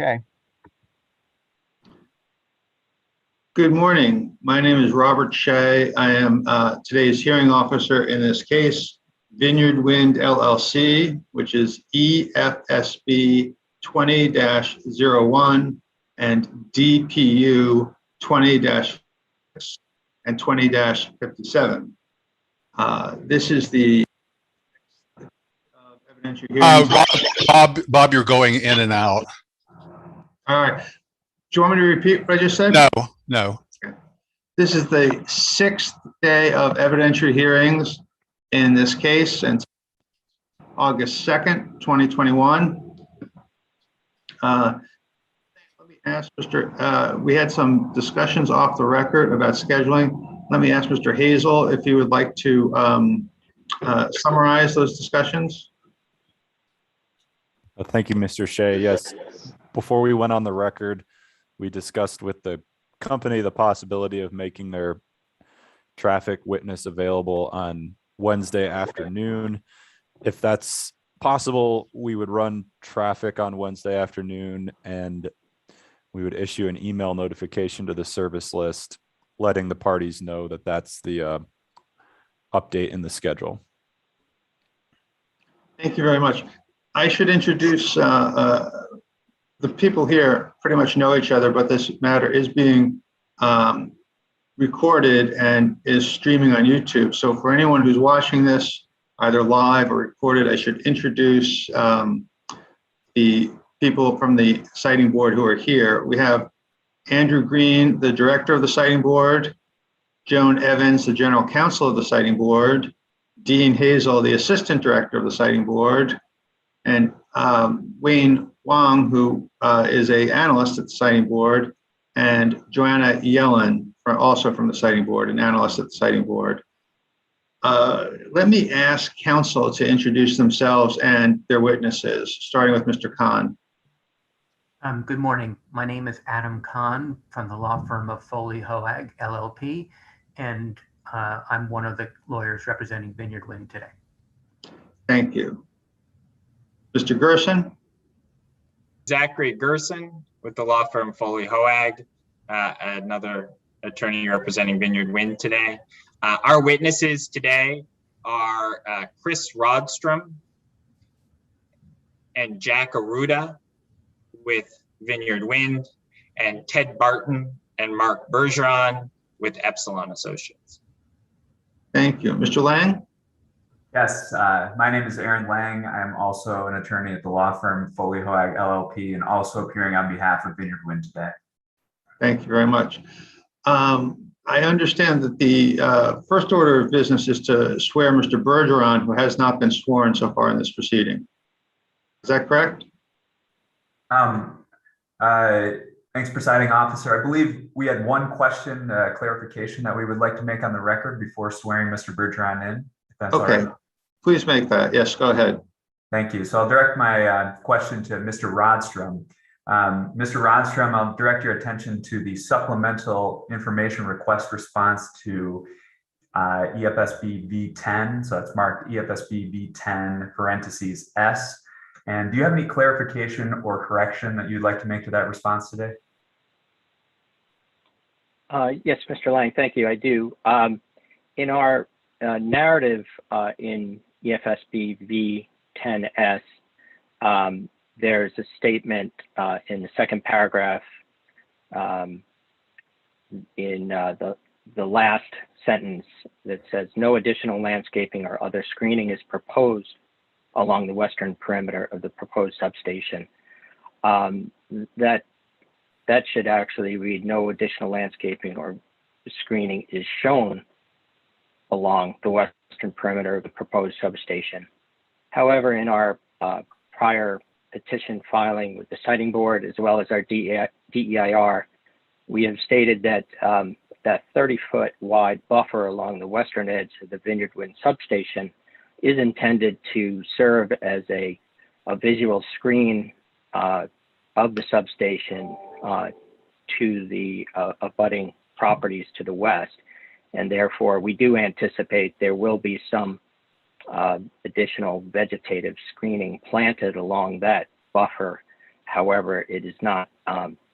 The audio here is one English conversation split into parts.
Okay. Good morning. My name is Robert Shea. I am today's hearing officer in this case, Vineyard Wind LLC, which is EFSB 20-01 and D.P.U 20- and 20-57. This is the evidentiary hearing. Bob, you're going in and out. All right. Do you want me to repeat what I just said? No. This is the 6th day of evidentiary hearings in this case, and August 2nd, 2021. Let me ask Mr. We had some discussions off the record about scheduling. Let me ask Mr. Hazel if he would like to summarize those discussions. Thank you, Mr. Shea. Yes, before we went on the record, we discussed with the company the possibility of making their traffic witness available on Wednesday afternoon. If that's possible, we would run traffic on Wednesday afternoon and we would issue an email notification to the service list, letting the parties know that that's the update in the schedule. Thank you very much. I should introduce the people here pretty much know each other, but this matter is being recorded and is streaming on YouTube. So for anyone who's watching this, either live or recorded, I should introduce the people from the siting board who are here. We have Andrew Green, the director of the siting board, Joan Evans, the general counsel of the siting board, Dean Hazel, the assistant director of the siting board, and Wayne Wong, who is an analyst at the siting board, and Joanna Yellen, also from the siting board, an analyst at the siting board. Let me ask counsel to introduce themselves and their witnesses, starting with Mr. Khan. Good morning. My name is Adam Khan from the law firm of Foley Hoag, LLP, and I'm one of the lawyers representing Vineyard Wind today. Thank you. Mr. Gerson? Zachary Gerson with the law firm Foley Hoag, another attorney representing Vineyard Wind today. Our witnesses today are Chris Rodstrom and Jack Aruda with Vineyard Wind, and Ted Barton and Mark Bergeron with Epsilon Associates. Thank you. Mr. Lang? Yes, my name is Aaron Lang. I'm also an attorney at the law firm Foley Hoag LLP and also appearing on behalf of Vineyard Wind today. Thank you very much. I understand that the first order of business is to swear Mr. Bergeron, who has not been sworn so far in this proceeding. Is that correct? Thanks, presiding officer. I believe we had one question, clarification that we would like to make on the record before swearing Mr. Bergeron in. If that's okay. All right. Please make that. Yes, go ahead. Thank you. So I'll direct my question to Mr. Rodstrom. Mr. Rodstrom, I'll direct your attention to the supplemental information request response to EFSB V10. So that's marked EFSB V10 parentheses S. And do you have any clarification or correction that you'd like to make to that response today? Yes, Mr. Lang, thank you. I do. In our narrative in EFSB V10S, there's a statement in the second paragraph in the last sentence that says no additional landscaping or other screening is proposed along the western perimeter of the proposed substation. That should actually read no additional landscaping or screening is shown along the western perimeter of the proposed substation. However, in our prior petition filing with the siting board, as well as our DEIR, we have stated that that 30-foot wide buffer along the western edge of the Vineyard Wind substation is intended to serve as a visual screen of the substation to the abutting properties to the west. And therefore, we do anticipate there will be some additional vegetative screening planted along that buffer. However, it is not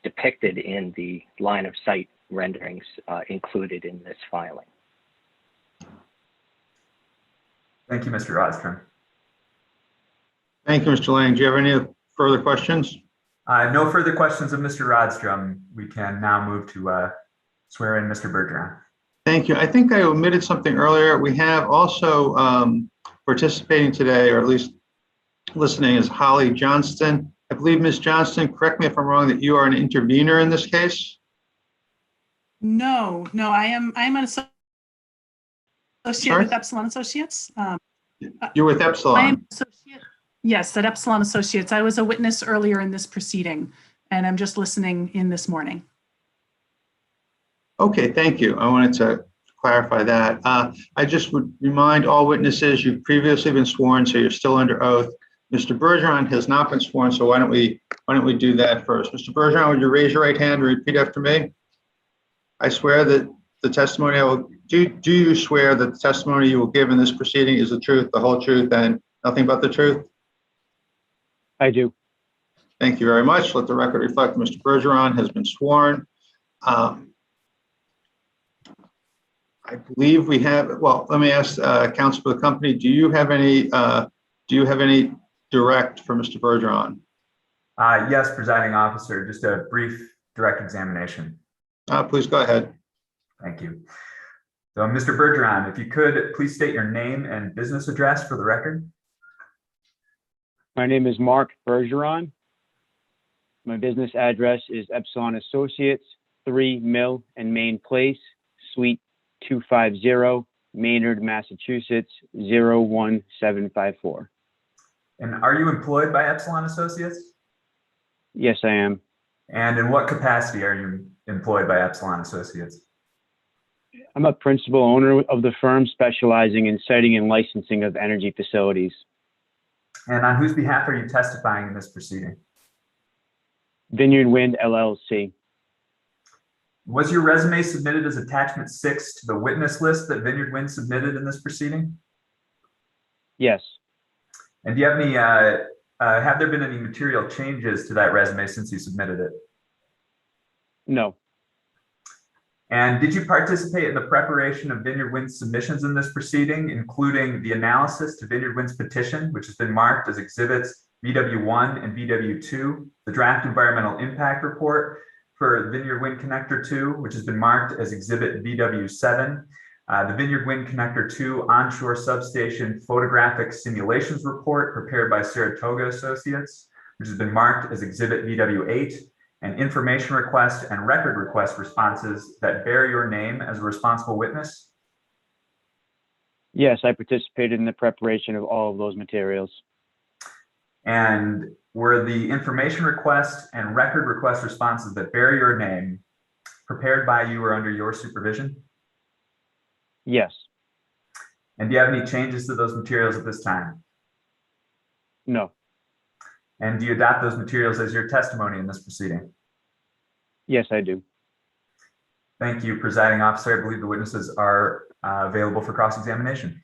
depicted in the line of sight renderings included in this filing. Thank you, Mr. Rodstrom. Thank you, Mr. Lang. Do you have any further questions? No further questions of Mr. Rodstrom. We can now move to swear in Mr. Bergeron. Thank you. I think I omitted something earlier. We have also participating today, or at least listening, is Holly Johnston. I believe, Ms. Johnston, correct me if I'm wrong, that you are an intervener in this case? No, I'm an associate Sorry? with Epsilon Associates. You're with I am Epsilon. associate. Yes, at Epsilon Associates. I was a witness earlier in this proceeding, and I'm just listening in this morning. Okay, thank you. I wanted to clarify that. I just would remind all witnesses you've previously been sworn, so you're still under oath. Mr. Bergeron has not been sworn, so why don't we do that first? Mr. Bergeron, would you raise your right hand and repeat after me? I swear that the testimony I will do you swear that the testimony you will give in this proceeding is the truth, the whole truth, and nothing but the truth? I do. Thank you very much. Let the record reflect Mr. Bergeron has been sworn. I believe we have, well, let me ask counsel for the company, do you have any direct for Mr. Bergeron? Yes, presiding officer, just a brief direct examination. Please go ahead. Thank you. So, Mr. Bergeron, if you could please state your name and business address for the record. My name is Mark Bergeron. My business address is Epsilon Associates, 3 Mill and Main Place, Suite 250, Maynard, Massachusetts, 01754. And are you employed by Epsilon Associates? Yes, I am. And in what capacity are you employed by Epsilon Associates? I'm a principal owner of the firm specializing in siting and licensing of energy facilities. And on whose behalf are you testifying in this proceeding? Vineyard Wind, LLC. Was your resume submitted as attachment 6 to the witness list that Vineyard Wind submitted in this proceeding? Yes. And do you have any, have there been any material changes to that resume since you submitted it? No. And did you participate in the preparation of Vineyard Wind's submissions in this proceeding, including the analysis to Vineyard Wind's petition, which has been marked as exhibits VW1 and VW2, the draft environmental impact report for Vineyard Wind Connector 2, which has been marked as exhibit VW7, the Vineyard Wind Connector 2 onshore substation photographic simulations report prepared by Saratoga Associates, which has been marked as exhibit VW8, and information request and record request responses that bear your name as a responsible witness? Yes, I participated in the preparation of all of those materials. And were the information request and record request responses that bear your name prepared by you or under your supervision? Yes. And do you have any changes to those materials at this time? No. And do you adopt those materials as your testimony in this proceeding? Yes, I do. Thank you, presiding officer. I believe the witnesses are available for cross-examination.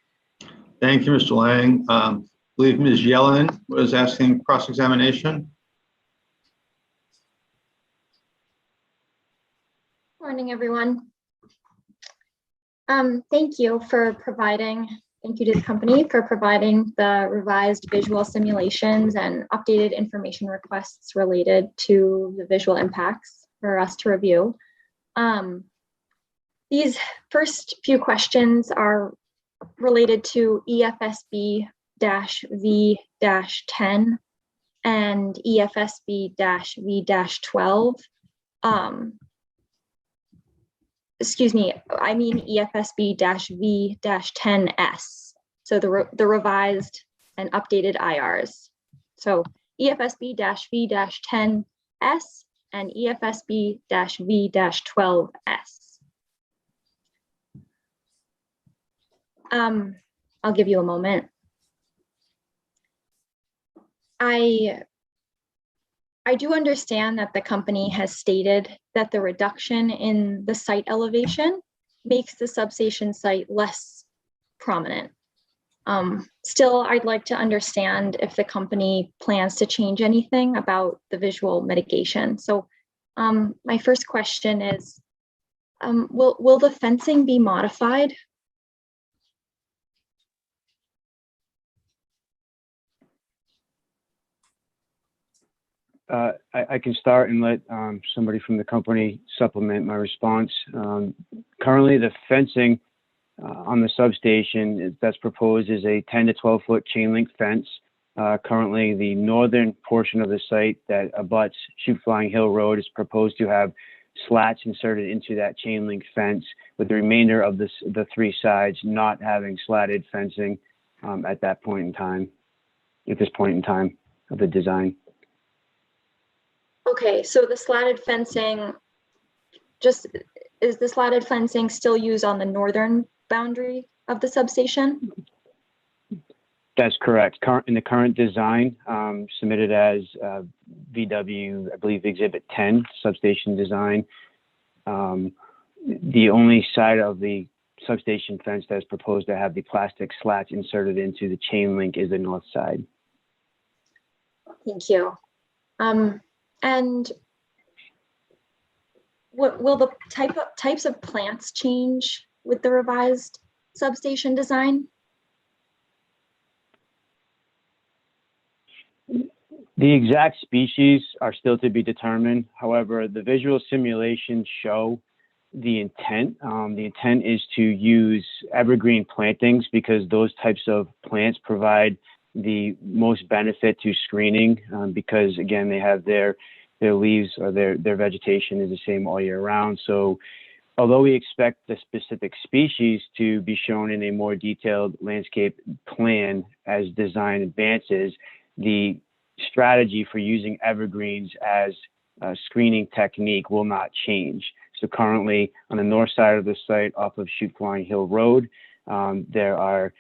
Thank you, Mr. Lang. I believe Ms. Yellen was asking cross-examination. Morning, everyone. Thank you to the company for providing the revised visual simulations and updated information requests related to the visual impacts for us to review. These first few questions are related to EFSB-V-10 and EFSB-V-12. Excuse me, I mean EFSB-V-10S. So the revised and updated IRs. So EFSB-V-10S and EFSB-V-12S. I'll give you a moment. I do understand that the company has stated that the reduction in the site elevation makes the substation site less prominent. Still, I'd like to understand if the company plans to change anything about the visual mitigation. So my first question is, will the fencing be modified? I can start and let somebody from the company supplement my response. Currently, the fencing on the substation that's proposed is a 10 to 12 foot chain link fence. Currently, the northern portion of the site that abuts Shoot Flying Hill Road is proposed to have slats inserted into that chain link fence, with the remainder of the three sides not having slatted fencing at this point in time of the design. Okay, so the slatted fencing, is the slatted fencing still used on the northern boundary of the substation? That's correct. In the current design submitted as VW, I believe Exhibit 10, substation design, the only side of the substation fence that's proposed to have the plastic slats inserted into the chain link is the north side. Thank you. And what will the types of plants change with the revised substation design? The exact species are still to be determined. However, the visual simulations show the intent. The intent is to use evergreen plantings because those types of plants provide the most benefit to screening because, again, they have their leaves or their vegetation is the same all year round. So although we expect the specific species to be shown in a more detailed landscape plan as design advances, the strategy for using evergreens as a screening technique will not change. So currently on the north side of the site off of Shoot Flying Hill Road, there are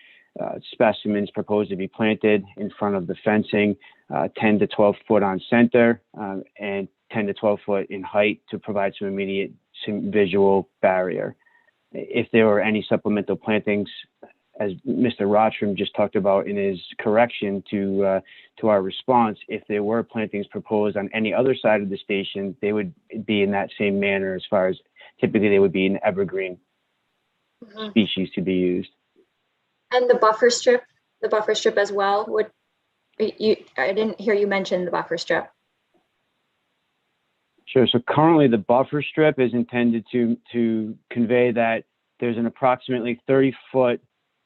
specimens proposed to be planted in front of the fencing, 10 to 12 foot on center and 10 to 12 foot in height to provide some immediate visual barrier. If there were any supplemental plantings, as Mr. Rottram just talked about in his correction to our response, if there were plantings proposed on any other side of the station, they would be in that same manner as far as typically they would be an evergreen species to be used. And the buffer strip as well, I didn't hear you mention the buffer strip. Sure. So currently the buffer strip is intended to convey that there's an approximately 30-foot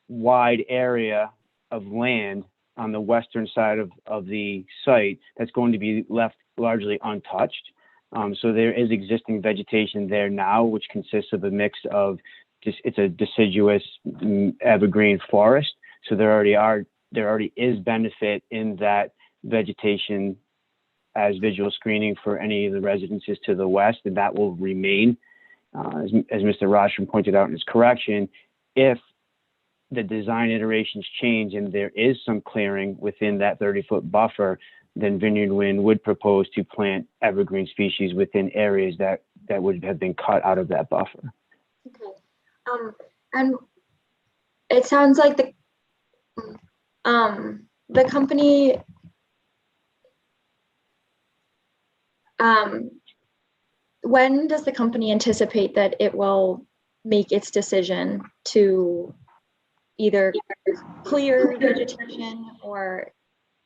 wide area of land on the western side of the site that's going to be left largely untouched. So there is existing vegetation there now, which consists of a mix of it's a deciduous evergreen forest. So there already is benefit in that vegetation as visual screening for any of the residences to the west, and that will remain. As Mr. Rottram pointed out in his correction, if the design iterations change and there is some clearing within that 30-foot buffer, then Vineyard Wind would propose to plant evergreen species within areas that would have been cut out of that buffer. Okay. And it sounds like the company when does the company anticipate that it will make its decision to either clear vegetation or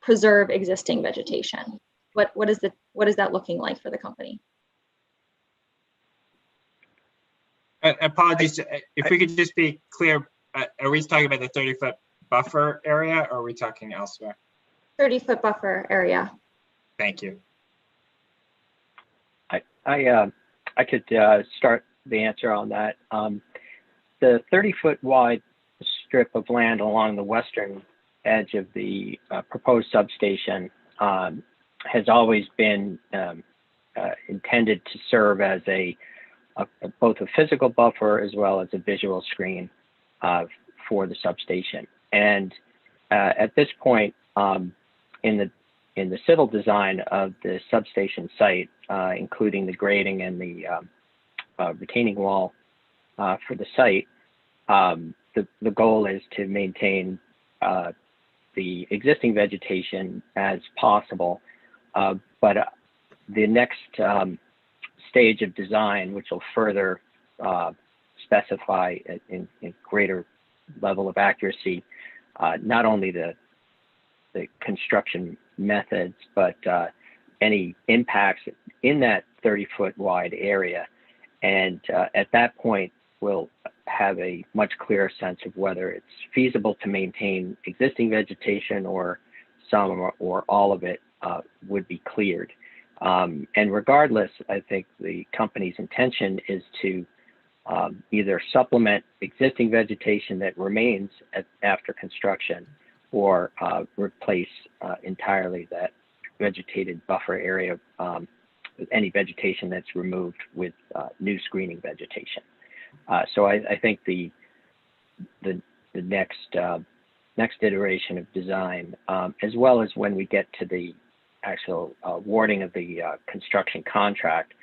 preserve existing vegetation? What is that looking like for the company? Apologies, if we could just be clear, are we talking about the 30-foot buffer area or are we talking elsewhere? 30-foot buffer area. Thank you. I could start the answer on that. The 30-foot wide strip of land along the western edge of the proposed substation has always been intended to serve as both a physical buffer as well as a visual screen for the substation. And at this point, in the civil design of the substation site, including the grading and the retaining wall for the site, the goal is to maintain the existing vegetation as possible. But the next stage of design, which will further specify in greater level of accuracy, not only the construction methods, but any impacts in that 30-foot wide area. And at that point, we'll have a much clearer sense of whether it's feasible to maintain existing vegetation or some or all of it would be cleared. And regardless, I think the company's intention is to either supplement existing vegetation that remains after construction or replace entirely that vegetated buffer area with any vegetation that's removed with new screening vegetation. So I think the next iteration of design, as well as when we get to the actual awarding of the construction contract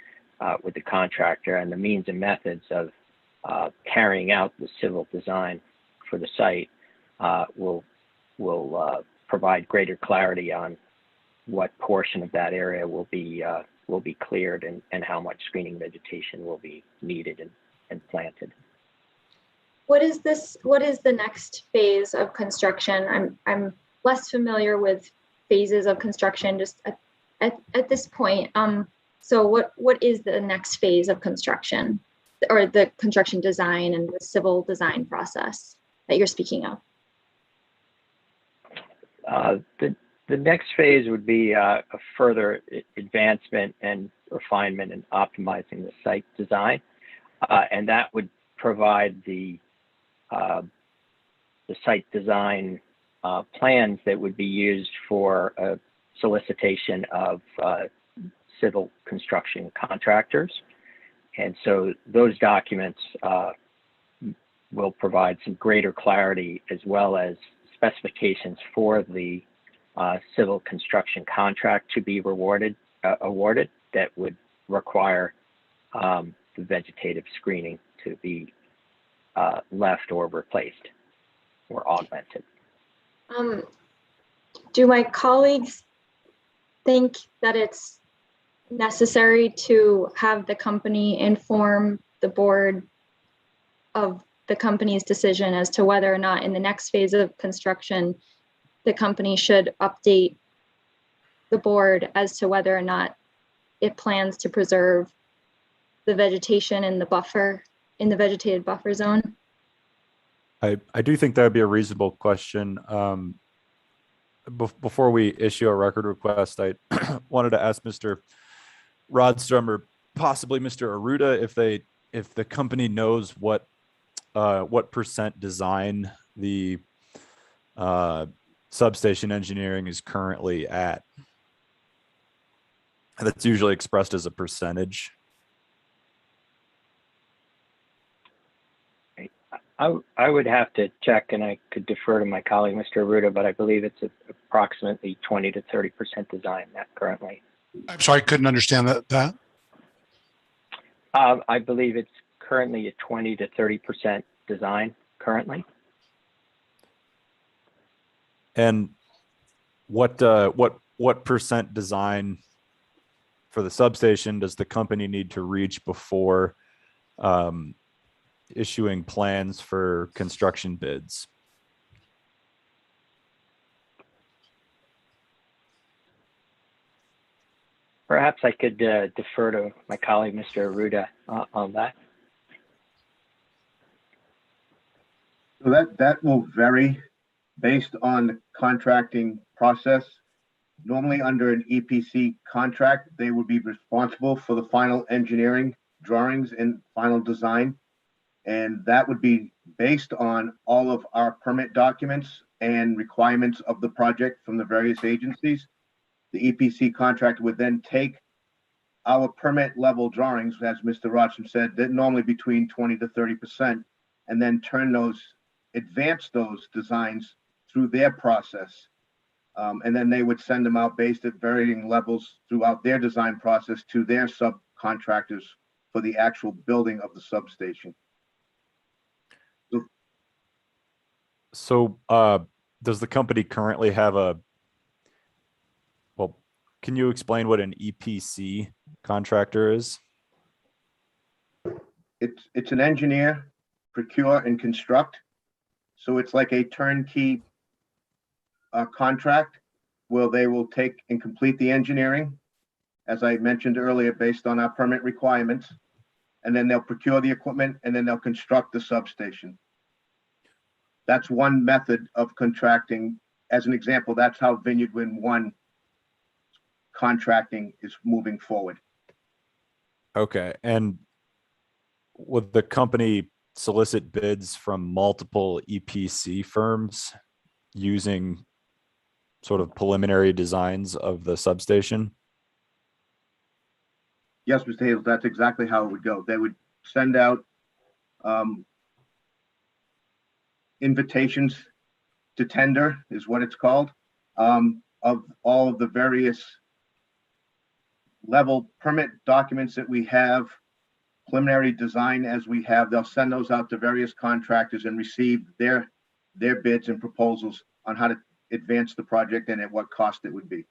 with the contractor and the means and methods of carrying out the civil design for the site, will provide greater clarity on what portion of that area will be cleared and how much screening vegetation will be needed and planted. What is the next phase of construction? I'm less familiar with phases of construction just at this point. So what is the next phase of construction, or the construction design and the civil design process that you're speaking of? The next phase would be a further advancement and refinement and optimizing the site design, and that would provide the site design plans that would be used for a solicitation of civil construction contractors. And so those documents will provide some greater clarity, as well as specifications for the civil construction contract to be awarded that would require the vegetative screening to be left or replaced or augmented. Do my colleagues think that it's necessary to have the company inform the board of the company's decision as to whether or not in the next phase of construction, the company should update the board as to whether or not it plans to preserve the vegetation in the buffer, in the vegetated buffer zone? I do think that would be a reasonable question. Before we issue a record request, I wanted to ask Mr. Rodstrom or possibly Mr. Aruda if the company knows what percent design the substation engineering is currently at. That's usually expressed as a percentage. I would have to check, and I could defer to my colleague, Mr. Aruda, but I believe it's approximately 20 to 30% design that currently. I'm sorry, I couldn't understand that. I believe it's currently at 20 to 30% design currently. And what percent design for the substation does the company need to reach before issuing plans for construction bids? Perhaps I could defer to my colleague, Mr. Aruda, on that. So that will vary based on the contracting process. Normally under an EPC contract, they would be responsible for the final engineering drawings and final design. And that would be based on all of our permit documents and requirements of the project from the various agencies. The EPC contractor would then take our permit level drawings, as Mr. Rodstrom said, that normally between 20 to 30%, and then advance those designs through their process. And then they would send them out based at varying levels throughout their design process to their subcontractors for the actual building of the substation. So does the company currently have well, can you explain what an EPC contractor is? It's an engineer, procure and construct. So it's like a turnkey contract where they will take and complete the engineering, as I mentioned earlier, based on our permit requirements. And then they'll procure the equipment and then they'll construct the substation. That's one method of contracting. As an example, that's how Vineyard Wind 1 contracting is moving forward. Okay. And would the company solicit bids from multiple EPC firms using sort of preliminary designs of the substation? Yes, Mr. Hazel, that's exactly how it would go. They would send out invitations to tender, is what it's called, of all of the various level permit documents that we have, preliminary design as we have. They'll send those out to various contractors and receive their bids and proposals on how to advance the project and at what cost it would be.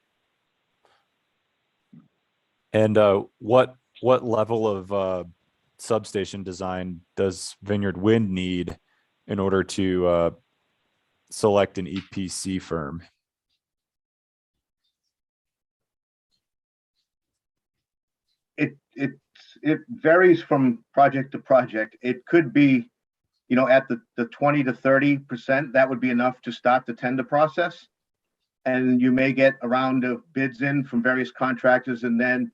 And what level of substation design does Vineyard Wind need in order to select an EPC firm? It varies from project to project. It could be, at the 20 to 30%, that would be enough to start the tender process. And you may get a round of bids in from various contractors and then,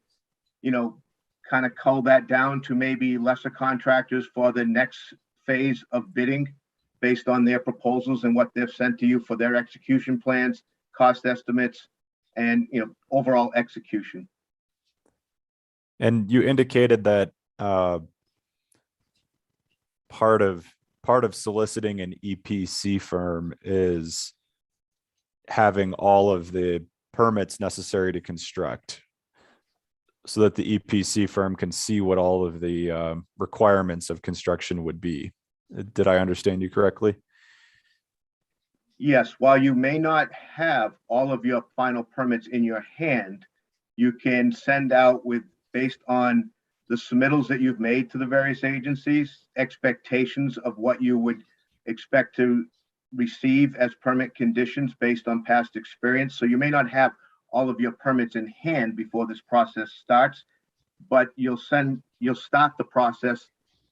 kind of cull that down to maybe lesser contractors for the next phase of bidding based on their proposals and what they've sent to you for their execution plans, cost estimates, and, overall execution. And you indicated that part of soliciting an EPC firm is having all of the permits necessary to construct, so that the EPC firm can see what all of the requirements of construction would be. Did I understand you correctly? Yes, while you may not have all of your final permits in your hand, you can send out based on the submittals that you've made to the various agencies, expectations of what you would expect to receive as permit conditions based on past experience. So you may not have all of your permits in hand before this process starts, but you'll start the process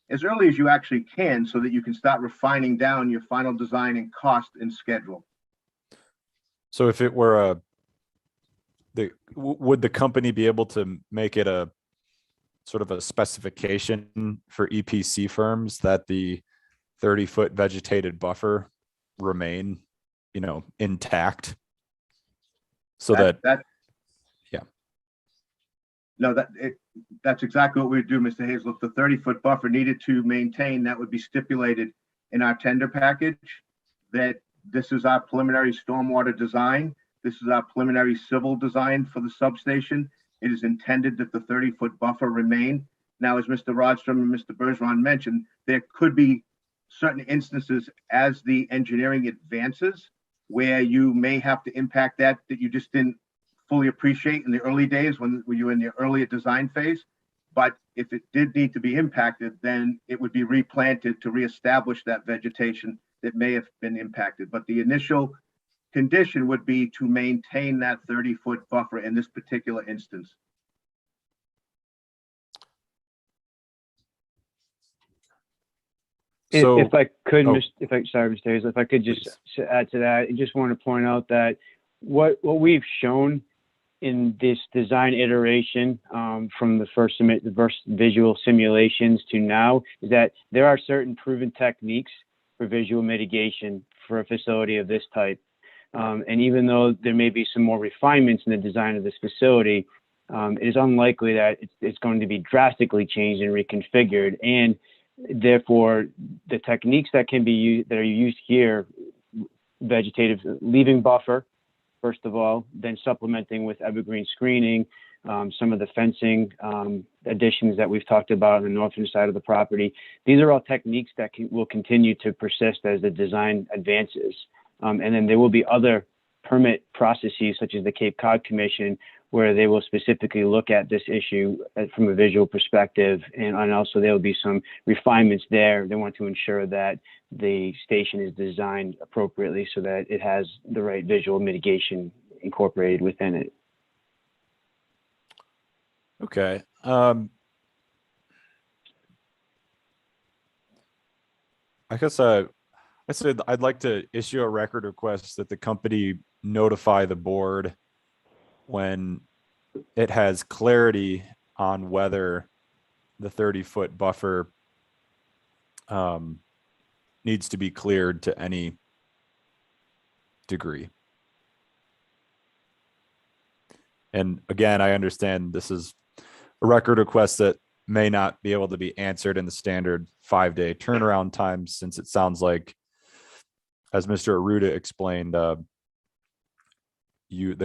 as early as you actually can so that you can start refining down your final design and cost and schedule. So if it were would the company be able to make it a sort of a specification for EPC firms that the 30-foot vegetated buffer remain, intact? So yeah. No, that's exactly what we would do, Mr. Hazel. If the 30-foot buffer needed to maintain, that would be stipulated in our tender package, that this is our preliminary stormwater design. This is our preliminary civil design for the substation. It is intended that the 30-foot buffer remain. Now, as Mr. Rodstrom and Mr. Bergeron mentioned, there could be certain instances as the engineering advances where you may have to impact that you just didn't fully appreciate in the early days when you were in the earlier design phase. But if it did need to be impacted, then it would be replanted to reestablish that vegetation that may have been impacted. But the initial condition would be to maintain that 30-foot buffer in this particular instance. So, if I could, oh, sorry, Mr. Hazel, if I could just please add to that, I just want to point out that what we've shown in this design iteration from the first visual simulations to now is that there are certain proven techniques for visual mitigation for a facility of this type. And even though there may be some more refinements in the design of this facility, it is unlikely that it's going to be drastically changed and reconfigured. And therefore, the techniques that can be used, that are used here, vegetative leaving buffer, first of all, then supplementing with evergreen screening, some of the fencing additions that we've talked about on the northern side of the property. These are all techniques that will continue to persist as the design advances. And then there will be other permit processes, such as the Cape Cod Commission, where they will specifically look at this issue from a visual perspective. And also there will be some refinements there. They want to ensure that the station is designed appropriately so that it has the right visual mitigation incorporated within it. Okay. I guess I said I'd like to issue a record request that the company notify the board when it has clarity on whether the 30-foot buffer needs to be cleared to any degree. And again, I understand this is a record request that may not be able to be answered in the standard 5-day turnaround time, since it sounds like, as Mr. Aruda explained, the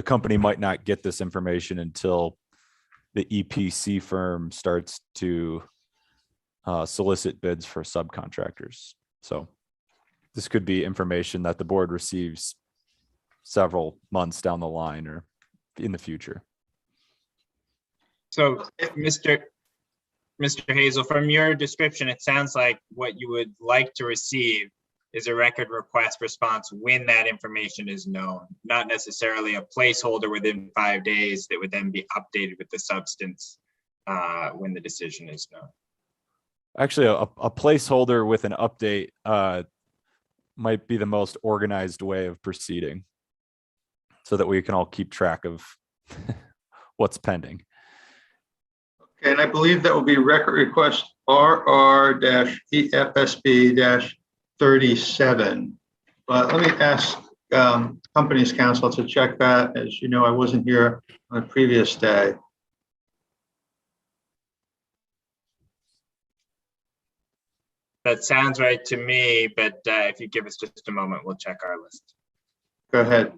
company might not get this information until the EPC firm starts to solicit bids for subcontractors. So this could be information that the board receives several months down the line or in the future. So, Mr. Hazel, from your description, it sounds like what you would like to receive is a record request response when that information is known, not necessarily a placeholder within 5 days that would then be updated with the substance when the decision is known. Actually, a placeholder with an update might be the most organized way of proceeding, so that we can all keep track of what's pending. Okay, and I believe that will be record request RR-EFSB-37. But let me ask Companies Council to check that. As you know, I wasn't here on the previous day. That sounds right to me, but if you give us just a moment, we'll check our list. Go ahead.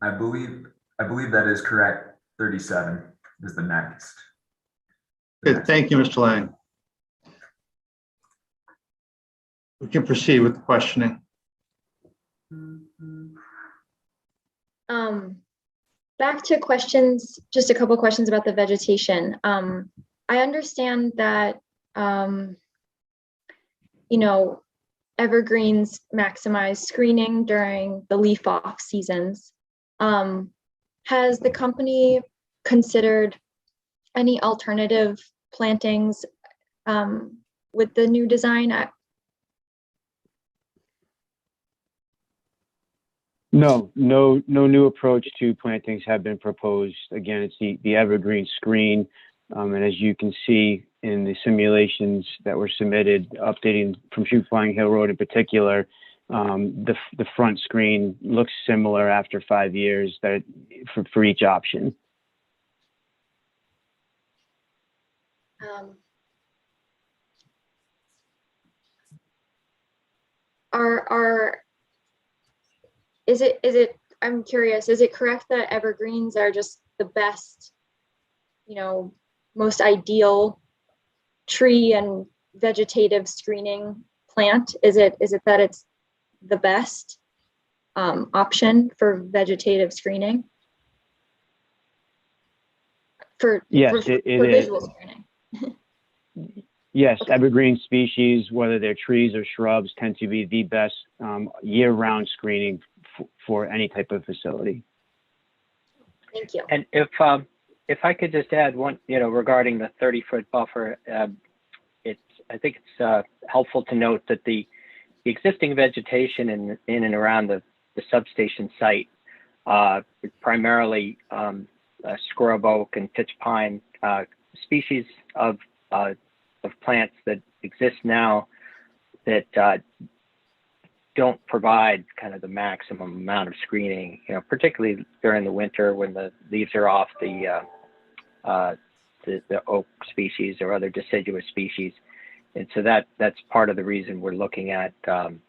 I believe that is correct. 37 is the next. Good, thank you, Mr. Lang. We can proceed with the questioning. Back to questions, just a couple questions about the vegetation. I understand that, evergreens maximize screening during the leaf off seasons. Has the company considered any alternative plantings with the new design? No new approach to plantings have been proposed. Again, it's the evergreen screen. And as you can see in the simulations that were submitted, updating from Shoot Flying Hill Road in particular, the front screen looks similar after 5 years for each option. I'm curious, is it correct that evergreens are just the best, most ideal tree and vegetative screening plant? Is it that it's the best option for vegetative screening? Yes, for it is. Visual screening. Yes, Okay. evergreen species, whether they're trees or shrubs, tend to be the best year-round screening for any type of facility. Thank you. And if I could just add one, regarding the 30-foot buffer, I think it's helpful to note that the existing vegetation in and around the substation site, primarily scrub oak and pitch pine species of plants that exist now that don't provide kind of the maximum amount of screening, particularly during the winter when the leaves are off the oak species or other deciduous species. And so that's part of the reason we're looking at the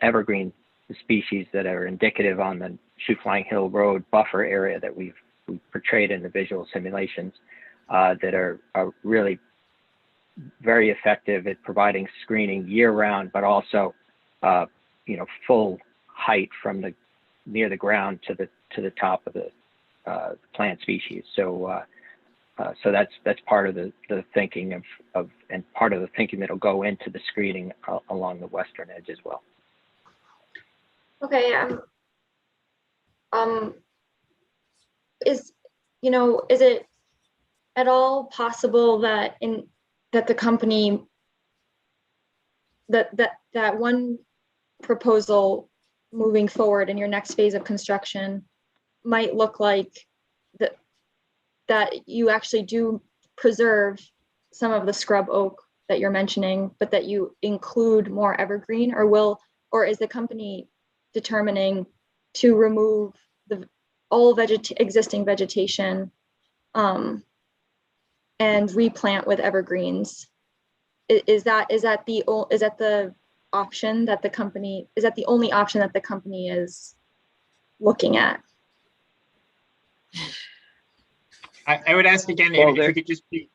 evergreen the species that are indicative on the Shoe Flying Hill Road buffer area that we've portrayed in the visual simulations that are really very effective at providing screening year round, but also, full height from the near the ground to the top of the plant species. So that's part of the thinking of and part of the thinking that'll go into the screening along the western edge as well. Okay. Is it at all possible that the company that one proposal moving forward in your next phase of construction might look like that you actually do preserve some of the scrub oak that you're mentioning, but that you include more evergreen, or is the company determining to remove all existing vegetation and replant with evergreens? Is that the option that the company, is that the only option that the company is looking at? I would ask again, if you could just be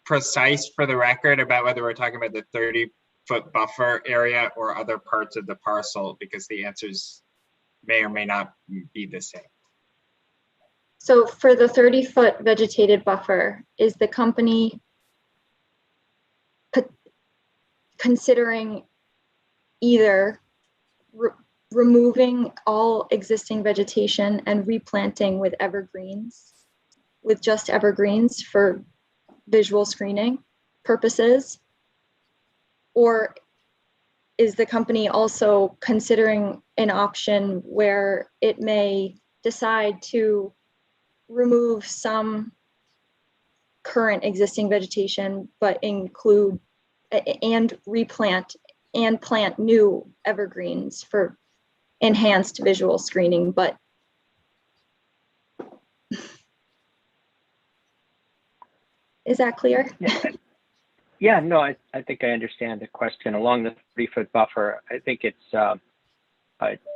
precise for the record about whether we're talking about the 30-foot buffer area or other parts of the parcel, because the answers may or may not be the same. So for the 30-foot vegetated buffer, is the company considering either removing all existing vegetation and replanting with evergreens, with just evergreens for visual screening purposes? Or is the company also considering an option where it may decide to remove some current existing vegetation, but include and replant and plant new evergreens for enhanced visual screening? But is that clear? Yeah, no, I think I understand the question. Along the 30-foot buffer, I think it's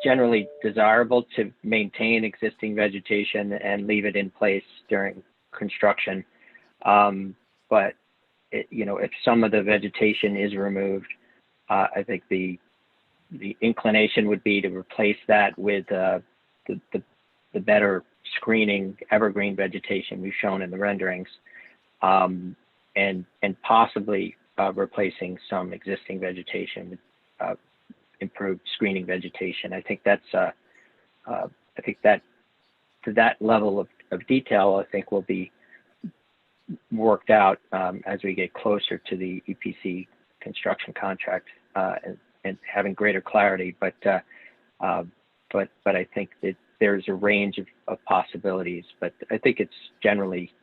generally desirable to maintain existing vegetation and leave it in place during construction. But if some of the vegetation is removed, I think the inclination would be to replace that with the better screening evergreen vegetation we've shown in the renderings, and possibly replacing some existing vegetation with improved screening vegetation. I think that's I think that to that level of detail, I think will be worked out as we get closer to the EPC construction contract and having greater clarity. But I think that there's a range of possibilities. But I think it's generally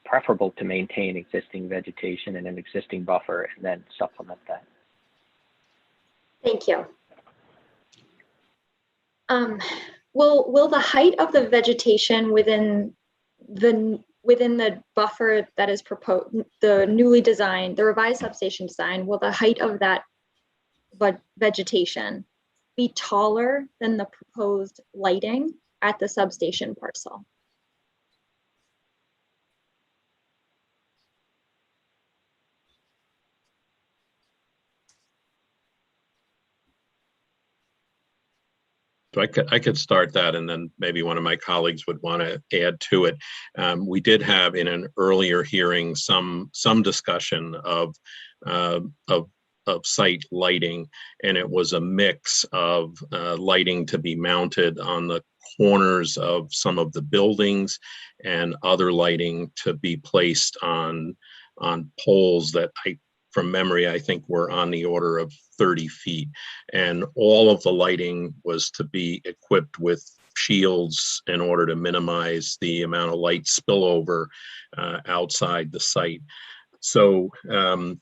preferable to maintain existing vegetation and an existing buffer and then supplement that. Thank you. Will the height of the vegetation within the buffer that is proposed, the newly designed, the revised substation design, will the height of that vegetation be taller than the proposed lighting at the substation parcel? So I could start that, and then maybe one of my colleagues would want to add to it. We did have in an earlier hearing some discussion of site lighting, and it was a mix of lighting to be mounted on the corners of some of the buildings and other lighting to be placed on poles that from memory, I think were on the order of 30 feet. And all of the lighting was to be equipped with shields in order to minimize the amount of light spillover outside the site. So the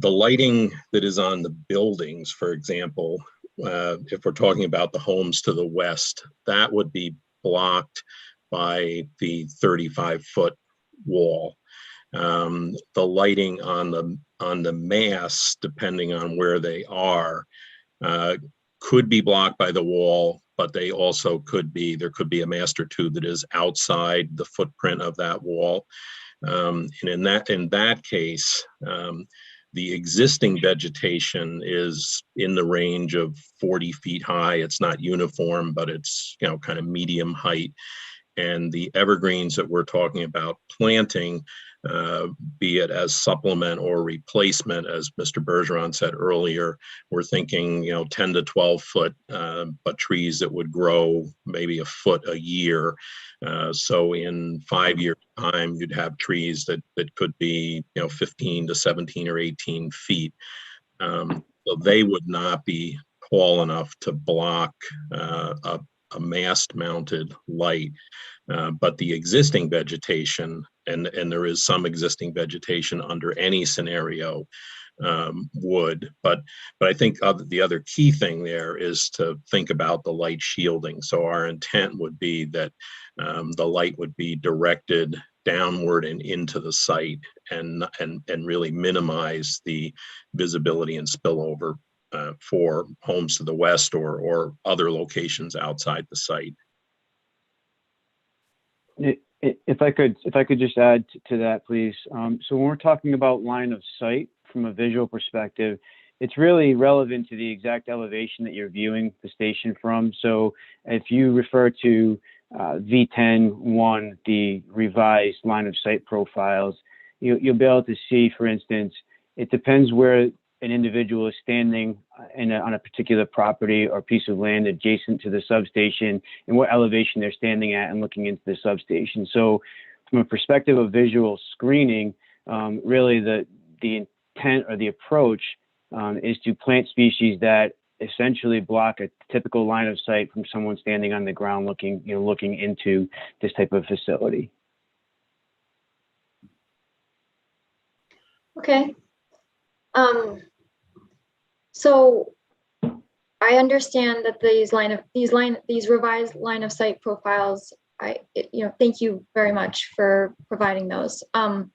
lighting that is on the buildings, for example, if we're talking about the homes to the west, that would be blocked by the 35-foot wall. The lighting on the masts, depending on where they are, could be blocked by the wall, but they also there could be a master tube that is outside the footprint of that wall. And in that case, the existing vegetation is in the range of 40 feet high. It's not uniform, but it's, you know, kind of medium height. And the evergreens that we're talking about planting, be it as supplement or replacement, as Mr. Bergeron said earlier, we're thinking, you know, 10 to 12 foot, but trees that would grow maybe a foot a year. So in 5 years time, you'd have trees that could be, you know, 15 to 17 or 18 feet. So they would not be tall enough to block a mast mounted light. But the existing vegetation, and there is some existing vegetation under any scenario, would. But I think the other key thing there is to think about the light shielding. So our intent would be that the light would be directed downward and into the site, and really minimize the visibility and spillover for homes to the west or other locations outside the site. If I could just add to that, please. So when we're talking about line of sight from a visual perspective, it's really relevant to the exact elevation that you're viewing the station from. So if you refer to V10-1, the revised line of sight profiles, you'll be able to see, for instance, it depends where an individual is standing on a particular property or piece of land adjacent to the substation and what elevation they're standing at and looking into the substation. So from a perspective of visual screening, really the intent or the approach is to plant species that essentially block a typical line of sight from someone standing on the ground looking into this type of facility. Okay. So I understand that these revised line of sight profiles, thank you very much for providing those. Can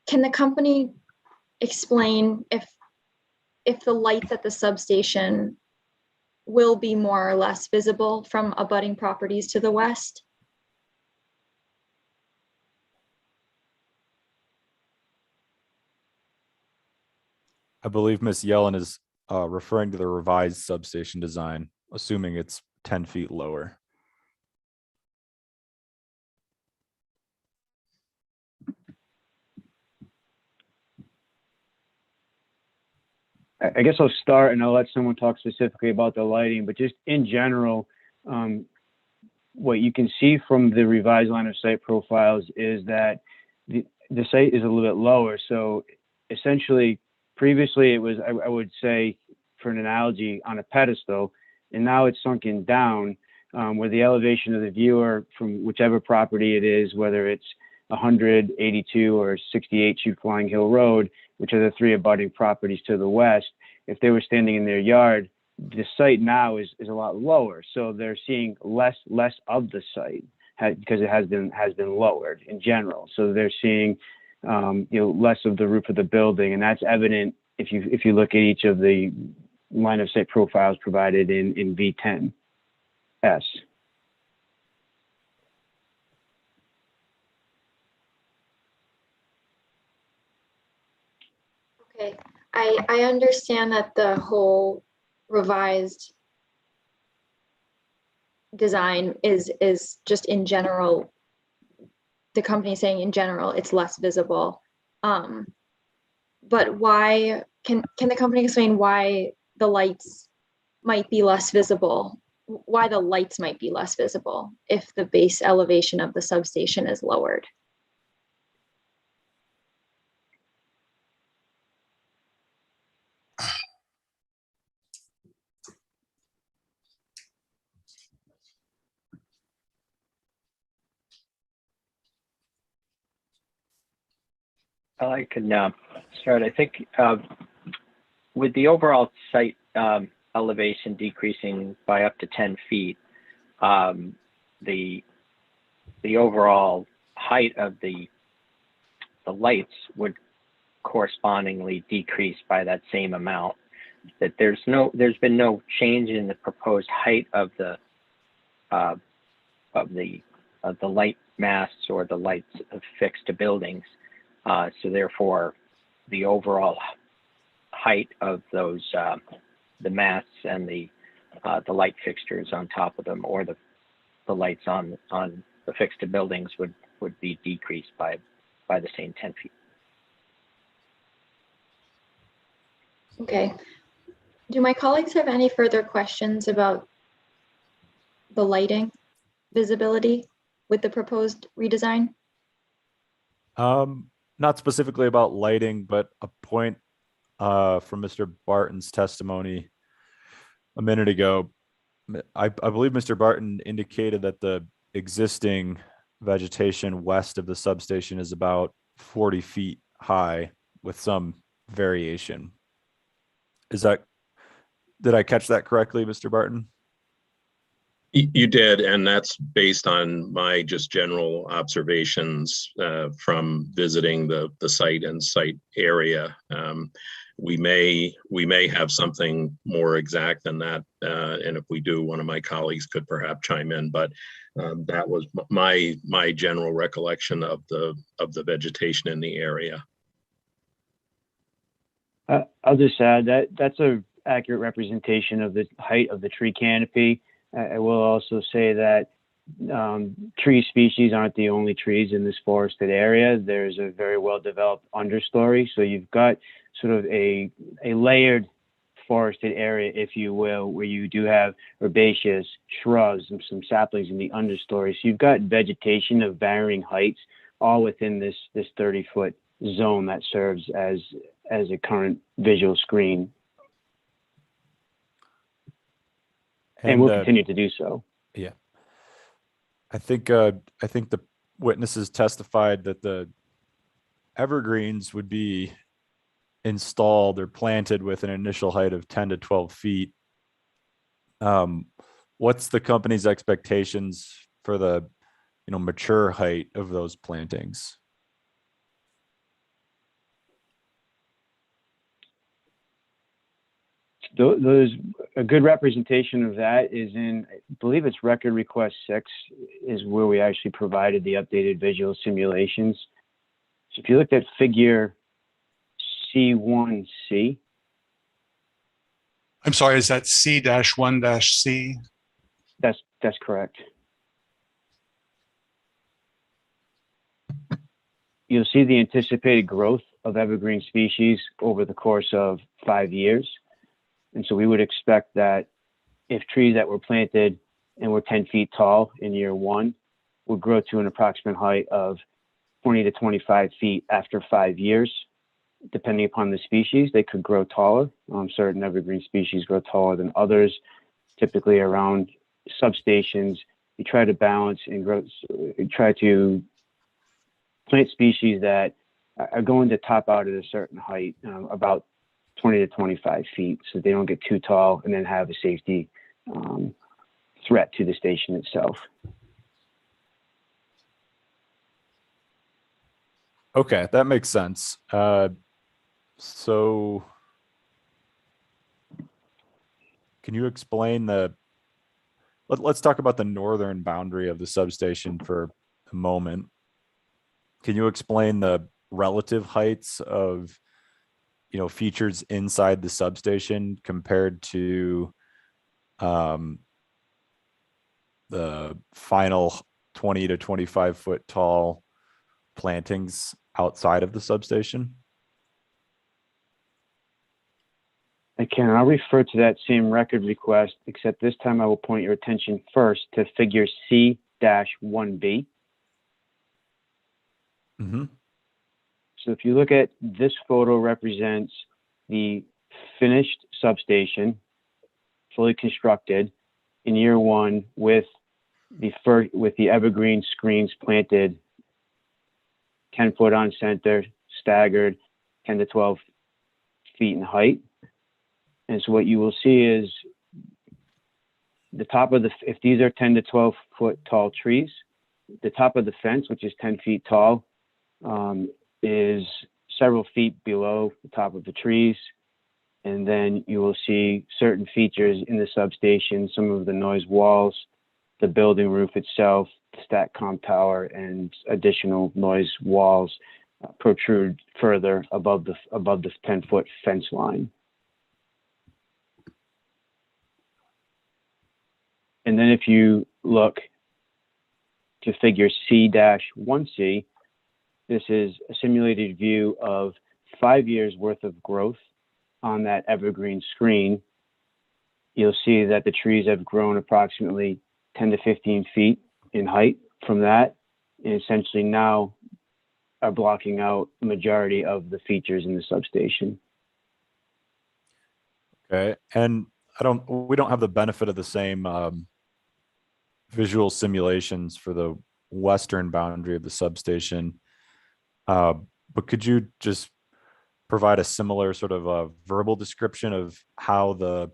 the company explain if the lights at the substation will be more or less visible from abutting properties to the west? I believe Ms. Yellen is referring to the revised substation design, assuming it's 10 feet lower. I guess I'll start and I'll let someone talk specifically about the lighting, but just in general, what you can see from the revised line of sight profiles is that the site is a little bit lower. So essentially, previously it was, I would say, for an analogy, on a pedestal, and now it's sunken down, where the elevation of the viewer from whichever property it is, whether it's 182 or 68 Shoot Flying Hill Road, which are the three abutting properties to the west, if they were standing in their yard, the site now is a lot lower. So they're seeing less of the site because it has been lowered in general. So they're seeing less of the roof of the building, and that's evident if you look at each of the line of sight profiles provided in V10S. Okay, I understand that the whole revised design is just in general, the company is saying in general it's less visible. But why, can the company explain why the lights might be less visible? Why the lights might be less visible if the base elevation of the substation is lowered? I can start. I think with the overall site elevation decreasing by up to 10 feet, the overall height of the lights would correspondingly decrease by that same amount. that there's been no change in the proposed height of the light masts or the lights affixed to buildings. So therefore, the overall height of those the masts and the light fixtures on top of them, or the lights on affixed to buildings would be decreased by the same 10 feet. Okay. Do my colleagues have any further questions about the lighting visibility with the proposed redesign? Not specifically about lighting, but a point from Mr. Barton's testimony a minute ago. I believe Mr. Barton indicated that the existing vegetation west of the substation is about 40 feet high with some variation. Did I catch that correctly, Mr. Barton? You did, and that's based on my just general observations from visiting the site and site area. We may have something more exact than that, and if we do, one of my colleagues could perhaps chime in. But that was my general recollection of the vegetation in the area. I'll just add that that's an accurate representation of the height of the tree canopy. I will also say that tree species aren't the only trees in this forested area. There's a very well-developed understory. So you've got sort of a layered forested area, if you will, where you do have herbaceous shrubs and some saplings in the understory. So you've got vegetation of varying heights all within this 30-foot zone that serves as a current visual screen. And we'll continue to do so. Yeah. I think the witnesses testified that the evergreens would be installed or planted with an initial height of 10 to 12 feet. What's the company's expectations for the mature height of those plantings? Those a good representation of that is in, I believe it's record request 6 is where we actually provided the updated visual simulations. So if you looked at figure C1C. I'm sorry, is that C-1-C? That's correct. You'll see the anticipated growth of evergreen species over the course of 5 years. And so we would expect that if trees that were planted and were 10 feet tall in year 1 would grow to an approximate height of 20 to 25 feet after 5 years, depending upon the species, they could grow taller. Certain evergreen species grow taller than others. Typically around substations, you try to balance and try to plant species that are going to top out at a certain height, about 20 to 25 feet, so they don't get too tall and then have a safety threat to the station itself. Okay, that makes sense. So can you explain let's talk about the northern boundary of the substation for a moment. Can you explain the relative heights of features inside the substation compared to the final 20 to 25 foot tall plantings outside of the substation? I'll refer to that same record request, except this time I will point your attention first to figure C-1B. Mm-hmm. So if you look at this photo, represents the finished substation, fully constructed in year 1 with the evergreen screens planted 10 foot on center, staggered 10 to 12 feet in height. And so what you will see is the top of if these are 10 to 12 foot tall trees, the top of the fence, which is 10 feet tall, is several feet below the top of the trees. And then you will see certain features in the substation, some of the noise walls, the building roof itself, the StatCom tower, and additional noise walls protrude further above the 10-foot fence line. And then if you look to figure C-1C, this is a simulated view of 5 years worth of growth on that evergreen screen. You'll see that the trees have grown approximately 10 to 15 feet in height from that, and essentially now are blocking out the majority of the features in the substation. Okay, and we don't have the benefit of the same visual simulations for the western boundary of the substation. But could you just provide a similar sort of a verbal description of how the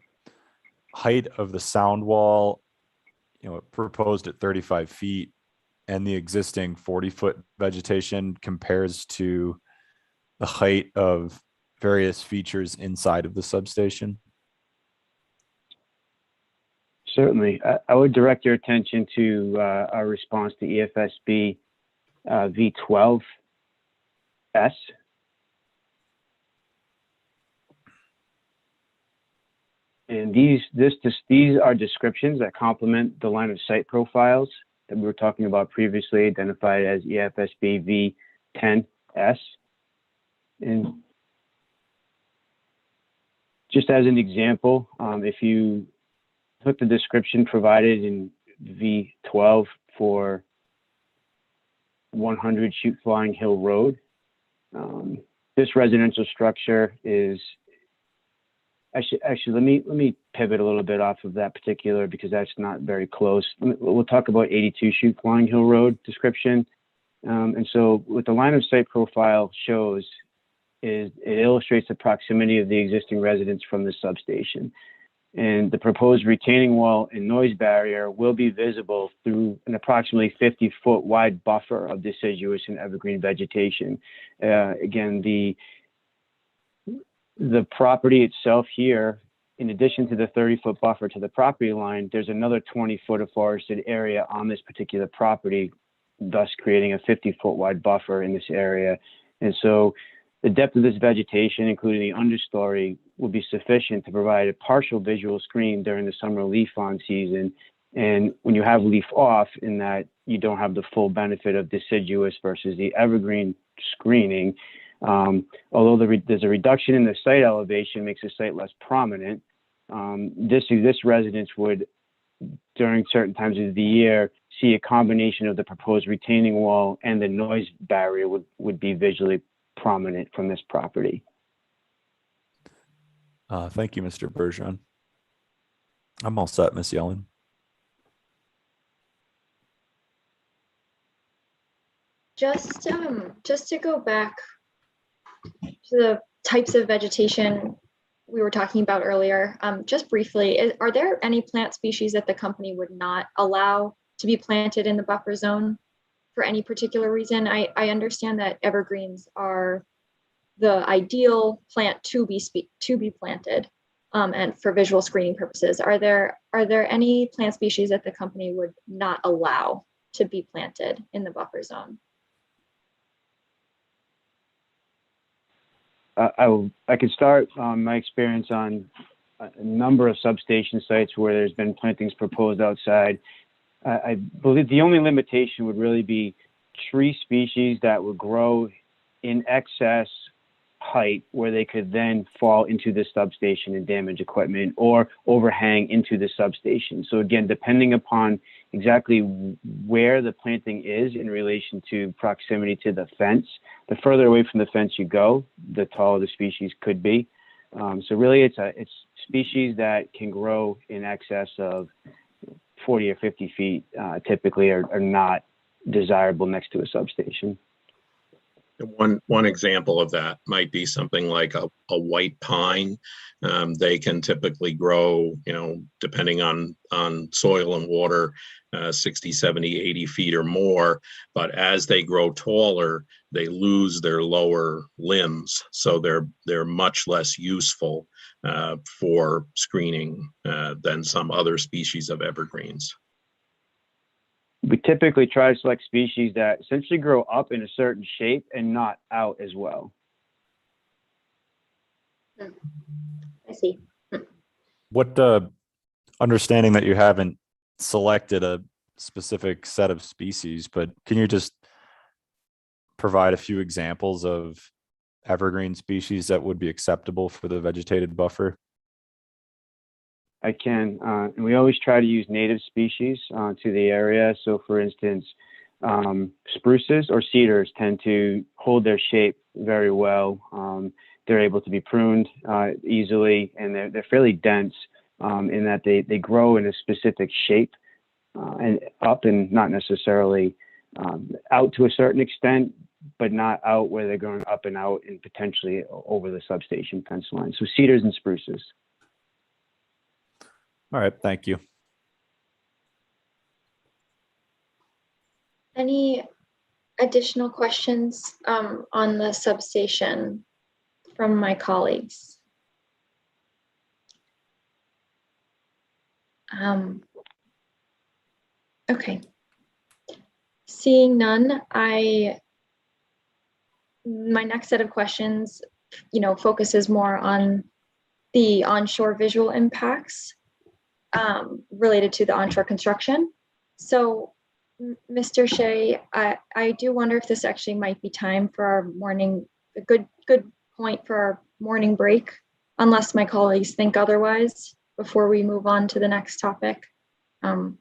height of the sound wall, proposed at 35 feet, and the existing 40-foot vegetation compares to the height of various features inside of the substation? Certainly. I would direct your attention to our response to EFSB V12S. And these are descriptions that complement the line of sight profiles that we were talking about previously, identified as EFSB V10S. And just as an example, if you took the description provided in V12 for 100 Shoot Flying Hill Road, this residential structure is actually let me pivot a little bit off of that particular, because that's not very close. We'll talk about 82 Shoot Flying Hill Road description. And so what the line of sight profile shows is it illustrates the proximity of the existing residents from the substation. And the proposed retaining wall and noise barrier will be visible through an approximately 50-foot wide buffer of deciduous and evergreen vegetation. Again, the property itself here, in addition to the 30-foot buffer to the property line, there's another 20-foot of forested area on this particular property, thus creating a 50-foot wide buffer in this area. And so the depth of this vegetation, including the understory, will be sufficient to provide a partial visual screen during the summer leaf-on season. And when you have leaf off, in that you don't have the full benefit of deciduous versus the evergreen screening, although there's a reduction in the site elevation, makes the site less prominent. This residence would, during certain times of the year, see a combination of the proposed retaining wall and the noise barrier would be visually prominent from this property. Thank you, Mr. Bergeron. I'm all set, Ms. Yellen. Just to go back to the types of vegetation we were talking about earlier, just briefly, are there any plant species that the company would not allow to be planted in the buffer zone for any particular reason? I understand that evergreens are the ideal plant to be planted, and for visual screening purposes. Are there any plant species that the company would not allow to be planted in the buffer zone? I could start my experience on a number of substation sites where there's been plantings proposed outside. I believe the only limitation would really be tree species that would grow in excess height, where they could then fall into the substation and damage equipment, or overhang into the substation. So again, depending upon exactly where the planting is in relation to proximity to the fence, the further away from the fence you go, the taller the species could be. So really it's species that can grow in excess of 40 or 50 feet typically are not desirable next to a substation. One example of that might be something like a white pine. They can typically grow, depending on soil and water, 60, 70, 80 feet or more. But as they grow taller, they lose their lower limbs, so they're much less useful for screening than some other species of evergreens. We typically try to select species that essentially grow up in a certain shape and not out as well. I see. What, understanding that you haven't selected a specific set of species, but can you just provide a few examples of evergreen species that would be acceptable for the vegetated buffer? I can, and we always try to use native species to the area. So for instance, spruces or cedars tend to hold their shape very well. They're able to be pruned easily, and they're fairly dense in that they grow in a specific shape and up, and not necessarily out to a certain extent, but not out where they're going up and out and potentially over the substation fence line. So cedars and spruces. All right, thank you. Any additional questions on the substation from my colleagues? Okay. Seeing none, my next set of questions, focuses more on the onshore visual impacts related to the onshore construction. So, Mr. Shea, I do wonder if this actually might be time for our morning, a good point for our morning break, unless my colleagues think otherwise, before we move on to the next topic. So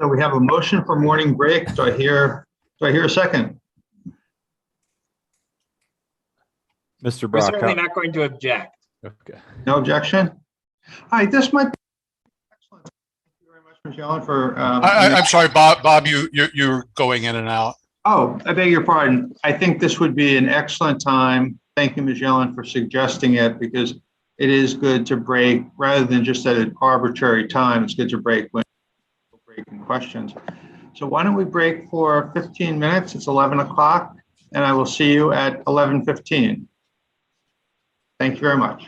we have a motion for morning break. Do I hear a second? Mr. We're Brock. certainly not going to object. Okay. No objection? Hi, this might be excellent. Thank you very much, Ms. Yellen, for I'm sorry, Bob, you're going in and out. Oh, I beg your pardon. I think this would be an excellent time. Thank you, Ms. Yellen, for suggesting it, because it is good to break rather than just at an arbitrary time. It's good to break when breaking questions. So why don't we break for 15 minutes? It's 11 o'clock, and I will see you at 11:15. Thank you very much.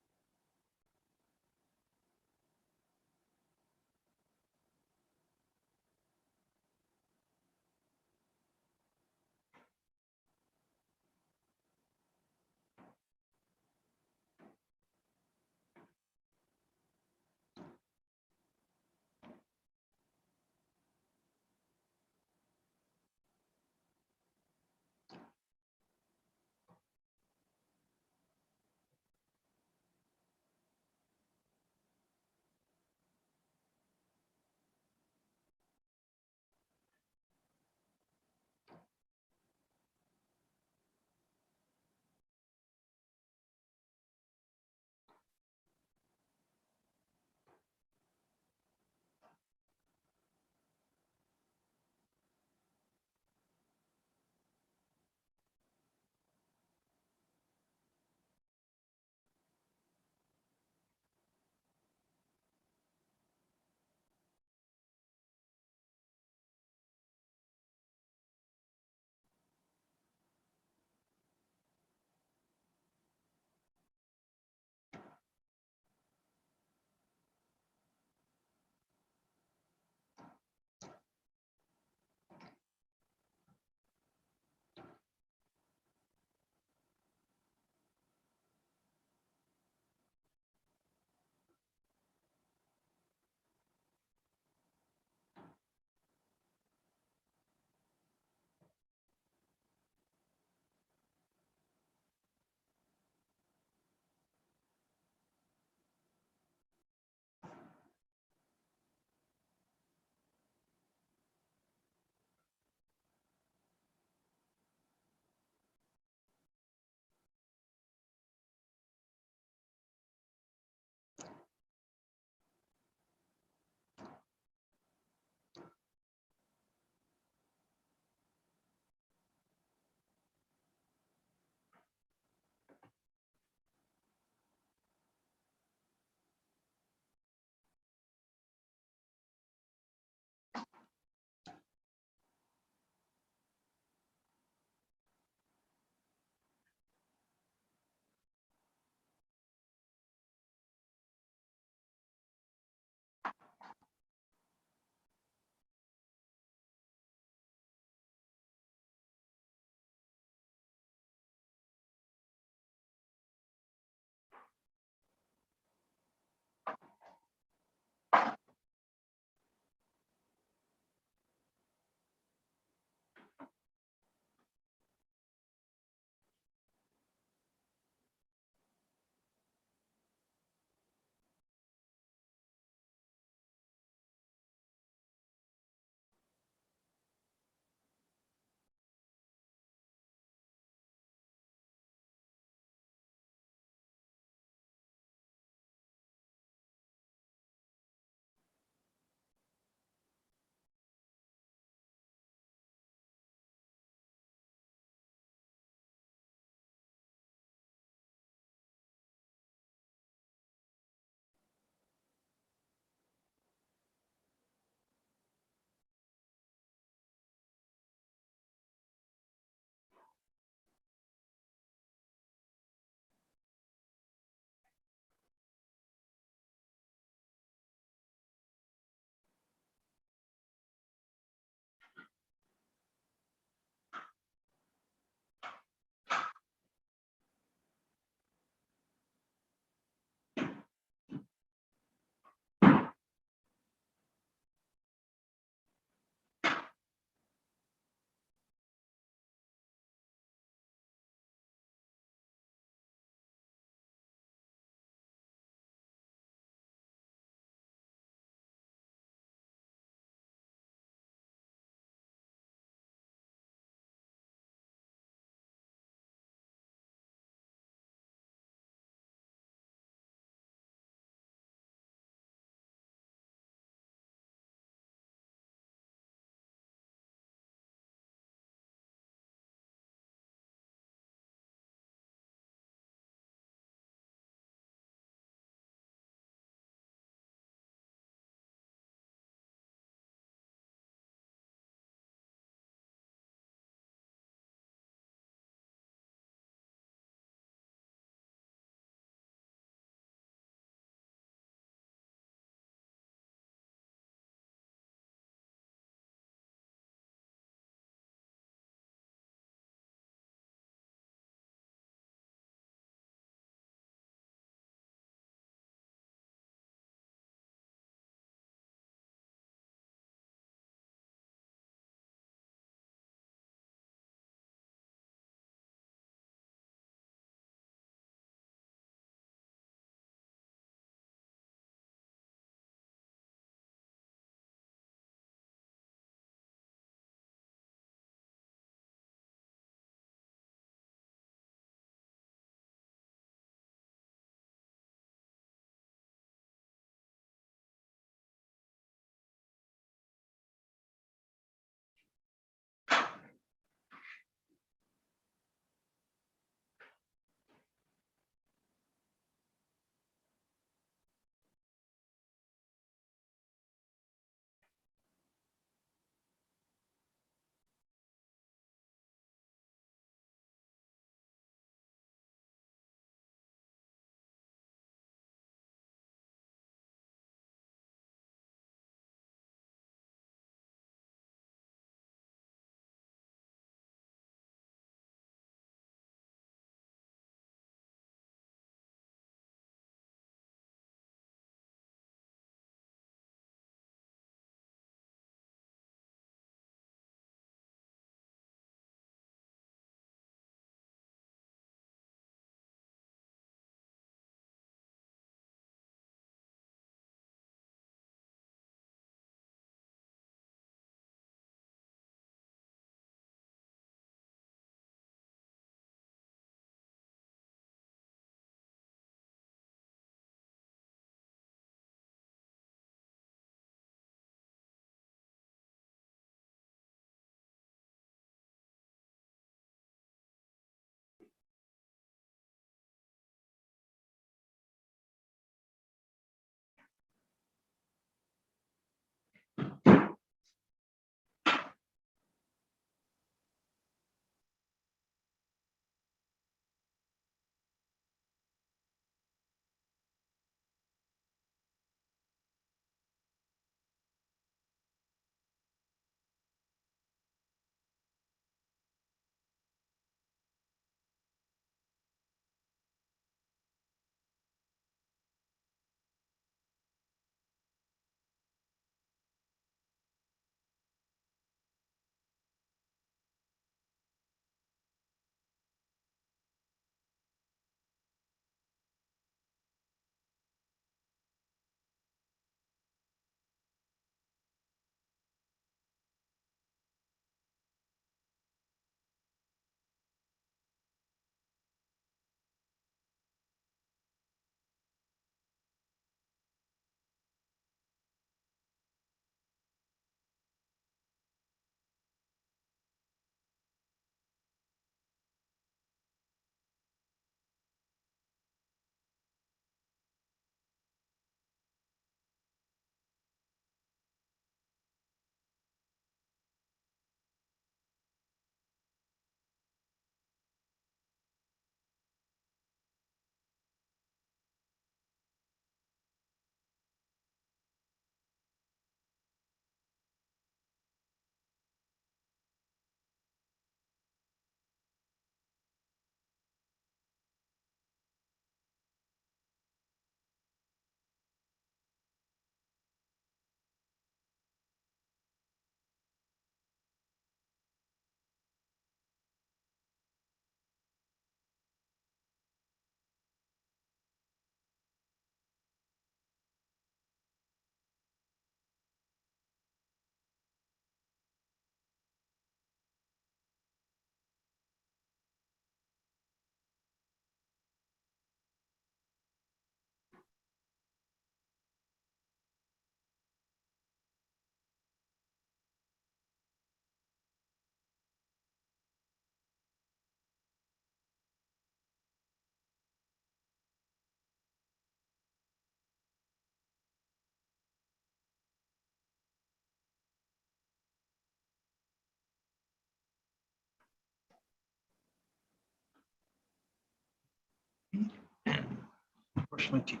Brush my teeth.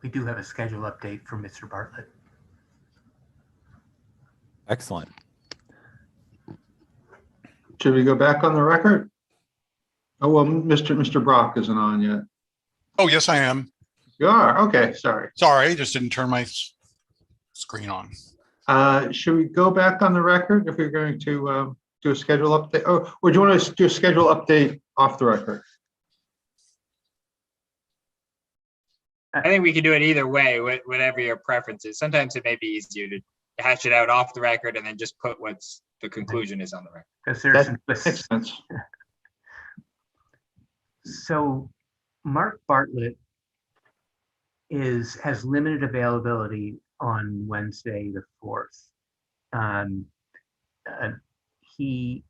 We do have a schedule update for Mr. Bartlett. Excellent. Should we go back on the record? Oh, well, Mr. Brock isn't on yet. Oh, yes, I am. You are? Okay, sorry. Sorry, just didn't turn my screen on. Should we go back on the record if we're going to do a schedule update? Oh, or do you want to do a schedule update off the record? I think we can do it either way, whatever your preference is. Sometimes it may be easier to hash it out off the record and then just put what's the conclusion is on the record. Because there's some Makes sense. So Mark Bartlett has limited availability on Wednesday the 4th. He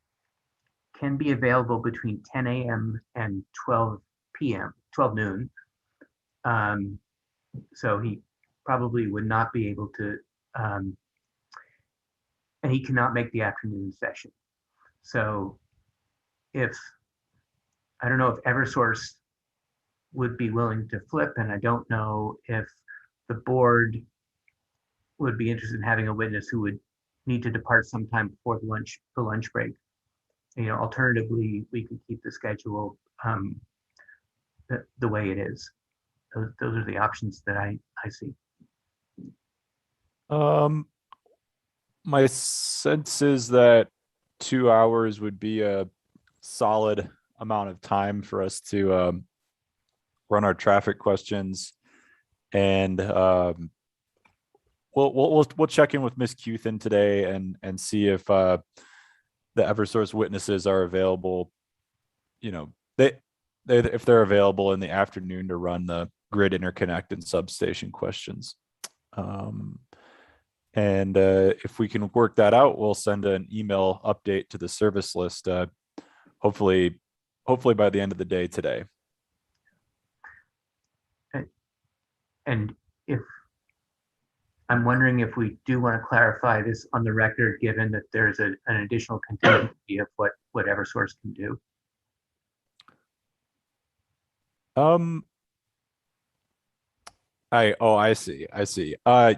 can be available between 10 a.m. and 12 p.m., 12 noon. So he probably would not be able to, and he cannot make the afternoon session. So I don't know if Eversource would be willing to flip, and I don't know if the board would be interested in having a witness who would need to depart sometime before the lunch break. You know, alternatively, we could keep the schedule the way it is. Those are the options that I see. My sense is that 2 hours would be a solid amount of time for us to run our traffic questions, and we'll check in with Ms. Cuthin today and see if the Eversource witnesses are available. You know, if they're available in the afternoon to run the grid interconnect and substation questions. And if we can work that out, we'll send an email update to the service list, hopefully by the end of the day today. And if I'm wondering if we do want to clarify this on the record, given that there's an additional contingency of what Eversource can do. I see.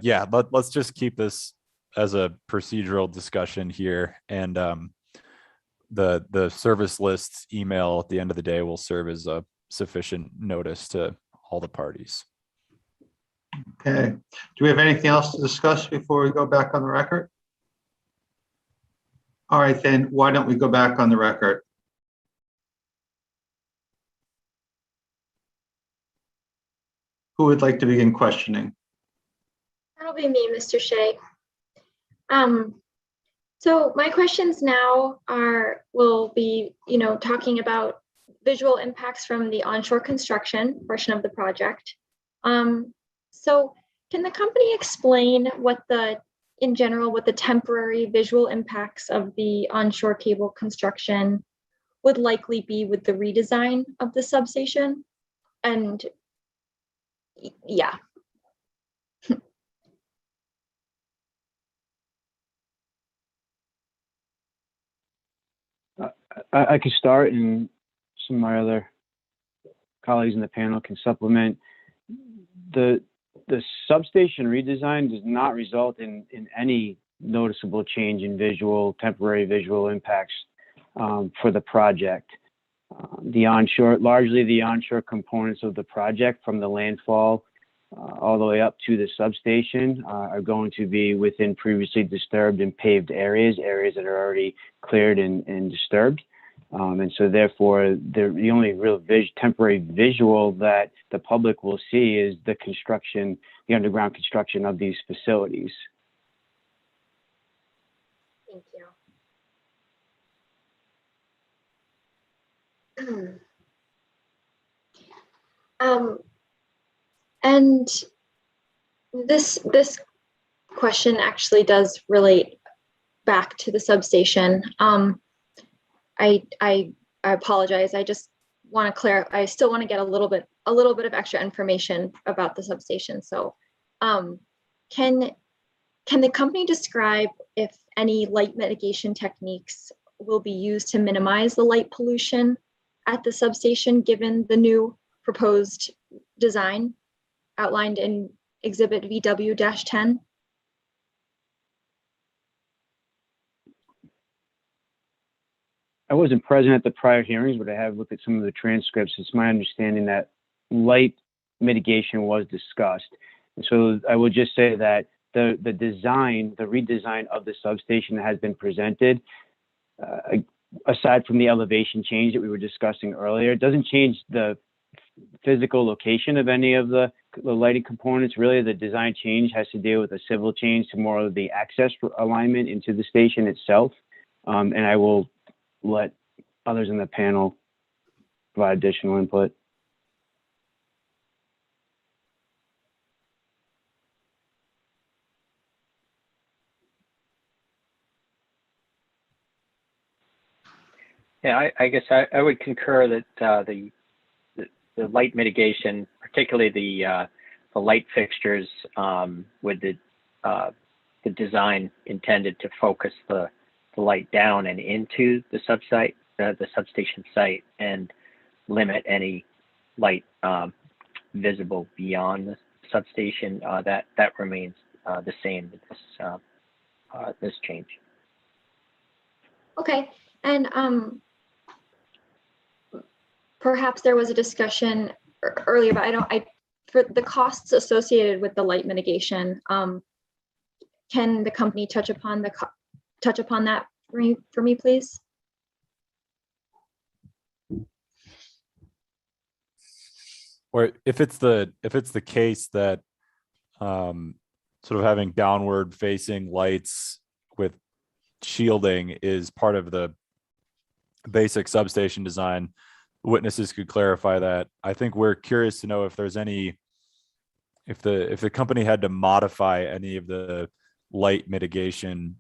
Yeah, let's just keep this as a procedural discussion here, and the service list email at the end of the day will serve as a sufficient notice to all the parties. Okay. Do we have anything else to discuss before we go back on the record? All right, then why don't we go back on the record? Who would like to begin questioning? That'll be me, Mr. Shea. So my questions now will be, talking about visual impacts from the onshore construction portion of the project. So can the company explain in general, what the temporary visual impacts of the onshore cable construction would likely be with the redesign of the substation? And yeah. I can start, and some of my other colleagues in the panel can supplement. The substation redesign does not result in any noticeable change in temporary visual impacts for the project. Largely the onshore components of the project, from the landfall all the way up to the substation are going to be within previously disturbed and paved areas that are already cleared and disturbed. And so therefore, the only real temporary visual that the public will see is the construction, the underground construction of these facilities. Thank you. And this question actually does relate back to the substation. I apologize. I just want to clarify. I still want to get a little bit of extra information about the substation. So, can the company describe if any light mitigation techniques will be used to minimize the light pollution at the substation, given the new proposed design outlined in Exhibit VW-10? I wasn't present at the prior hearings, but I have looked at some of the transcripts. It's my understanding that light mitigation was discussed. And so I will just say that the redesign of the substation that has been presented, aside from the elevation change that we were discussing earlier, it doesn't change the physical location of any of the lighting components. Really, the design change has to deal with a civil change to more of the access alignment into the station itself. And I will let others in the panel provide additional input. Yeah, I guess I would concur that the light mitigation, particularly the light fixtures, with the design intended to focus the light down and into the substation site, and limit any light visible beyond the substation. That remains the same with this change. Okay, and perhaps there was a discussion earlier, but for the costs associated with the light mitigation. Can the company touch upon that for me, please? Or if it's the case that sort of having downward facing lights with shielding is part of the basic substation design, witnesses could clarify that. I think we're curious to know if there's if the company had to modify any of the light mitigation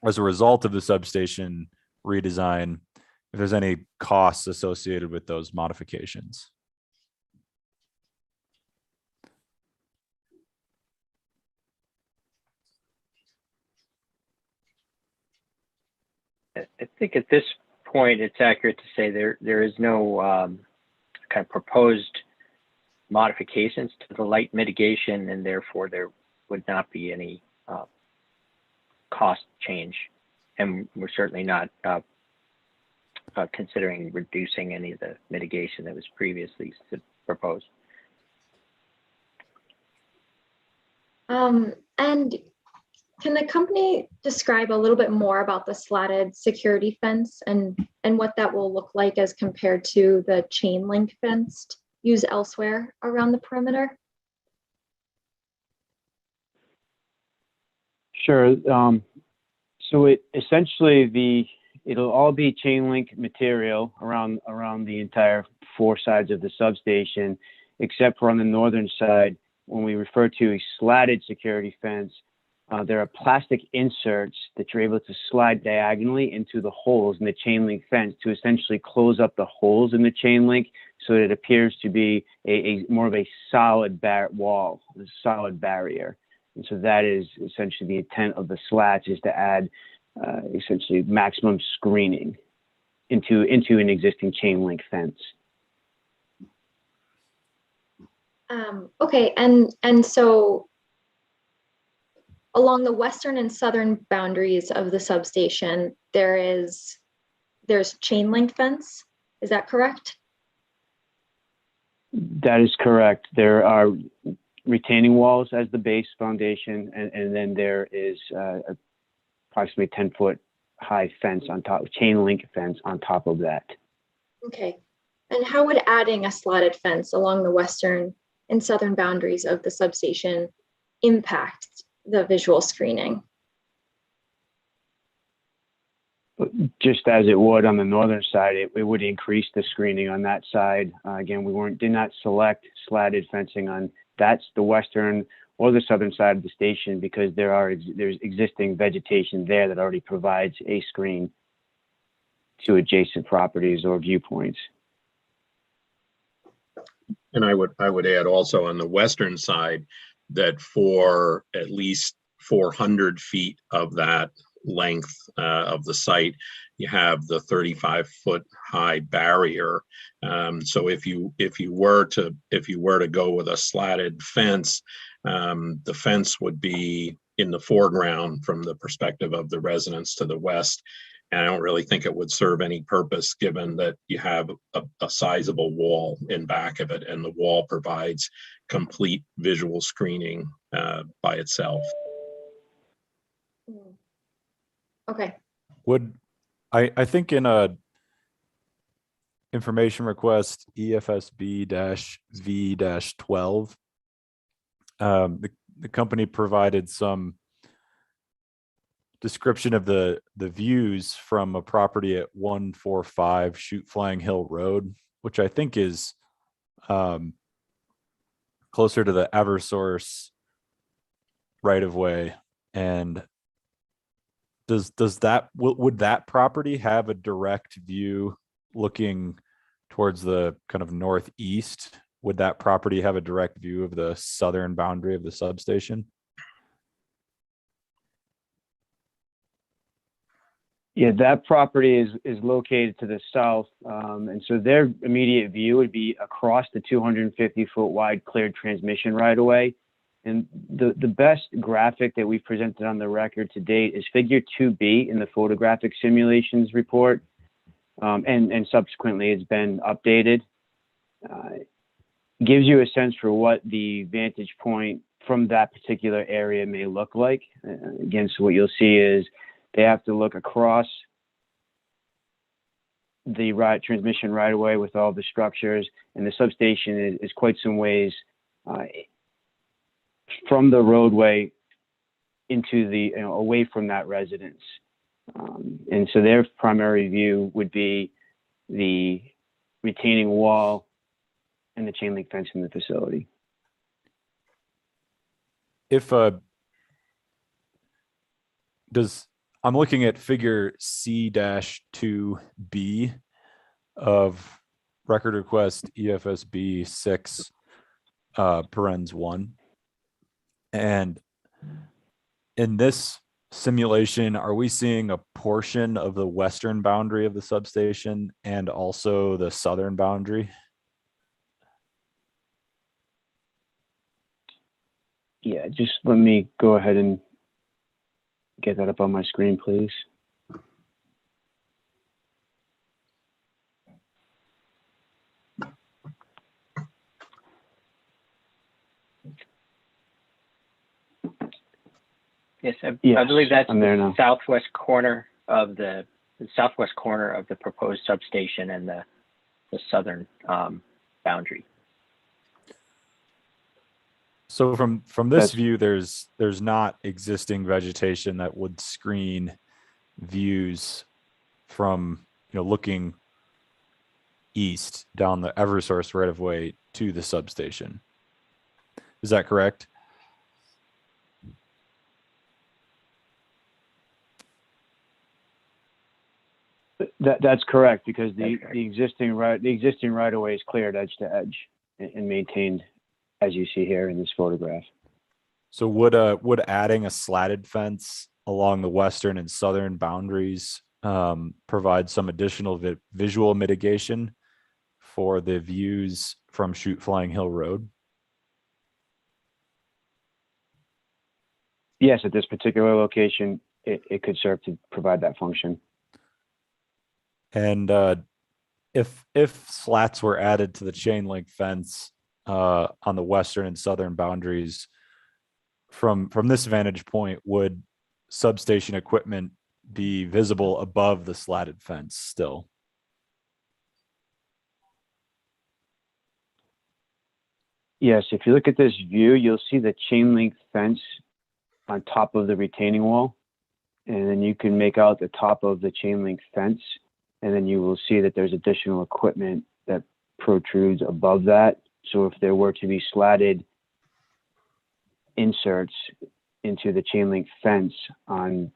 as a result of the substation redesign, if there's any costs associated with those modifications. I think at this point, it's accurate to say there is no kind of proposed modifications to the light mitigation, and therefore there would not be any cost change. And we're certainly not considering reducing any of the mitigation that was previously proposed. And can the company describe a little bit more about the slatted security fence and what that will look like as compared to the chain link fence used elsewhere around the perimeter? Sure. So it'll all be chain link material around the entire 4 sides of the substation, except for on the northern side, when we refer to a slatted security fence. There are plastic inserts that you're able to slide diagonally into the holes in the chain link fence to essentially close up the holes in the chain link, so that it appears to be a more of a solid wall, a solid barrier. And so that is essentially the intent of the slats, is to add essentially maximum screening into an existing chain link fence. Okay, and so along the western and southern boundaries of the substation, there's chain link fence. Is that correct? That is correct. There are retaining walls as the base foundation, and then there is approximately 10-foot high fence on top, chain link fence on top of that. Okay. And how would adding a slatted fence along the western and southern boundaries of the substation impact the visual screening? Just as it would on the northern side, it would increase the screening on that side. Again, did not select slatted fencing on that's the western or the southern side of the station because there's existing vegetation there that already provides a screen to adjacent properties or viewpoints. And I would add also on the western side that for at least 400 feet of that length of the site, you have the 35-foot high barrier. So if you were to go with a slatted fence, the fence would be in the foreground from the perspective of the residents to the west. And I don't really think it would serve any purpose given that you have a sizable wall in back of it, and the wall provides complete visual screening by itself. Okay. I think in a information request EFSB-V-12, the company provided some description of the views from a property at 145 Shoot Flying Hill Road, which I think is closer to the Eversource right of way. And would that property have a direct view looking towards the kind of northeast? Would that property have a direct view of the southern boundary of the substation? Yeah, that property is located to the south, and so their immediate view would be across the 250-foot wide cleared transmission right away. And the best graphic that we've presented on the record to date is Figure 2B in the photographic simulations report, and subsequently it's been updated. Gives you a sense for what the vantage point from that particular area may look like. Again, so what you'll see is they have to look across the transmission right away with all the structures, and the substation is quite some ways from the roadway into the away from that residence, and so their primary view would be the retaining wall and the chain link fence in the facility. If I'm looking at Figure C-2B of record request EFSB 6 parens 1. And in this simulation, are we seeing a portion of the western boundary of the substation and also the southern boundary? Yeah, just let me go ahead and get that up on my screen, please. Yes, I Yes, believe that's I'm there the now. southwest corner of the proposed substation and the southern boundary. So from this view, there's not existing vegetation that would screen views from looking east down the Eversource right of way to the substation. Is that correct? That's correct, because the existing right of way is cleared edge to edge and maintained as you see here in this photograph. So would adding a slatted fence along the western and southern boundaries provide some additional visual mitigation for the views from Shoot Flying Hill Road? Yes, at this particular location, it could serve to provide that function. And if slats were added to the chain link fence on the western and southern boundaries, from this vantage point, would substation equipment be visible above the slatted fence still? Yes, if you look at this view, you'll see the chain link fence on top of the retaining wall. And then you can make out the top of the chain link fence. And then you will see that there's additional equipment that protrudes above that. So if there were to be slatted inserts into the chain link fence on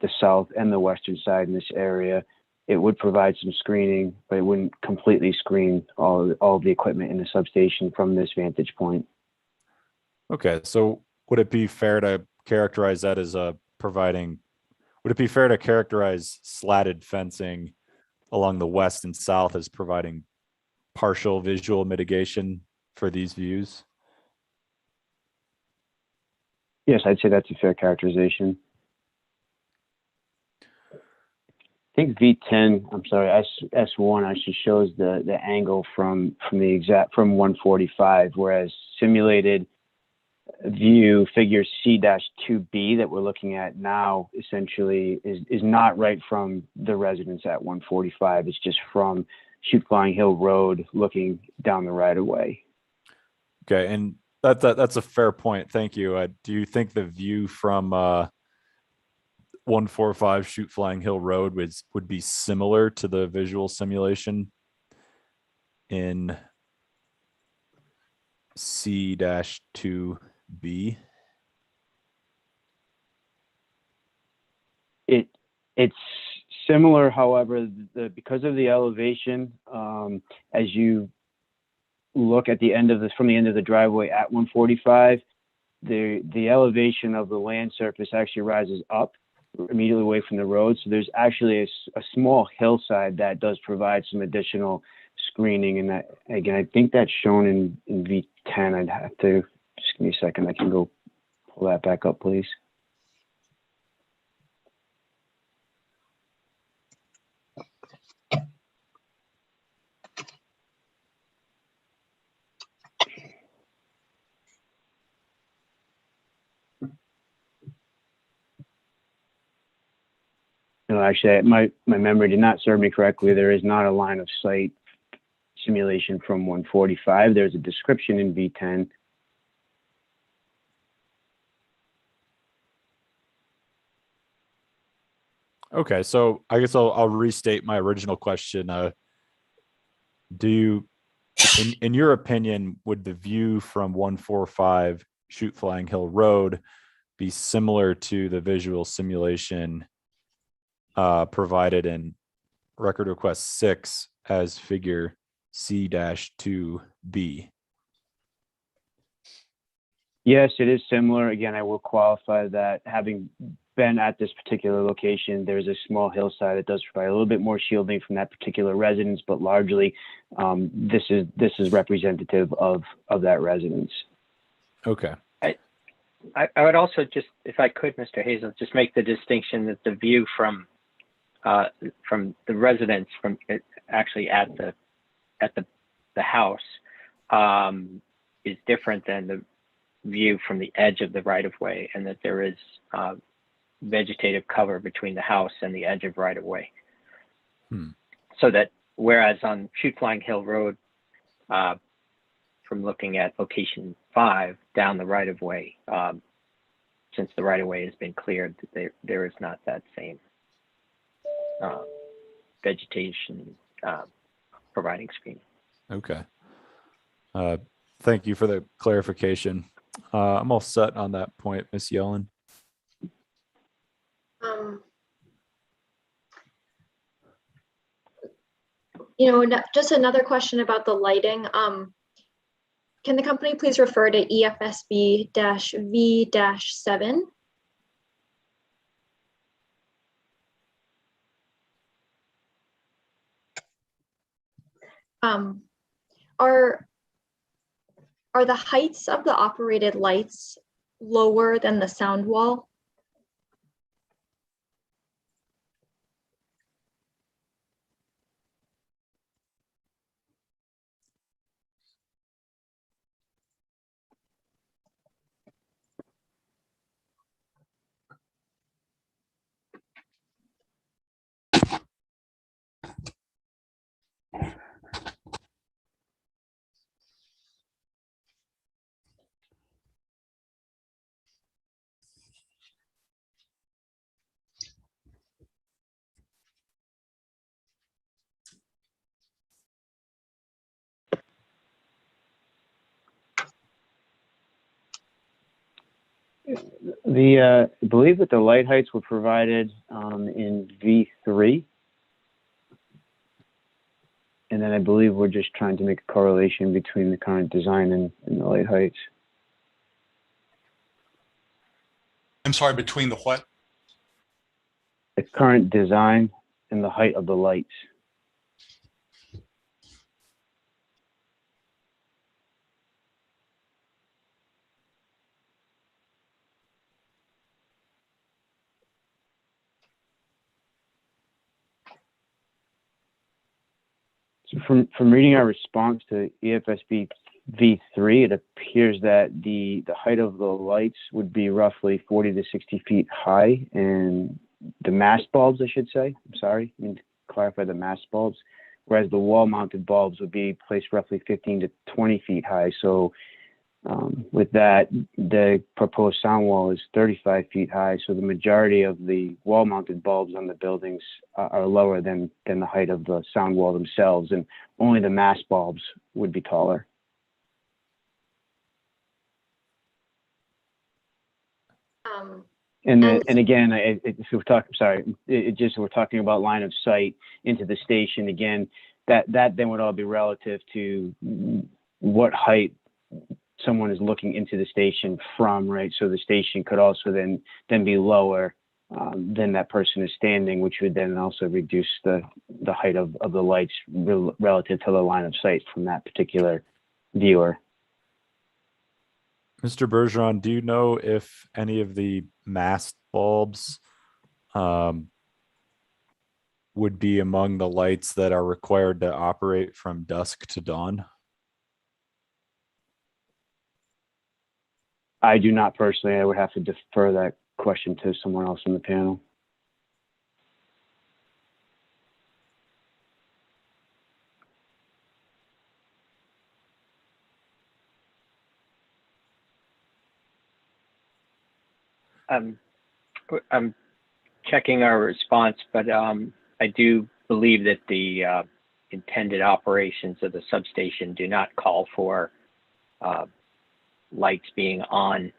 the south and the western side in this area, it would provide some screening, but it wouldn't completely screen all of the equipment in the substation from this vantage point. Okay, so would it be fair to characterize that as would it be fair to characterize slatted fencing along the west and south as providing partial visual mitigation for these views? Yes, I'd say that's a fair characterization. I think V10, I'm sorry, S1 actually shows the angle from 145, whereas simulated view figure C-2B that we're looking at now essentially is not right from the residence at 145. It's just from Chute Flying Hill Road looking down the right of way. Okay, and that's a fair point. Thank you. Do you think the view from 145 Chute Flying Hill Road would be similar to the visual simulation in C-2B? It's similar, however, because of the elevation, as you look at from the end of the driveway at 145, the elevation of the land surface actually rises up immediately away from the road. So there's actually a small hillside that does provide some additional screening. And that, again, I think that's shown in V10. I'd have to, just give me a second. I can go pull that back up, please. No, actually, my memory did not serve me correctly. There is not a line of sight simulation from 145. There's a description in V10. Okay, so I guess I'll restate my original question. Do you, in your opinion, would the view from 145 Chute Flying Hill Road be similar to the visual simulation provided in record request 6 as figure C-2B? Yes, it is similar. Again, I will qualify that having been at this particular location, there's a small hillside that does provide a little bit more shielding from that particular residence, but largely this is representative of that residence. Okay. I would also just, if I could, Mr. Hazel, just make the distinction that the view from the residence, from actually at the house, is different than the view from the edge of the right of way, and that there is vegetative cover between the house and the edge of right of way. So that whereas on Chute Flying Hill Road, from looking at location 5 down the right of way, since the right of way has been cleared, there is not that same vegetation providing screening. Okay. Thank you for the clarification. I'm all set on that point, Ms. Yellen. Just another question about the lighting. Can the company please refer to EFSB-V-7? Are the heights of the operated lights lower than the sound wall? I believe that the light heights were provided in V3. And then I believe we're just trying to make a correlation between the current design and the light heights. I'm sorry, between the what? The current design and the height of the lights. So from reading our response to EFSB V3, it appears that the height of the lights would be roughly 40 to 60 feet high, and the mast bulbs, I should say, I'm sorry, I need to clarify the mast bulbs, whereas the wall-mounted bulbs would be placed roughly 15 to 20 feet high. So with that, the proposed sound wall is 35 feet high, so the majority of the wall-mounted bulbs on the buildings are lower than the height of the sound wall themselves, and only the mast bulbs would be taller. And again, we're talking about line of sight into the station. Again, that then would all be relative to what height someone is looking into the station from, right? So the station could also then be lower than that person is standing, which would then also reduce the height of the lights relative to the line of sight from that particular viewer. Mr. Bergeron, do you know if any of the mast bulbs would be among the lights that are required to operate from dusk to dawn? I do not personally. I would have to defer that question to someone else in the panel. I'm checking our response, but I do believe that the intended operations of the substation do not call for lights being on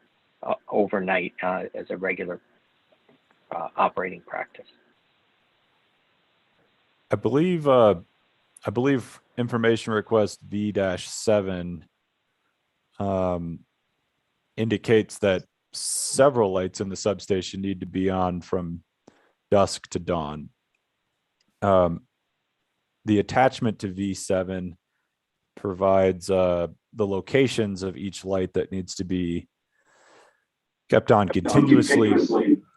overnight as a regular operating practice. I believe information request V-7 indicates that several lights in the substation need to be on from dusk to dawn. The attachment to V7 provides the locations of each light that needs to be kept on continuously,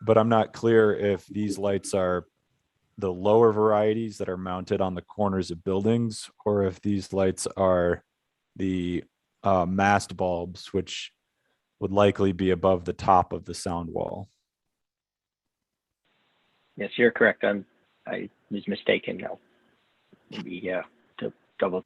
but I'm not clear if these lights are the lower varieties that are mounted on the corners of buildings, or if these lights are the mast bulbs, which would likely be above the top of the sound wall. Yes, you're correct. I was mistaken. No, maybe to double.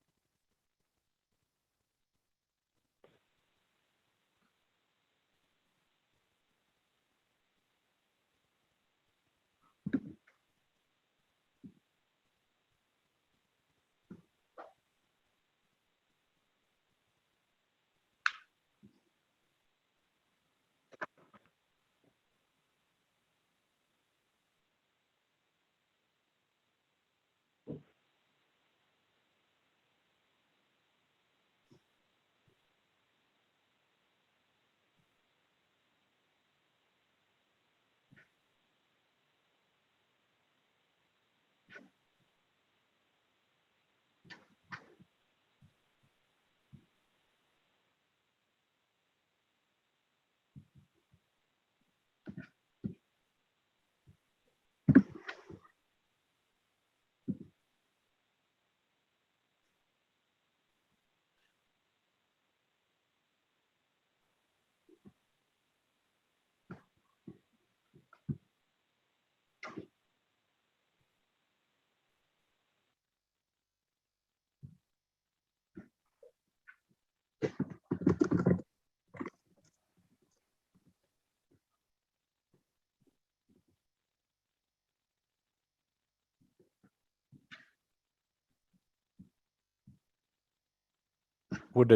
Would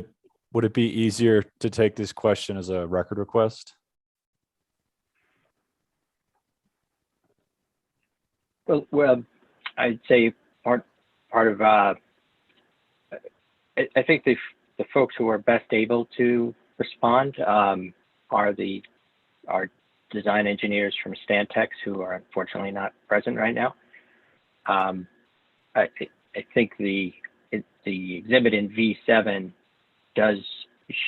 it be easier to take this question as a record request? Well, I'd say part of I think the folks who are best able to respond are our design engineers from Stantec, who are unfortunately not present right now. I think the exhibit in V7 does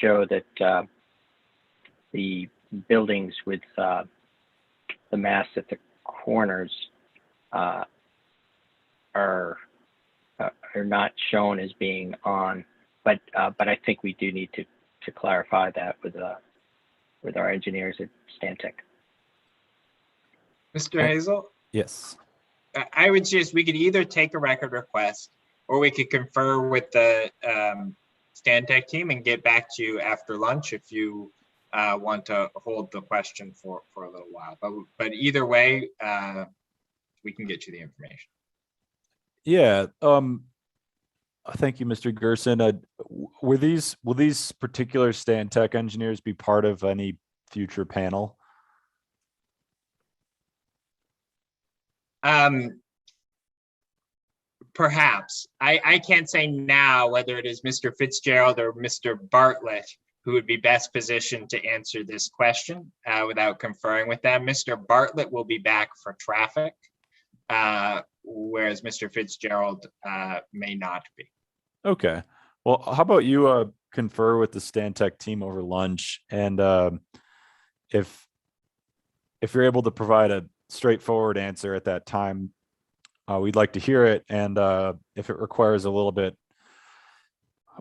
show that the buildings with the mass at the corners are not shown as being on, but I think we do need to clarify that with our engineers at Stantec. Mr. Hazel? Yes. I would suggest we could either take a record request or we could confer with the Stantec team and get back to you after lunch if you want to hold the question for a little while. But either way, we can get you the information. Yeah. Thank you, Mr. Gerson. Will these particular Stantec engineers be part of any future panel? Perhaps. I can't say now whether it is Mr. Fitzgerald or Mr. Bartlett who would be best positioned to answer this question without conferring with them. Mr. Bartlett will be back for traffic, whereas Mr. Fitzgerald may not be. Okay. Well, how about you confer with the Stantec team over lunch, and if you're able to provide a straightforward answer at that time, we'd like to hear it. And if it requires a little bit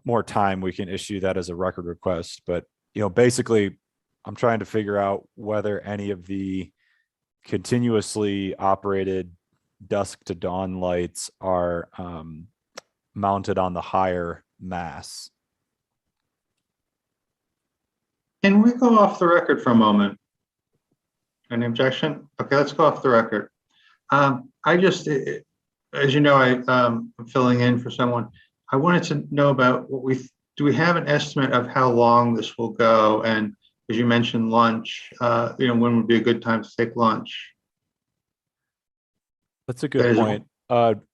more time, we can issue that as a record request. But, basically, I'm trying to figure out whether any of the continuously operated dusk to dawn lights are mounted on the higher mass. Can we go off the record for a moment? Any objection? Okay, let's go off the record. I just, as you know, I'm filling in for someone. I wanted to know about do we have an estimate of how long this will go? And as you mentioned, lunch, when would be a good time to take lunch? That's a good point.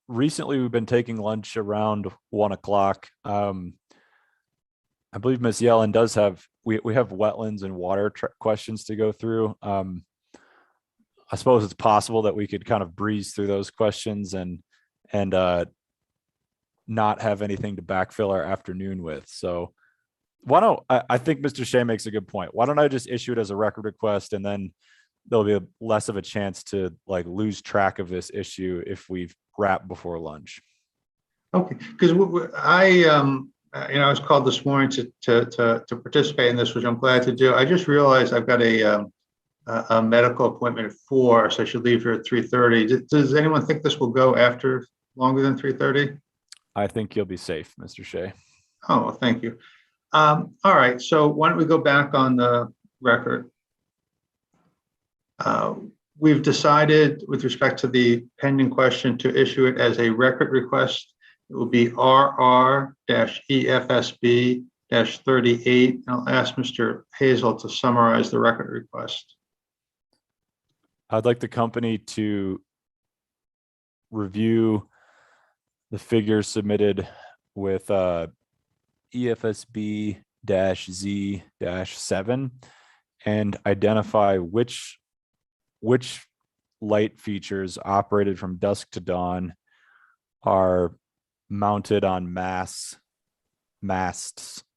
Recently, we've been taking lunch around 1 o'clock. I believe Ms. Yellen does have, we have wetlands and water questions to go through. I suppose it's possible that we could kind of breeze through those questions and not have anything to backfill our afternoon with. So I think Mr. Shea makes a good point. Why don't I just issue it as a record request, and then there'll be less of a chance to lose track of this issue if we've wrapped before lunch. Okay, because I was called this morning to participate in this, which I'm glad to do. I just realized I've got a medical appointment at 4, so I should leave here at 3:30. Does anyone think this will go after longer than 3:30? I think you'll be safe, Mr. Shea. Oh, well, thank you. All right, so why don't we go back on the record? We've decided with respect to the pending question to issue it as a record request. It will be RR-EFSB-38. I'll ask Mr. Hazel to summarize the record request. I'd like the company to review the figures submitted with EFSB-Z-7 and identify which light features operated from dusk to dawn are mounted on masts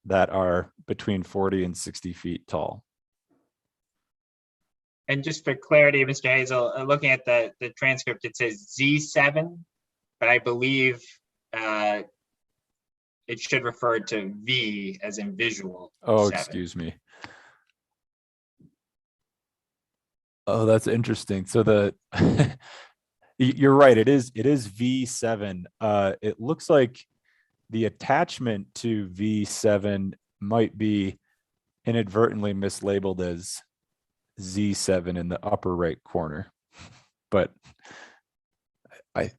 that are between 40 and 60 feet tall. And just for clarity, Mr. Hazel, looking at the transcript, it says Z7, but I believe it should refer to V as in visual. Oh, 7. excuse me. Oh, that's interesting. So you're right. It is V7. It looks like the attachment to V7 might be inadvertently mislabeled as Z7 in the upper right corner, but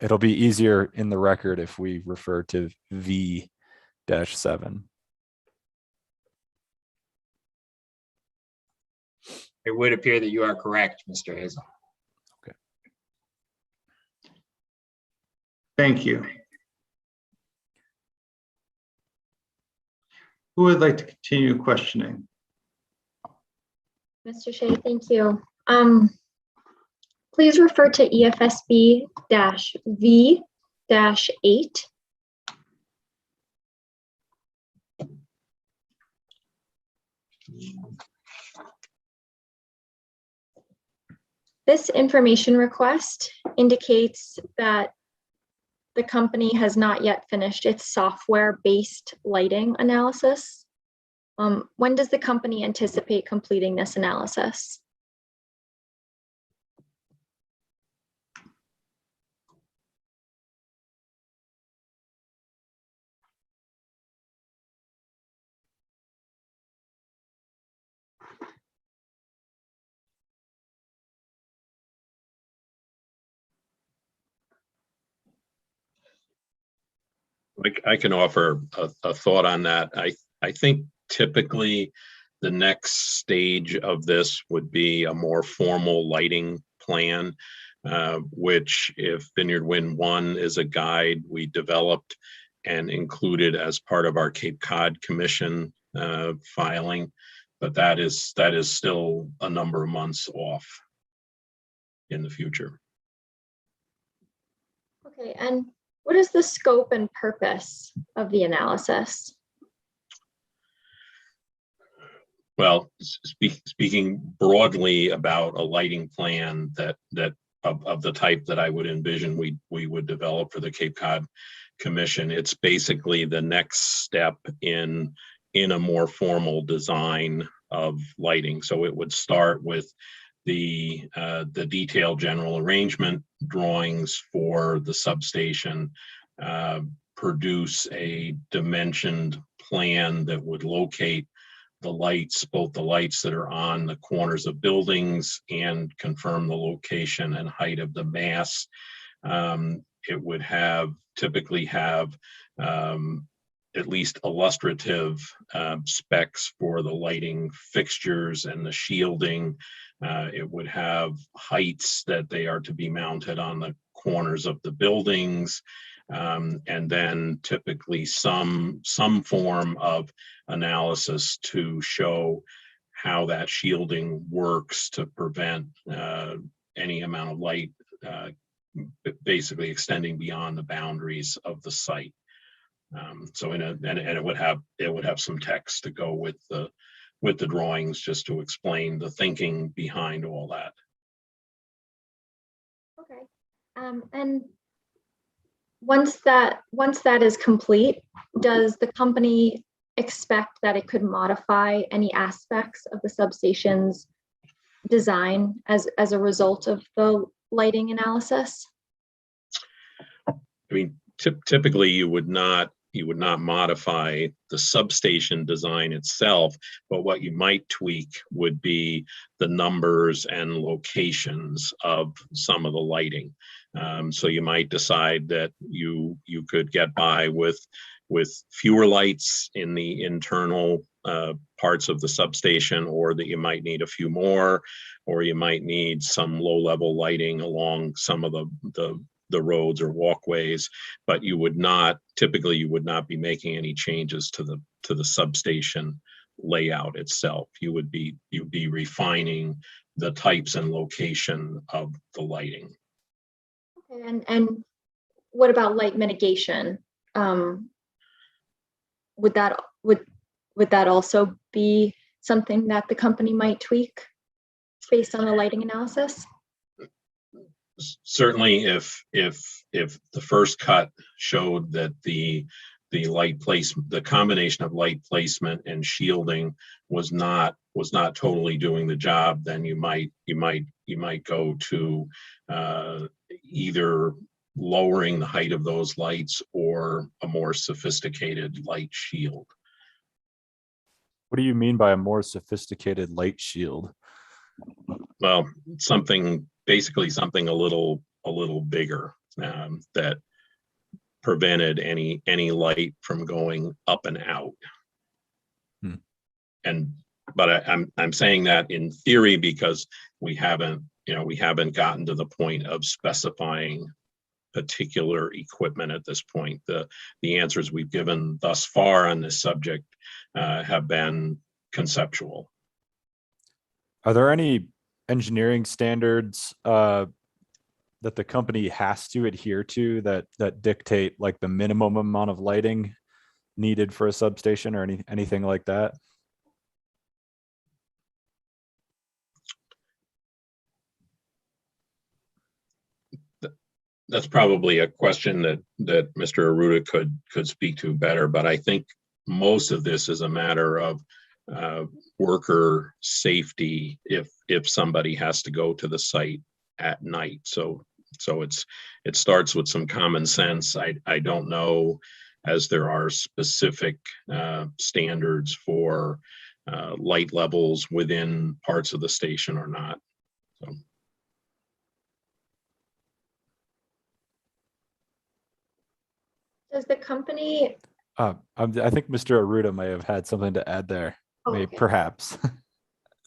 it'll be easier in the record if we refer to V-7. It would appear that you are correct, Mr. Hazel. Okay. Thank you. Who would like to continue questioning? Mr. Shea, thank you. Please refer to EFSB-V-8. This information request indicates that the company has not yet finished its software-based lighting analysis. When does the company anticipate completing this analysis? I can offer a thought on that. I think typically the next stage of this would be a more formal lighting plan, which if Vineyard Wind 1 is a guide we developed and included as part of our Cape Cod Commission filing, but that is still a number of months off in the future. Okay, and what is the scope and purpose of the analysis? Well, speaking broadly about a lighting plan that of the type that I would envision we would develop for the Cape Cod Commission, it's basically the next step in a more formal design of lighting. So it would start with the detailed general arrangement drawings for the substation, produce a dimensioned plan that would locate the lights, both the lights that are on the corners of buildings, and confirm the location and height of the mass. It would typically have at least illustrative specs for the lighting fixtures and the shielding. It would have heights that they are to be mounted on the corners of the buildings, and then typically some form of analysis to show how that shielding works to prevent any amount of light basically extending beyond the boundaries of the site. So it would have some text to go with the drawings, just to explain the thinking behind all that. Okay, and once that is complete, does the company expect that it could modify any aspects of the substation's design as a result of the lighting analysis? I mean, typically you would not modify the substation design itself, but what you might tweak would be the numbers and locations of some of the lighting. So you might decide that you could get by with fewer lights in the internal parts of the substation, or that you might need a few more, or you might need some low-level lighting along some of the roads or walkways, but you would not be making any changes to the substation layout itself. You'd be refining the types and location of the lighting. Okay, and what about light mitigation? Would that also be something that the company might tweak based on the lighting analysis? Certainly, if the first cut showed that the combination of light placement and shielding was not totally doing the job, then you might go to either lowering the height of those lights or a more sophisticated light shield. What do you mean by a more sophisticated light shield? Well, basically something a little bigger, that prevented any light from going up and out. But I'm saying that in theory because we haven't gotten to the point of specifying particular equipment at this point. The answers we've given thus far on this subject have been conceptual. Are there any engineering standards that the company has to adhere to that dictate like the minimum amount of lighting needed for a substation or anything like that? That's probably a question that Mr. Aruda could speak to better, but I think most of this is a matter of worker safety if somebody has to go to the site at night. So it starts with some common sense. I don't know, as there are specific standards for light levels within parts of the station or not. So. Does the company? I think Mr. Aruda may have had something to add there. Oh, Maybe, okay. perhaps.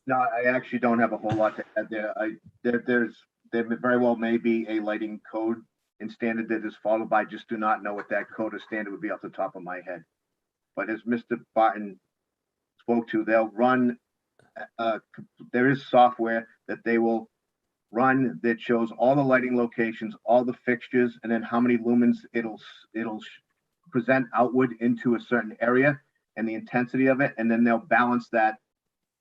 No, I actually don't have a whole lot to add there. There very well may be a lighting code and standard that is followed by. I just do not know what that code or standard would be off the top of my head. But as Mr. Barton spoke to, they'll run. There is software that they will run that shows all the lighting locations, all the fixtures, and then how many lumens it'll present outward into a certain area and the intensity of it, and then they'll balance that,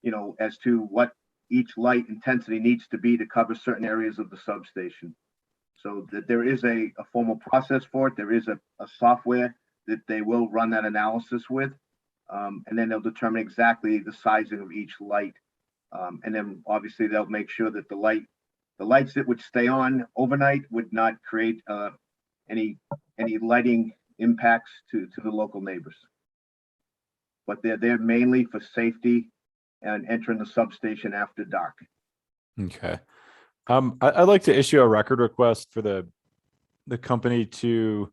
you know, as to what each light intensity needs to be to cover certain areas of the substation. So that there is a formal process for it. There is a software that they will run that analysis with, and then they'll determine exactly the sizing of each light, and then obviously they'll make sure that the lights that would stay on overnight would not create any lighting impacts to the local neighbors. But they're mainly for safety and entering the substation after dark. Okay. I'd like to issue a record request for the company to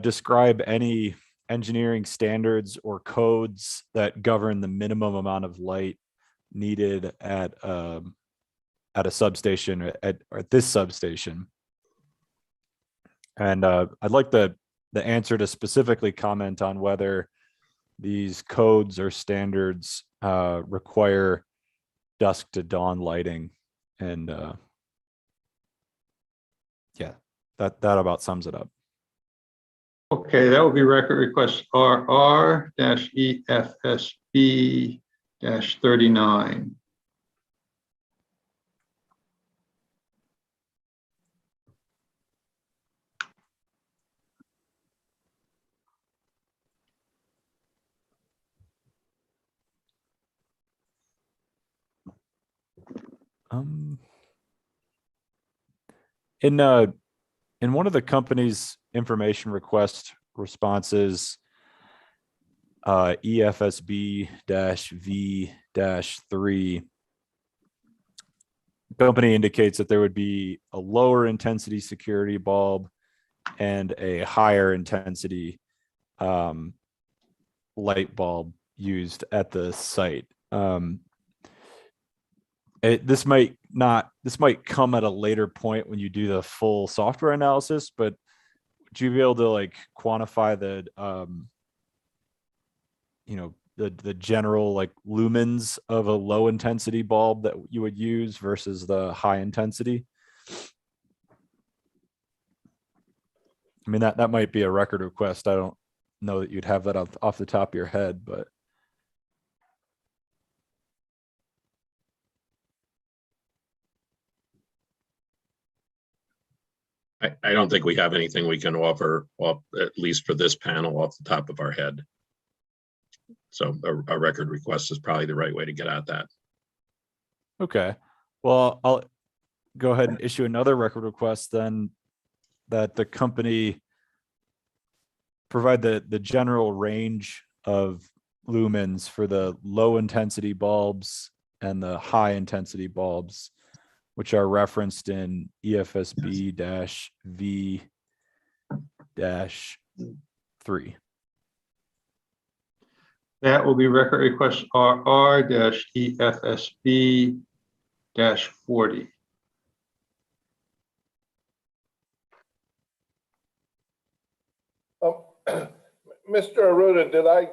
describe any engineering standards or codes that govern the minimum amount of light needed at a substation or at this substation. And I'd like the answer to specifically comment on whether these codes or standards require dusk to dawn lighting. And yeah, that about sums it up. Okay, that would be record request RR-EFSB-39. In one of the company's information request responses, EFSB-V-3, company indicates that there would be a lower intensity security bulb and a higher intensity light bulb used at the site. This might come at a later point when you do the full software analysis, but would you be able to like quantify the the general like lumens of a low intensity bulb that you would use versus the high intensity? I mean, that might be a record request. I don't know that you'd have that off the top of your head, but I don't think we have anything we can offer, at least for this panel, off the top of our head. So a record request is probably the right way to get at that. okay. Well, I'll go ahead and issue another record request then, that the company provide the general range of lumens for the low intensity bulbs and the high intensity bulbs, which are referenced in EFSB-V-3. That will be record request RR-EFSB-40. Mr. Aruda, did I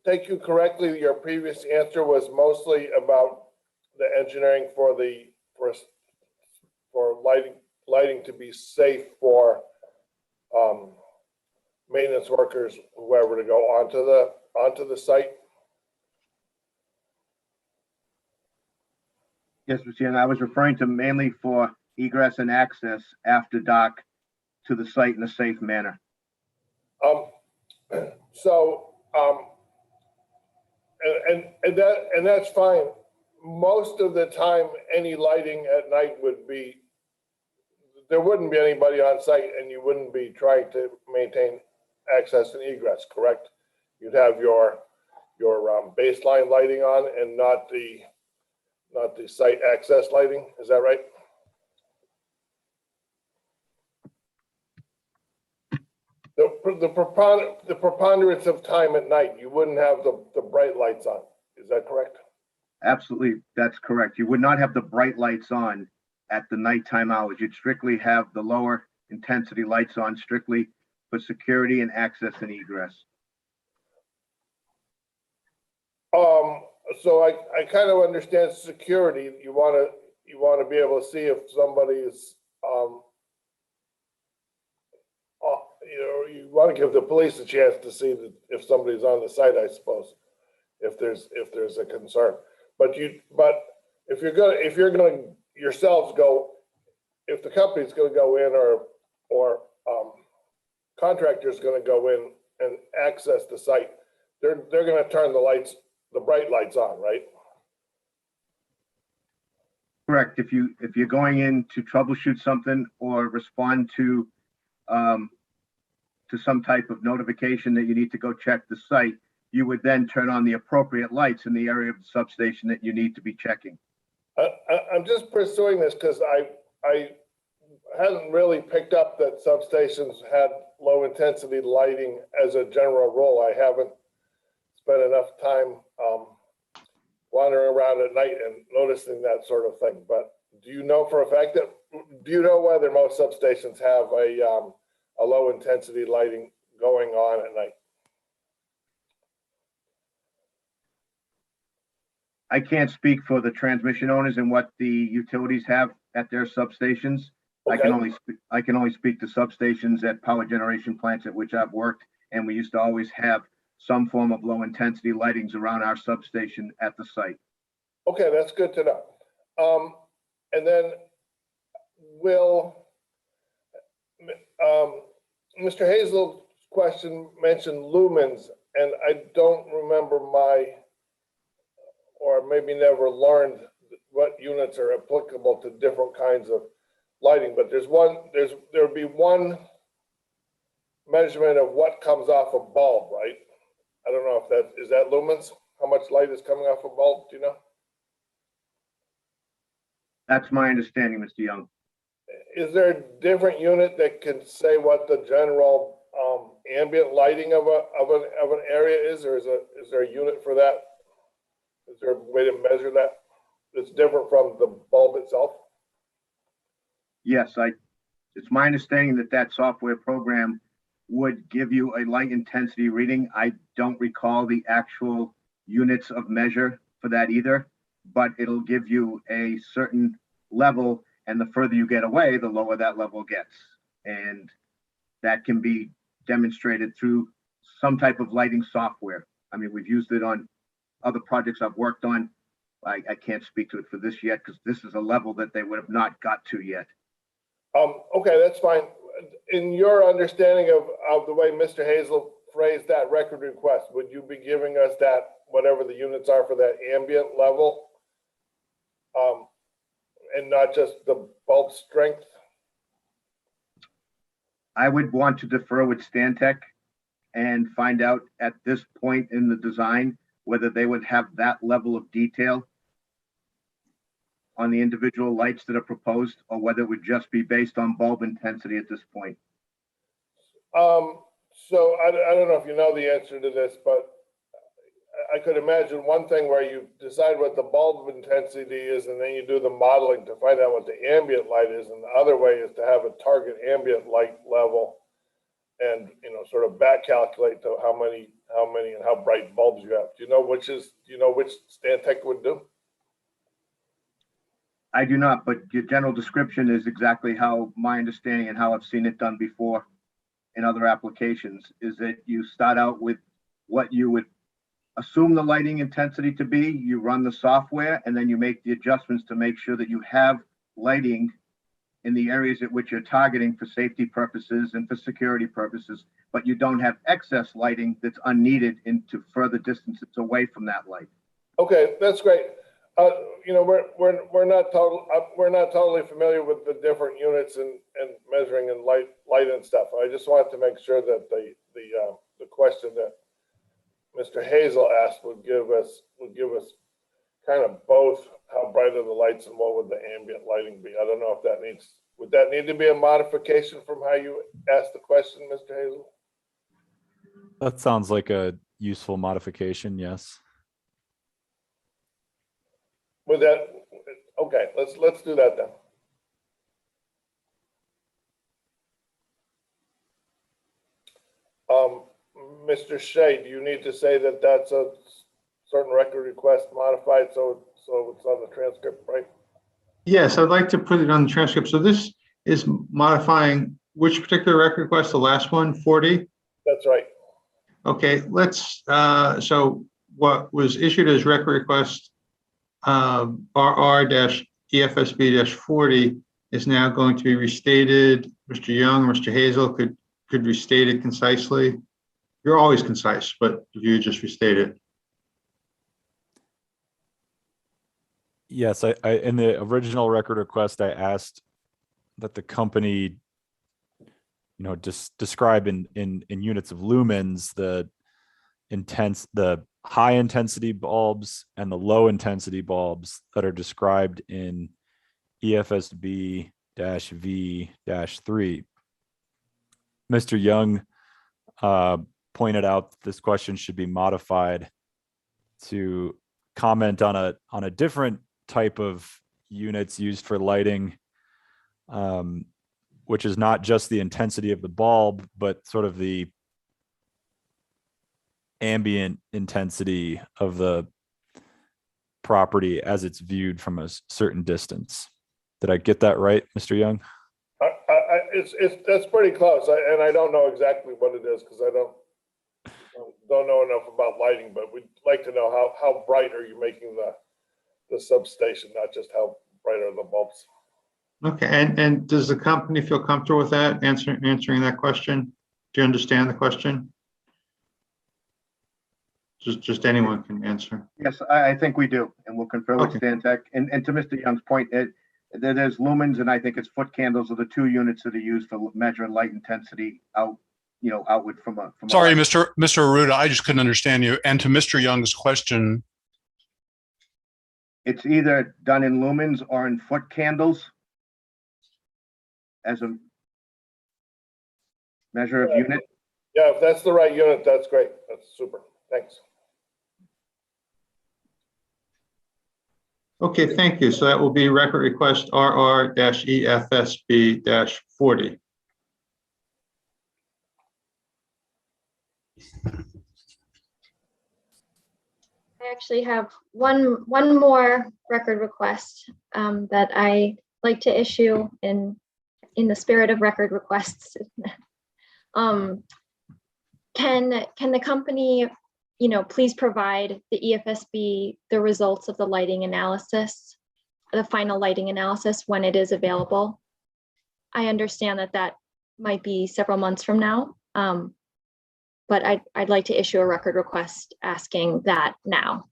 take you correctly? Your previous answer was mostly about the engineering for lighting to be safe for maintenance workers, whoever, to go onto the site. Yes, Mr. Young, I was referring to mainly for egress and access after dark to the site in a safe manner. And that's fine. Most of the time, any lighting at night there wouldn't be anybody on site, and you wouldn't be trying to maintain access and egress, correct? You'd have your baseline lighting on and not the site access lighting. Is that right? The preponderance of time at night, you wouldn't have the bright lights on. Is that correct? Absolutely, that's correct. You would not have the bright lights on at the nighttime hours. You'd strictly have the lower intensity lights on strictly for security and access and egress. So I kind of understand security. You want to be able to see if somebody is, you want to give the police a chance to see that if somebody's on the site, I suppose, if there's a concern. But if you're going to yourselves go, if the company's going to go in or contractor's going to go in and access the site, they're going to turn the bright lights on, right? Correct. If you're going in to troubleshoot something or respond to some type of notification that you need to go check the site, you would then turn on the appropriate lights in the area of the substation that you need to be checking. I'm just pursuing this because I hadn't really picked up that substations had low intensity lighting as a general rule. I haven't spent enough time wandering around at night and noticing that sort of thing. But do you know for a fact do you know whether most substations have a low intensity lighting going on at night? I can't speak for the transmission owners and what the utilities have at their substations. Okay. I can only speak to substations at power generation plants at which I've worked, and we used to always have some form of low intensity lightings around our substation at the site. Okay, that's good to know. And then Mr. Hazel's question mentioned lumens, and I don't remember or maybe never learned what units are applicable to different kinds of lighting, but there would be one measurement of what comes off a bulb, right? I don't know if is that lumens? How much light is coming off a bulb, do you know? That's my understanding, Mr. Young. Is there a different unit that can say what the general ambient lighting of an area is, or is there a unit for that? Is there a way to measure that that's different from the bulb itself? Yes, it's my understanding that software program would give you a light intensity reading. I don't recall the actual units of measure for that either, but it'll give you a certain level, and the further you get away, the lower that level gets. And that can be demonstrated through some type of lighting software. I mean, we've used it on other projects I've worked on. I can't speak to it for this yet because this is a level that they would have not got to yet. Okay, that's fine. In your understanding of the way Mr. Hazel phrased that record request, would you be giving us that, whatever the units are for that ambient level, and not just the bulb strength? I would want to defer with Stantec and find out at this point in the design whether they would have that level of detail on the individual lights that are proposed, or whether it would just be based on bulb intensity at this point. So I don't know if you know the answer to this, but I could imagine one thing where you decide what the bulb intensity is, and then you do the modeling to find out what the ambient light is, and the other way is to have a target ambient light level and, you know, sort of back calculate to how many and how bright bulbs you have. Do you know which Stantec would do? I do not, but your general description is exactly how my understanding and how I've seen it done before in other applications, is that you start out with what you would assume the lighting intensity to be, you run the software, and then you make the adjustments to make sure that you have lighting in the areas at which you're targeting for safety purposes and for security purposes, but you don't have excess lighting that's unneeded into further distances away from that light. Okay, that's great. You know, we're not totally familiar with the different units and measuring and light and stuff. I just wanted to make sure that the question that Mr. Hazel asked would give us kind of both how bright are the lights and what would the ambient lighting be. I don't know if would that need to be a modification from how you asked the question, Mr. Hazel? That sounds like a useful modification, yes. With that, okay, let's do that then. Mr. Shea, do you need to say that that's a certain record request modified so it's on the transcript, right? Yes, I'd like to put it on the transcript. So this is modifying which particular record request, the last one, 40? That's right. Okay, let's, so what was issued as record request RR-EFSB-40 is now going to be restated. Mr. Young, Mr. Hazel could restate it concisely. You're always concise, but if you just restate it. Yes, I in the original record request, I asked that the company, you know, just describe in units of lumens the high intensity bulbs and the low intensity bulbs that are described in EFSB-V-3. Mr. Young pointed out that this question should be modified to comment on a different type of units used for lighting, which is not just the intensity of the bulb, but sort of the ambient intensity of the property as it's viewed from a certain distance. Did I get that right, Mr. Young? That's pretty close, and I don't know exactly what it is because I don't know enough about lighting, but we'd like to know how bright are you making the substation, not just how bright are the bulbs. Okay, and does the company feel comfortable with that, answering that question? Do you understand the question? Just anyone can answer. Yes, I think we do, and we'll confer with Stantec. And to Mr. Young's point, there's lumens, and I think it's foot candles are the two units that are used for measuring light intensity outward from a. Sorry, Mr. Aruda, I just couldn't understand you. And to Mr. Young's question, it's either done in lumens or in foot candles as a measure of unit. Yeah, if that's the right unit, that's great. That's super. Thanks. Okay, thank you. So that will be record request RR-EFSB-40. I actually have one more record request that I like to issue in the spirit of record requests. Can the company, please provide the EFSB the results of the lighting analysis, the final lighting analysis when it is available? I understand that might be several months from now, but I'd like to issue a record request asking that now.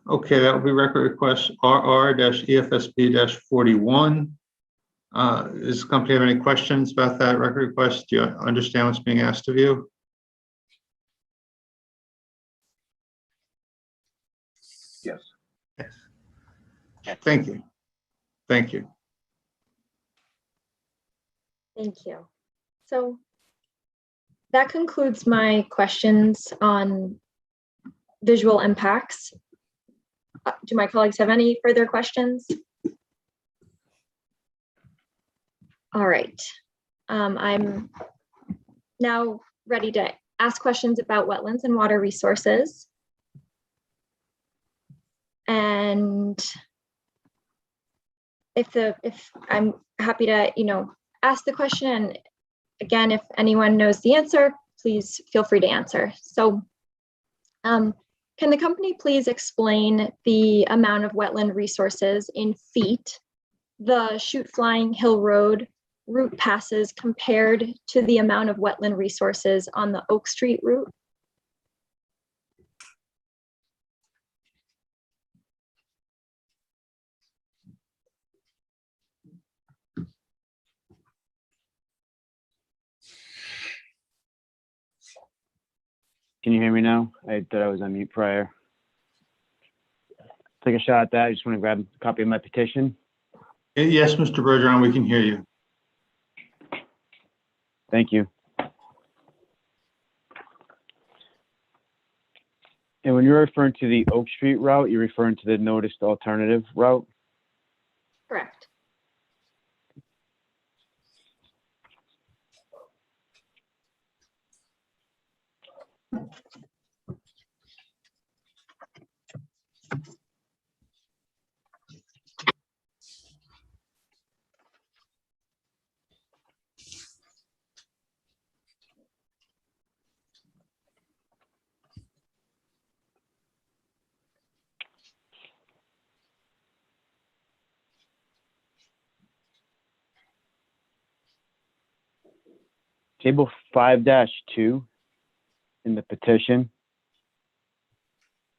Okay, that will be record request RR-EFSB-41. Does the company have any questions about that record request? Do you understand what's being asked of you? Yes. Yes. Thank you. Thank you. Thank you. So that concludes my questions on visual impacts. Do my colleagues have any further questions? All right. I'm now ready to ask questions about wetlands and water resources. And if I'm happy to, ask the question, and again, if anyone knows the answer, please feel free to answer. So can the company please explain the amount of wetland resources in feet the Chute Flying Hill Road route passes compared to the amount of wetland resources on the Oak Street route? Can you hear me now? I thought I was on mute prior. Take a shot at that. I just want to grab a copy of my petition. Yes, Mr. Bergeron, we can hear you. Thank you. And when you're referring to the Oak Street route, you're referring to the noticed alternative route? Correct. Table 5-2 in the petition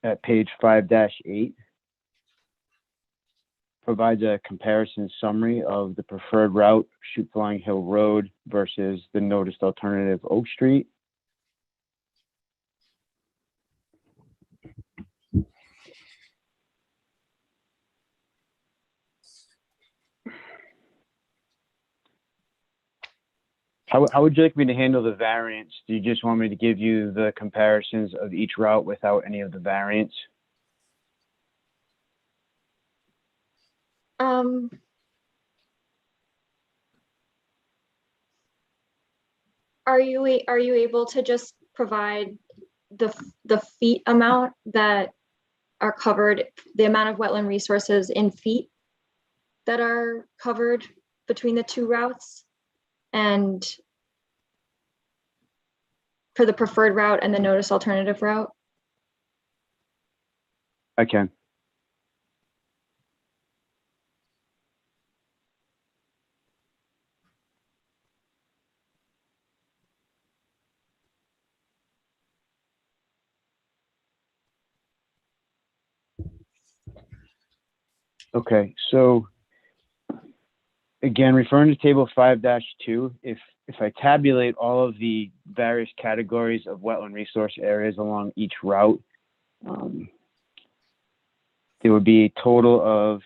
at page 5-8 provides a comparison summary of the preferred route, Chute Flying Hill Road versus the noticed alternative Oak Street. How would you like me to handle the variance? Do you just want me to give you the comparisons of each route without any of the variance? Are you able to just provide the feet amount that are covered, the amount of wetland resources in feet that are covered between the two routes, and for the preferred route and the notice alternative route? I can. Okay, so again, referring to table 5-2, if I tabulate all of the various categories of wetland resource areas along each route, there would be a total of,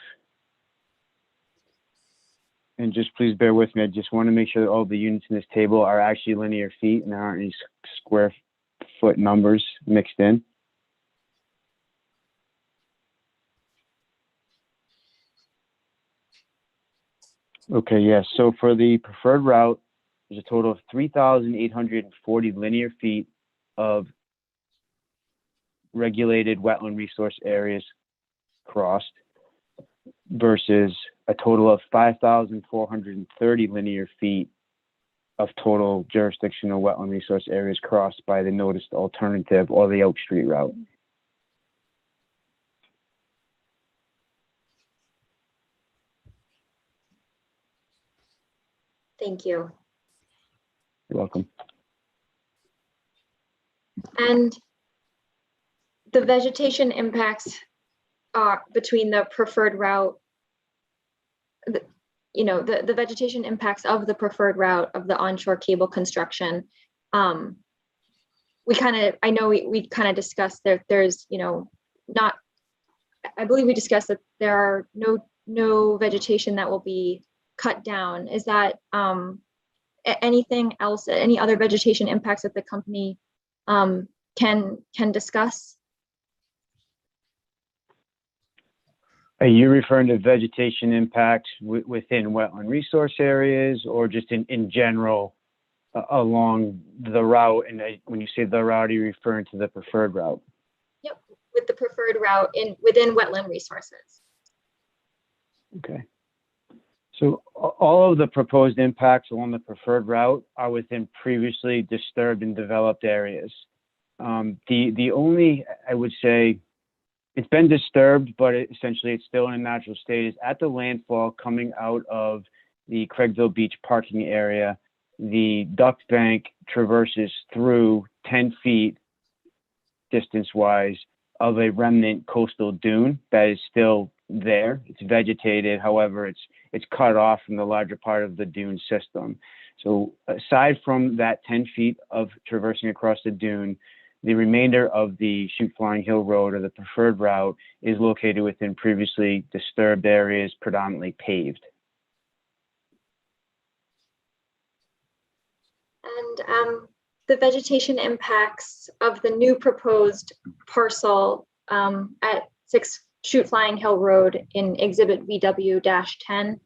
and just please bear with me, I just want to make sure that all the units in this table are actually linear feet and there aren't any square foot numbers mixed in. Okay, yes. So for the preferred route, there's a total of 3,840 linear feet of regulated wetland resource areas crossed versus a total of 5,430 linear feet of total jurisdictional wetland resource areas crossed by the noticed alternative or the Oak Street route. Thank you. You're welcome. And the vegetation impacts between the preferred route, the vegetation impacts of the preferred route of the onshore cable construction. I know we kind of discussed there's, not, I believe we discussed that there are no vegetation that will be cut down. Is that anything else, any other vegetation impacts that the company can discuss? Are you referring to vegetation impacts within wetland resource areas, or just in general along the route? And when you say the route, are you referring to the preferred route? Yep, with the preferred route within wetland resources. Okay. So all of the proposed impacts along the preferred route are within previously disturbed and developed areas. The only, I would say, it's been disturbed, but essentially it's still in a natural state, is at the landfall coming out of the Craigville Beach parking area. The duct bank traverses through 10 feet distance-wise of a remnant coastal dune that is still there. It's vegetated, however, it's cut off from the larger part of the dune system. So aside from that 10 feet of traversing across the dune, the remainder of the Chute Flying Hill Road, or the preferred route, is located within previously disturbed areas, predominantly paved. And the vegetation impacts of the new proposed parcel at 6 Chute Flying Hill Road in Exhibit VW-10,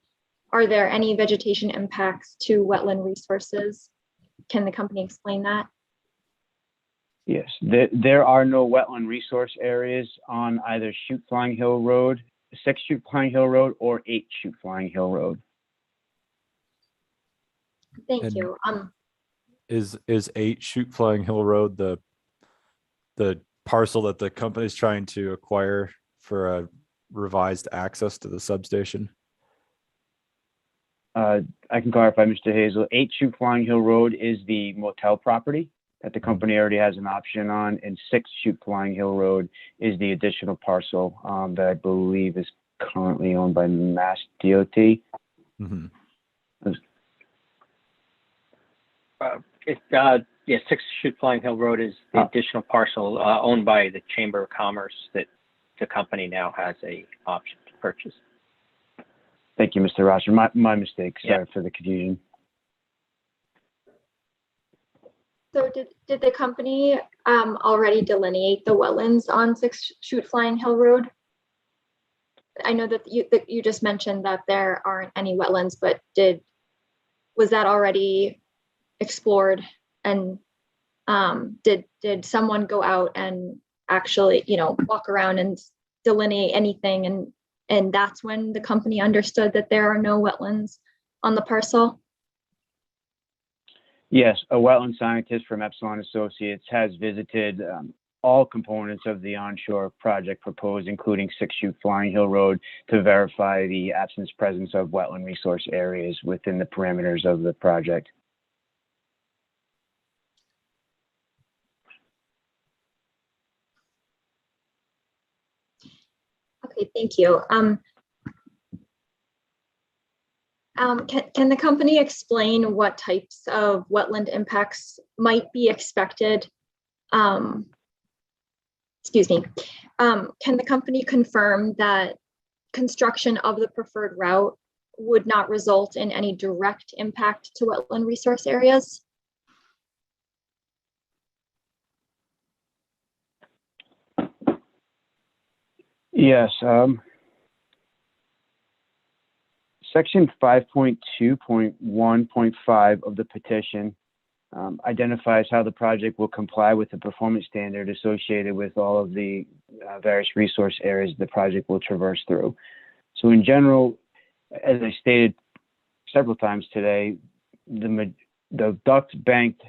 are there any vegetation impacts to wetland resources? Can the company explain that? Yes, there are no wetland resource areas on either Chute Flying Hill Road, 6 Chute Flying Hill Road, or 8 Chute Flying Hill Road. Thank you. Is 8 Chute Flying Hill Road the parcel that the company is trying to acquire for a revised access to the substation? I can clarify, Mr. Hazel. 8 Chute Flying Hill Road is the motel property that the company already has an option on, and 6 Chute Flying Hill Road is the additional parcel that I believe is currently owned by Mass DOT. Mm-hmm. Yeah, 6 Chute Flying Hill Road is the additional parcel owned by the Chamber of Commerce that the company now has a option to purchase. Thank you, Mr. Rosser. My mistake. Sorry for the confusion. So did the company already delineate the wetlands on 6 Chute Flying Hill Road? I know that you just mentioned that there aren't any wetlands, but was that already explored? And did someone go out and actually, walk around and delineate anything? And that's when the company understood that there are no wetlands on the parcel? Yes, a wetland scientist from Epsilon Associates has visited all components of the onshore project proposed, including 6 Chute Flying Hill Road, to verify the presence of wetland resource areas within the parameters of the project. Okay, thank you. Can the company explain what types of wetland impacts might be expected? Excuse me. Can the company confirm that construction of the preferred route would not result in any direct impact to wetland resource areas? Yes. Section 5.2.1.5 of the petition identifies how the project will comply with the performance standard associated with all of the various resource areas the project will traverse through. So in general, as I stated several times today, the duct banked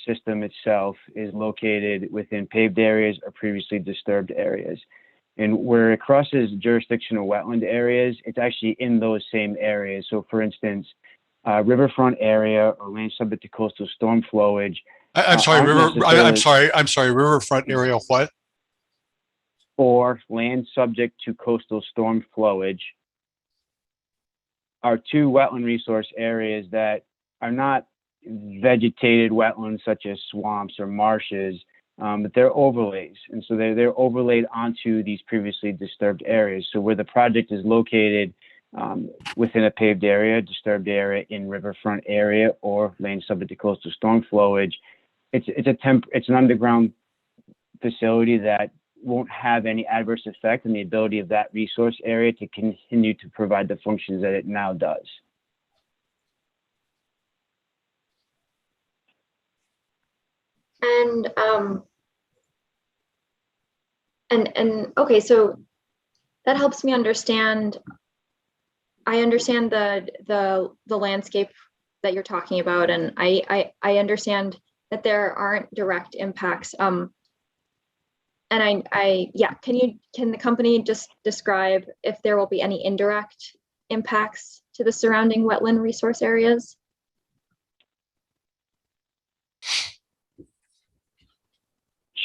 system itself is located within paved areas or previously disturbed areas. And where it crosses jurisdictional wetland areas, it's actually in those same areas. So for instance, riverfront area or land subject to coastal storm flowage. I'm sorry, riverfront area what? Or land subject to coastal storm flowage are 2 wetland resource areas that are not vegetated wetlands such as swamps or marshes, but they're overlays. And so they're overlaid onto these previously disturbed areas. So where the project is located within a paved area, disturbed area in riverfront area, or land subject to coastal storm flowage, it's an underground facility that won't have any adverse effect on the ability of that resource area to continue to provide the functions that it now does. And okay, so that helps me understand. I understand the landscape that you're talking about, and I understand that there aren't direct impacts. And yeah, can the company just describe if there will be any indirect impacts to the surrounding wetland resource areas?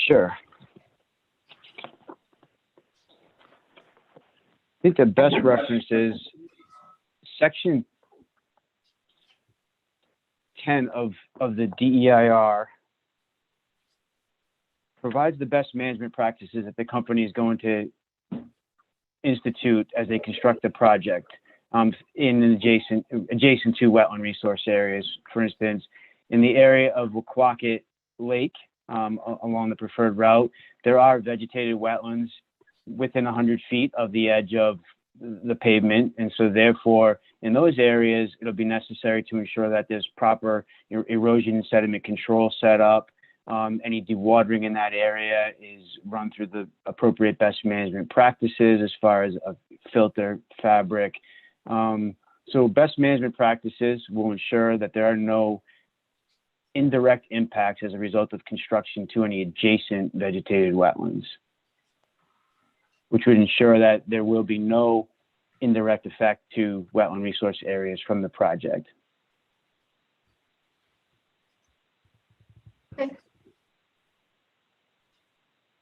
Sure. I think the best reference is section 10 of the DEIR provides the best management practices that the company is going to institute as they construct the project in adjacent to wetland resource areas. For instance, in the area of Wequaquet Lake, along the preferred route, there are vegetated wetlands within 100 feet of the edge of the pavement. And so therefore, in those areas, it'll be necessary to ensure that there's proper erosion and sediment control set up. Any dewatering in that area is run through the appropriate best management practices as far as a filter, fabric. So best management practices will ensure that there are no indirect impacts as a result of construction to any adjacent vegetated wetlands, which would ensure that there will be no indirect effect to wetland resource areas from the project. Okay.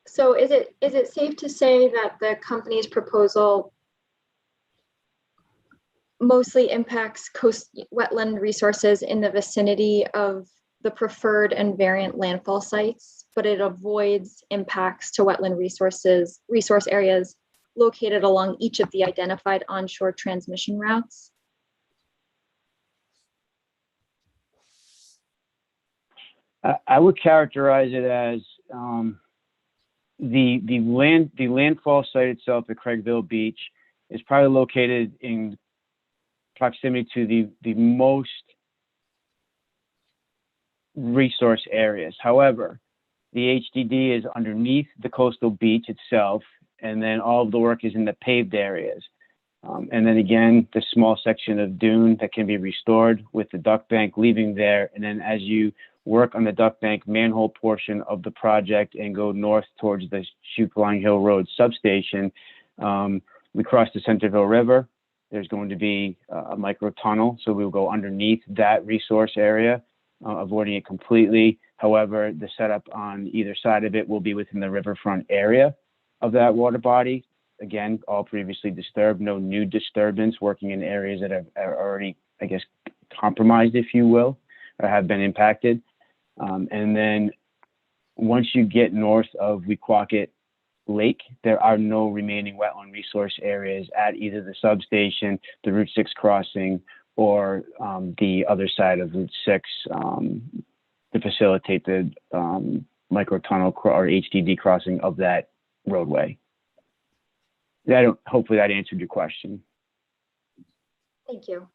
So is it safe to say that the company's proposal mostly impacts wetland resources in the vicinity of the preferred and variant landfall sites, but it avoids impacts to wetland resource areas located along each of the identified onshore transmission routes? I would characterize it as the landfall site itself at Craigville Beach is probably located in proximity to the most resource areas. However, the HDD is underneath the coastal beach itself, and then all of the work is in the paved areas. And then again, the small section of dune that can be restored with the duck bank leaving there. And then as you work on the duck bank manhole portion of the project and go north towards the Shoepline Hill Road substation, we cross the Centerville River. There's going to be a micro tunnel, so we'll go underneath that resource area, avoiding it completely. However, the setup on either side of it will be within the riverfront area of that water body. Again, all previously disturbed, no new disturbance, working in areas that are already, I guess, compromised, if you will, or have been impacted. And then once you get north of Wequaquet Lake, there are no remaining wetland resource areas at either the substation, the Route 6 crossing, or the other side of Route 6 to facilitate the micro tunnel or HDD crossing of that roadway. Hopefully that answered your question. Thank you.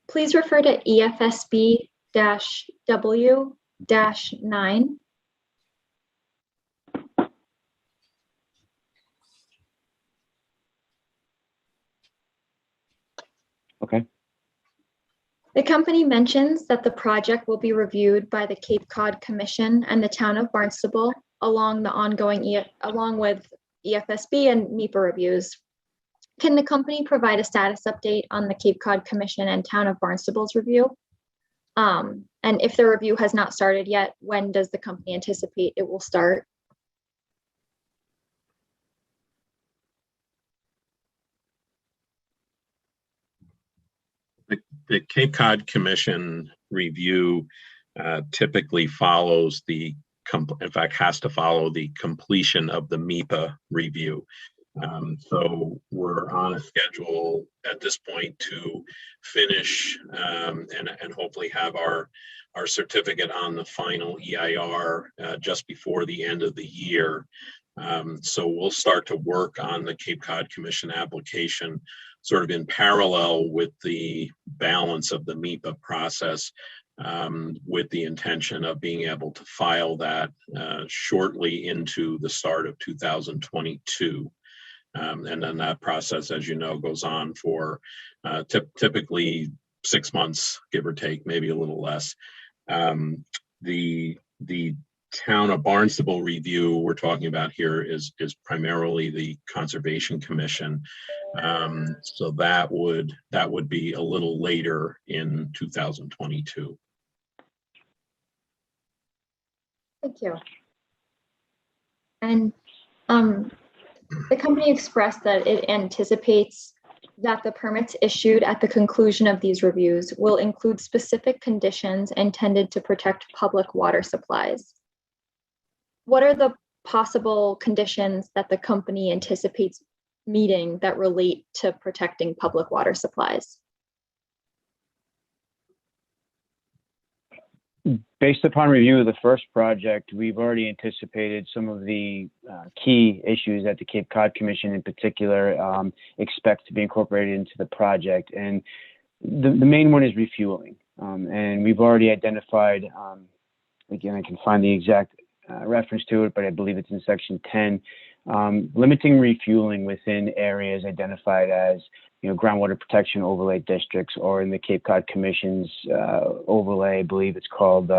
Please refer to EFSB-W-9. Okay. The company mentions that the project will be reviewed by the Cape Cod Commission and the town of Barnstable along with EFSB and NEPA reviews. Can the company provide a status update on the Cape Cod Commission and town of Barnstable's review? And if the review has not started yet, when does the company anticipate it will start? The Cape Cod Commission review typically follows in fact, has to follow the completion of the MEPA review. So we're on a schedule at this point to finish and hopefully have our our certificate on the final EIR just before the end of the year. So we'll start to work on the Cape Cod Commission application sort of in parallel with the balance of the MEPA process, with the intention of being able to file that shortly into the start of 2022. And then that process, as you know, goes on for typically 6 months, give or take, maybe a little less. The town of Barnstable review we're talking about here is primarily the Conservation Commission. So that would be a little later in 2022. Thank you. And the company expressed that it anticipates that the permits issued at the conclusion of these reviews will include specific conditions intended to protect public water supplies. What are the possible conditions that the company anticipates meeting that relate to protecting public water supplies? Based upon review of the first project, we've already anticipated some of the key issues that the Cape Cod Commission in particular expects to be incorporated into the project. And the main one is refueling. And we've already identified, again, I can find the exact reference to it, but I believe it's in section 10, limiting refueling within areas identified as groundwater protection overlay districts, or in the Cape Cod Commission's overlay, I believe it's called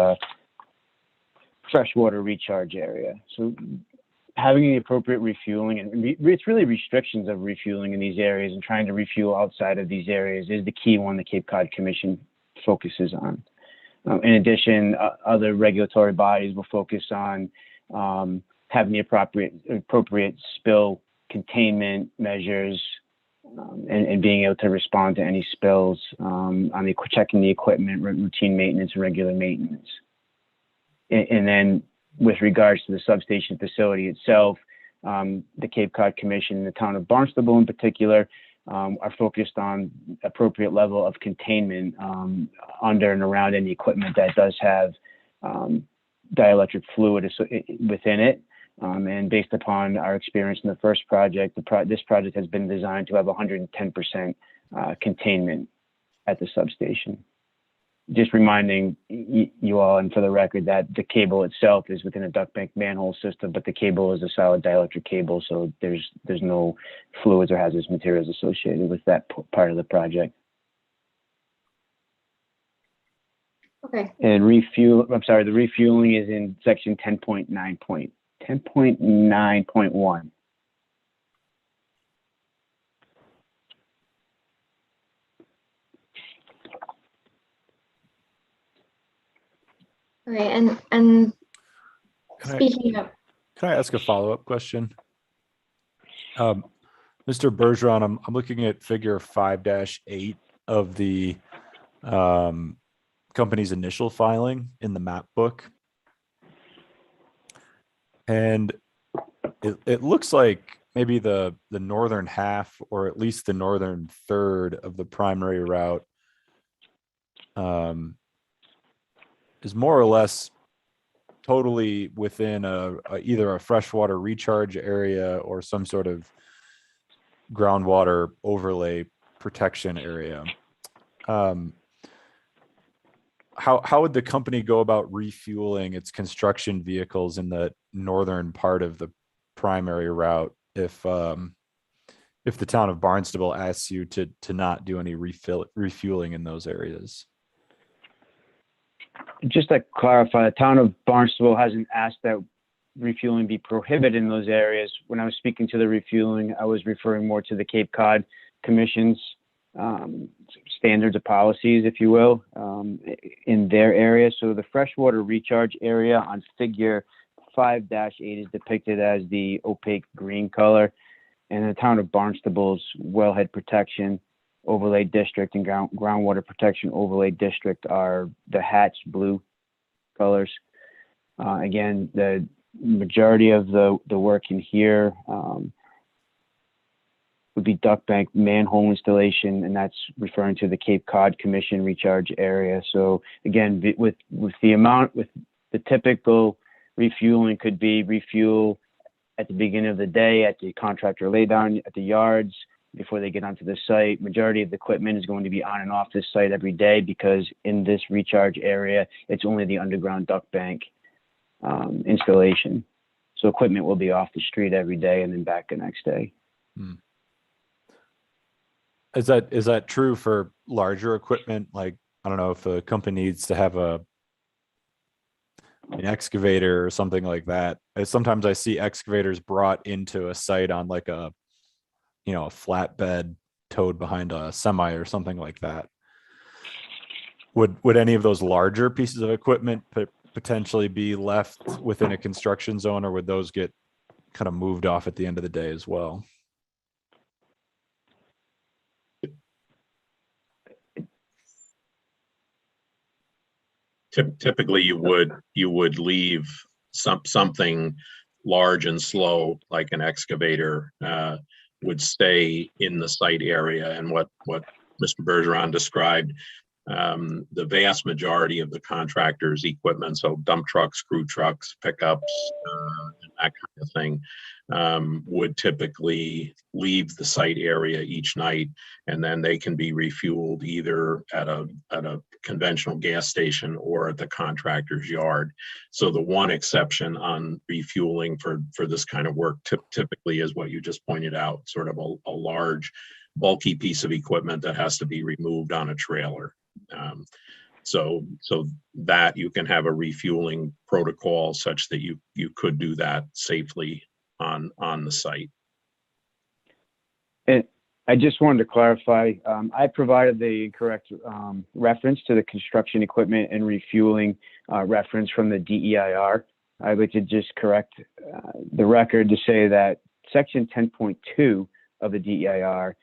freshwater recharge area. So having the appropriate refueling, and it's really restrictions of refueling in these areas, and trying to refuel outside of these areas is the key one the Cape Cod Commission focuses on. In addition, other regulatory bodies will focus on having the appropriate spill containment measures, and being able to respond to any spills, checking the equipment, routine maintenance, and regular maintenance. And then with regards to the substation facility itself, the Cape Cod Commission and the town of Barnstable in particular are focused on appropriate level of containment under and around any equipment that does have dielectric fluid within it. And based upon our experience in the first project, this project has been designed to have 110% containment at the substation. Just reminding you all, and for the record, that the cable itself is within a duct bank manhole system, but the cable is a solid dielectric cable, so there's no fluids or hazardous materials associated with that part of the project. Okay. And the refueling is in section 10.9.1. All right, and speaking of, can I ask a follow-up question? Mr. Bergeron, I'm looking at figure 5-8 of the company's initial filing in the map book. And it looks like maybe the northern half, or at least the northern third of the primary route is more or less totally within either a freshwater recharge area or some sort of groundwater overlay protection area. How would the company go about refueling its construction vehicles in the northern part of the primary route if the town of Barnstable asks you to not do any refueling in those areas? Just to clarify, the town of Barnstable hasn't asked that refueling be prohibited in those areas. When I was speaking to the refueling, I was referring more to the Cape Cod Commission's standards or policies, if you will, in their area. So the freshwater recharge area on figure 5-8 is depicted as the opaque green color, and the town of Barnstable's wellhead protection overlay district and groundwater protection overlay district are the hatched blue colors. Again, the majority of the work in here would be duct bank manhole installation, and that's referring to the Cape Cod Commission recharge area. So again, with the typical refueling could be refuel at the beginning of the day at the contractor laydown at the yards before they get onto the site. Majority of the equipment is going to be on and off this site every day because in this recharge area, it's only the underground duct bank installation. So equipment will be off the street every day and then back the next day. Is that true for larger equipment? Like, I don't know if a company needs to have an excavator or something like that. Sometimes I see excavators brought into a site on like a flatbed towed behind a semi or something like that. Would any of those larger pieces of equipment potentially be left within a construction zone, or would those get kind of moved off at the end of the day as well? Typically, you would leave something large and slow, like an excavator, would stay in the site area. And what Mr. Bergeron described, the vast majority of the contractor's equipment, so dump trucks, screw trucks, pickups, and that kind of thing, would typically leave the site area each night, and then they can be refueled either at a conventional gas station or at the contractor's yard. So the one exception on refueling for this kind of work typically is what you just pointed out, sort of a large, bulky piece of equipment that has to be removed on a trailer. So that you can have a refueling protocol such that you could do that safely on the site. And I just wanted to clarify, I provided the incorrect reference to the construction equipment and refueling reference from the DEIR. I'd like to just correct the record to say that section 10.2 of the DEIR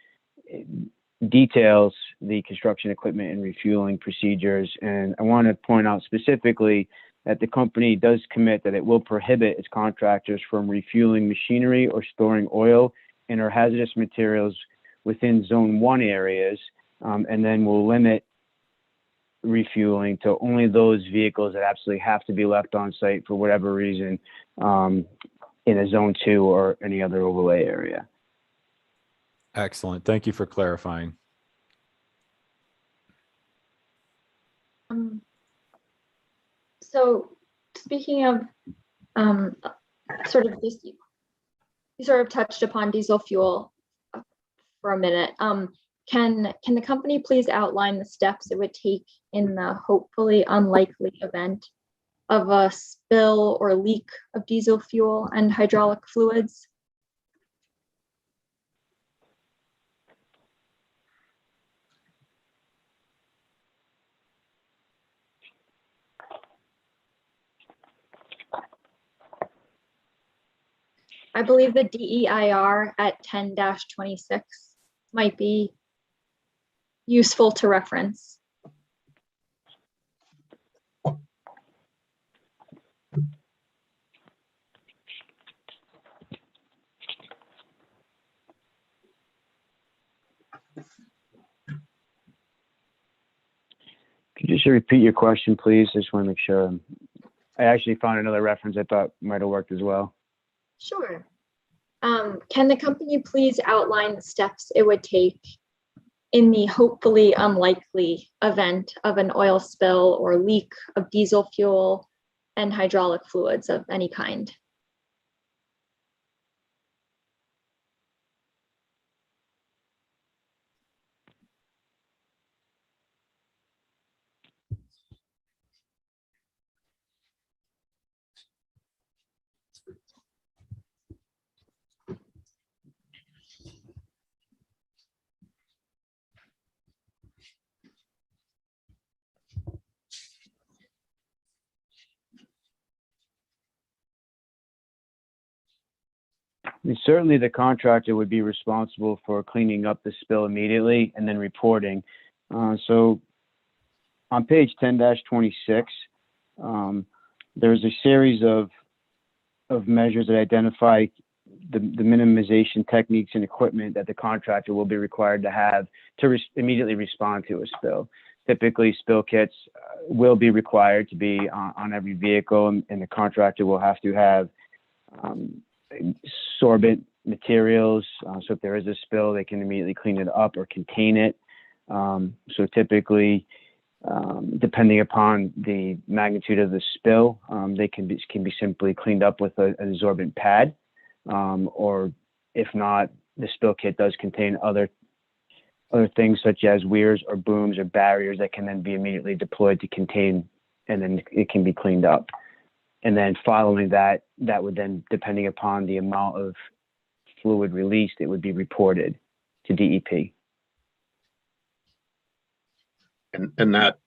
details the construction equipment and refueling procedures. And I want to point out specifically that the company does commit that it will prohibit its contractors from refueling machinery or storing oil and or hazardous materials within zone 1 areas, and then will limit refueling to only those vehicles that absolutely have to be left on site for whatever reason in a zone 2 or any other overlay area. Excellent. Thank you for clarifying. So speaking of sort of this, you sort of touched upon diesel fuel for a minute. Can the company please outline the steps it would take in the hopefully unlikely event of a spill or leak of diesel fuel and hydraulic fluids? I believe the DEIR at 10-26 might be useful to reference. Could you just repeat your question, please? I just want to make sure. I actually found another reference I thought might have worked as well. Sure. Can the company please outline the steps it would take in the hopefully unlikely event of an oil spill or leak of diesel fuel and hydraulic fluids of any kind? And certainly the contractor would be responsible for cleaning up the spill immediately and then reporting. So on page 10-26, there's a series of measures that identify the minimization techniques and equipment that the contractor will be required to have to immediately respond to a spill. Typically, spill kits will be required to be on every vehicle, and the contractor will have to have sorbent materials. So if there is a spill, they can immediately clean it up or contain it. So typically, depending upon the magnitude of the spill, they can be simply cleaned up with an absorbent pad, or if not, the spill kit does contain other things such as weirs or booms or barriers that can then be immediately deployed to contain, and then it can be cleaned up. And then following that, that would then, depending upon the amount of fluid released, it would be reported to DEP. And that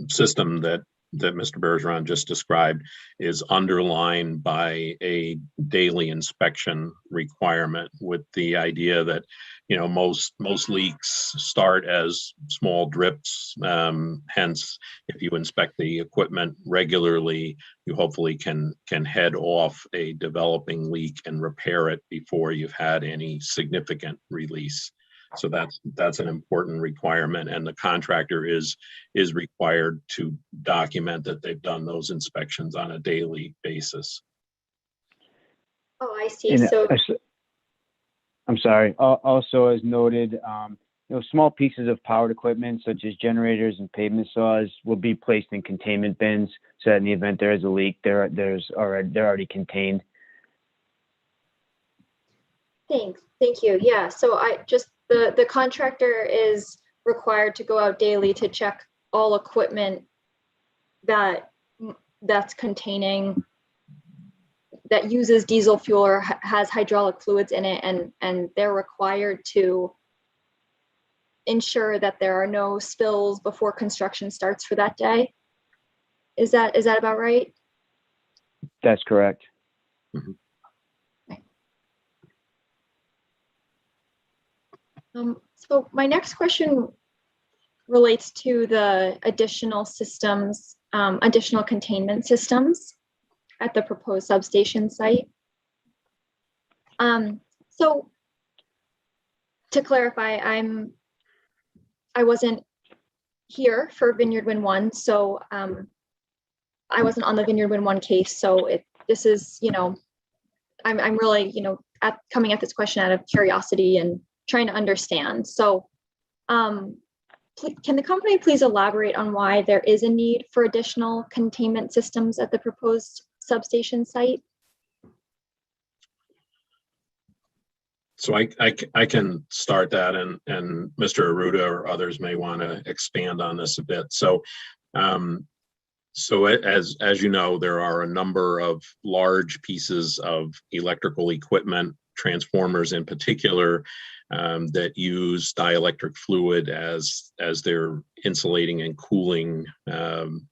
system that Mr. Bergeron just described is underlined by a daily inspection requirement, with the idea that, you know, most leaks start as small drips. Hence, if you inspect the equipment regularly, you hopefully can head off a developing leak and repair it before you've had any significant release. So that's an important requirement, and the contractor is required to document that they've done those inspections on a daily basis. Oh, I see. And, So I'm sorry. Also, as noted, small pieces of powered equipment such as generators and pavement saws will be placed in containment bins, so that in the event there is a leak, they're already contained. Thank you. Yeah. So the contractor is required to go out daily to check all equipment that's containing, that uses diesel fuel or has hydraulic fluids in it, and they're required to ensure that there are no spills before construction starts for that day. Is that about right? That's correct. Mm-hmm. So my next question relates to the additional systems, additional containment systems at the proposed substation site. So to clarify, I wasn't here for Vineyard Wind 1, so I wasn't on the Vineyard Wind 1 case. So this is, I'm really, coming at this question out of curiosity and trying to understand. So can the company please elaborate on why there is a need for additional containment systems at the proposed substation site? So I can start that, and Mr. Arruda or others may want to expand on this a bit. So as you know, there are a number of large pieces of electrical equipment, transformers in particular, that use dielectric fluid as their insulating and cooling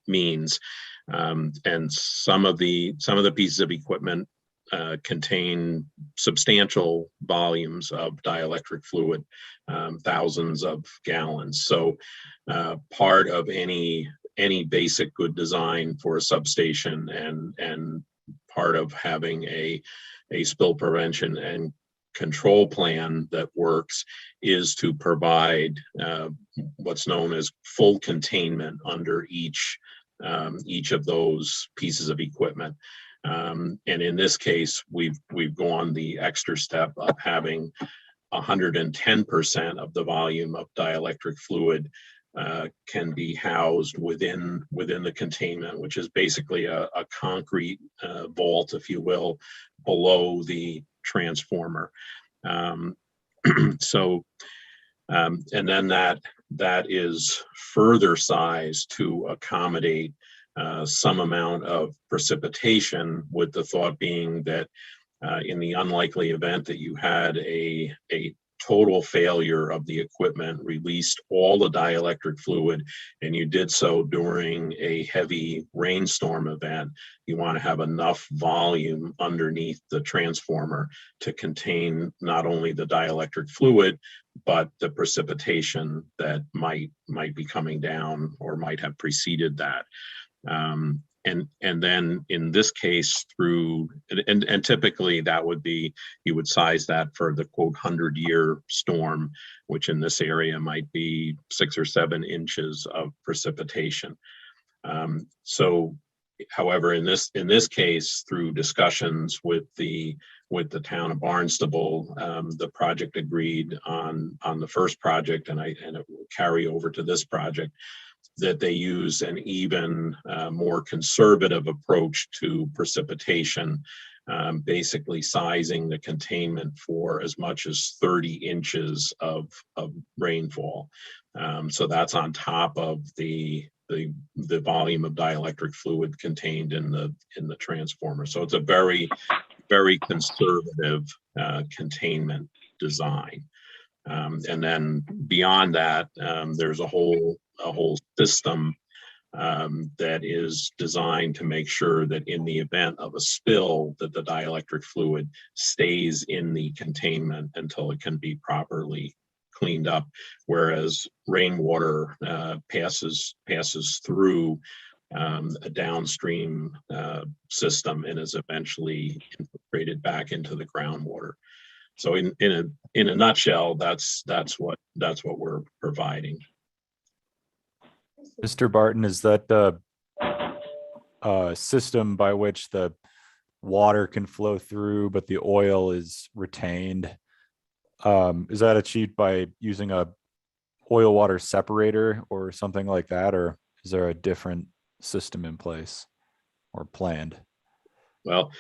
means, and some of the pieces of equipment contain substantial volumes of dielectric fluid, thousands of gallons. So part of any basic good design for a substation and part of having a spill prevention and control plan that works is to provide what's known as full containment under each of those pieces of equipment. And in this case, we've gone the extra step of having 110% of the volume of dielectric fluid can be housed within the containment, which is basically a concrete vault, if you will, below the transformer. And then that is further sized to accommodate some amount of precipitation, with the thought being that in the unlikely event that you had a total failure of the equipment, released all the dielectric fluid, and you did so during a heavy rainstorm event, you want to have enough volume underneath the transformer to contain not only the dielectric fluid, but the precipitation that might be coming down or might have preceded that. and then in this case through, and typically that would be, you would size that for the quote 100-year storm, which in this area might be 6 or 7 inches of precipitation. So, however, in this case, through discussions with the town of Barnstable, the project agreed on the first project, and it will carry over to this project, that they use an even more conservative approach to precipitation, basically sizing the containment for as much as 30 inches of rainfall. So that's on top of the volume of dielectric fluid contained in the transformer. So it's a very, very conservative containment design. And then beyond that, there's a whole system that is designed to make sure that in the event of a spill, that the dielectric fluid stays in the containment until it can be properly cleaned up, whereas rainwater passes through a downstream system and is eventually infiltrated back into the groundwater. So in a nutshell, that's what we're providing. Mr. Barton, is that the system by which the water can flow through, but the oil is retained? Is that achieved by using a oil water separator or something like that, or is there a different system in place or planned? Well,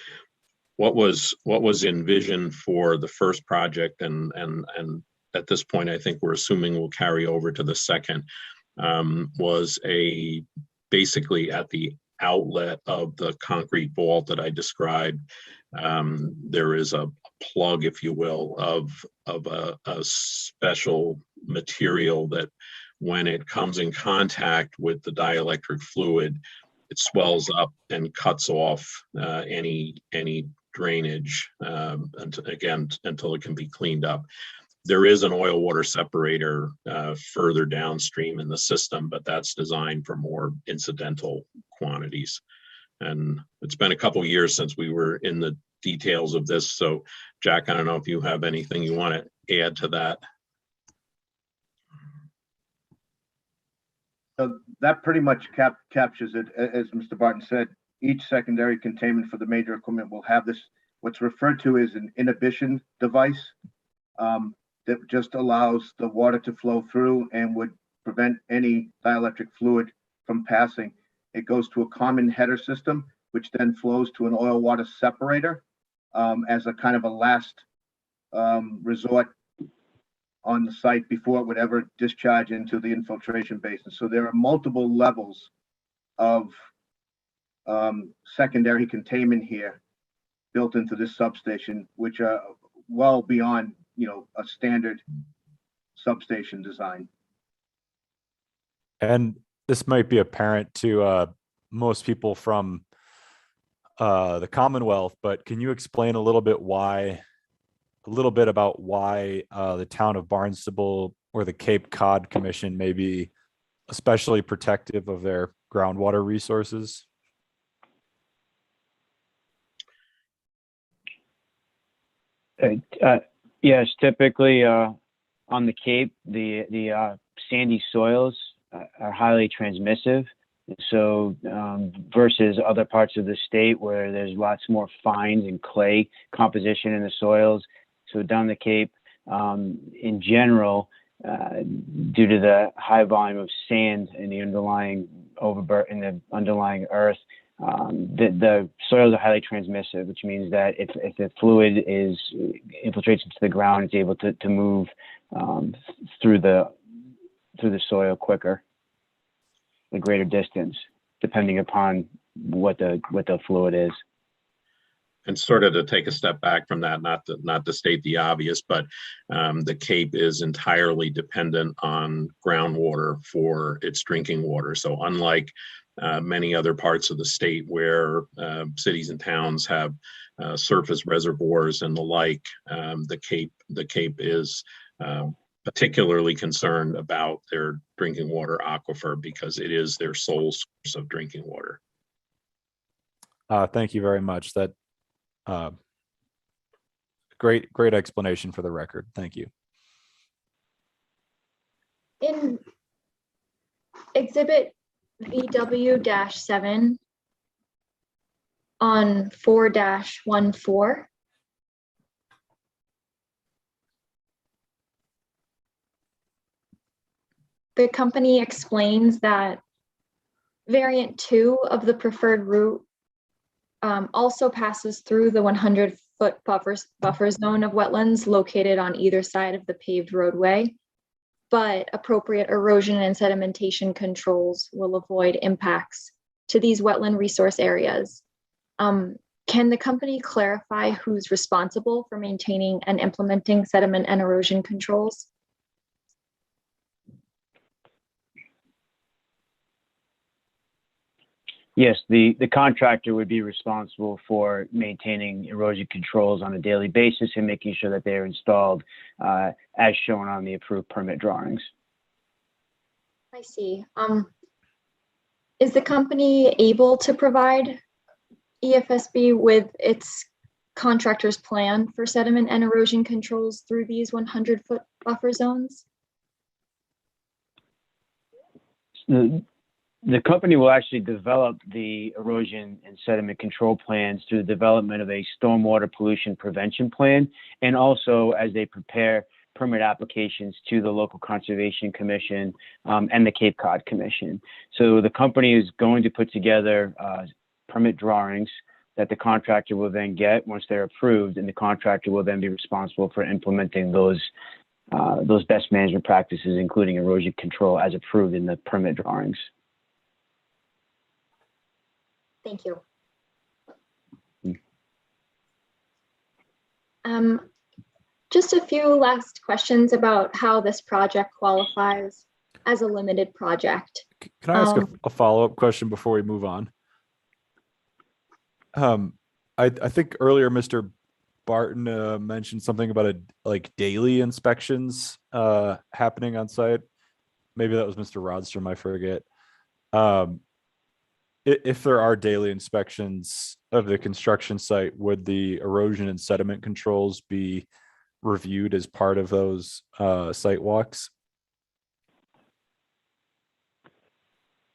what was envisioned for the first project, and at this point, I think we're assuming will carry over to the second, was basically at the outlet of the concrete vault that I described. There is a plug, if you will, of a special material that when it comes in contact with the dielectric fluid, it swells up and cuts off any drainage until it can be cleaned up. There is an oil water separator further downstream in the system, but that's designed for more incidental quantities. And it's been a couple years since we were in the details of this. So Jack, I don't know if you have anything you want to add to that. So that pretty much captures it. As Mr. Barton said, each secondary containment for the major equipment will have this, what's referred to as an inhibition device, that just allows the water to flow through and would prevent any dielectric fluid from passing. It goes to a common header system, which then flows to an oil water separator as a kind of a last resort on the site before it would ever discharge into the infiltration basin. So there are multiple levels of secondary containment here built into this substation, which are well beyond, a standard substation design. And this might be apparent to most people from the Commonwealth, but can you explain a little bit about why the town of Barnstable or the Cape Cod Commission may be especially protective of their groundwater resources? Yes, typically on the Cape, the sandy soils are highly transmissive. So versus other parts of the state where there's lots more fines and clay composition in the soils. So down the Cape, in general, due to the high volume of sand in the underlying earth, the soils are highly transmissive, which means that if the fluid infiltrates into the ground, it's able to move through the soil quicker, a greater distance, depending upon what the fluid is. And sort of to take a step back from that, not to state the obvious, but the Cape is entirely dependent on groundwater for its drinking water. So unlike many other parts of the state where cities and towns have surface reservoirs and the like, the Cape is particularly concerned about their drinking water aquifer because it is their sole source of drinking water. Thank you very much. That great explanation for the record. Thank you. In Exhibit VW-7 on 4-14, the company explains that variant 2 of the preferred route also passes through the 100-foot buffer zone of wetlands located on either side of the paved roadway, but appropriate erosion and sedimentation controls will avoid impacts to these wetland resource areas. Can the company clarify who's responsible for maintaining and implementing sediment and erosion controls? Yes, the contractor would be responsible for maintaining erosion controls on a daily basis and making sure that they're installed as shown on the approved permit drawings. I see. Is the company able to provide EFSB with its contractor's plan for sediment and erosion controls through these 100-foot buffer zones? The company will actually develop the erosion and sediment control plans through the development of a stormwater pollution prevention plan, and also as they prepare permit applications to the local conservation commission and the Cape Cod Commission. So the company is going to put together permit drawings that the contractor will then get once they're approved, and the contractor will then be responsible for implementing those best management practices, including erosion control as approved in the permit drawings. Thank you. Just a few last questions about how this project qualifies as a limited project. Can I ask a follow-up question before we move on? I think earlier Mr. Barton mentioned something about daily inspections happening on site. Maybe that was Mr. Rodstrom, I forget. If there are daily inspections of the construction site, would the erosion and sediment controls be reviewed as part of those site walks?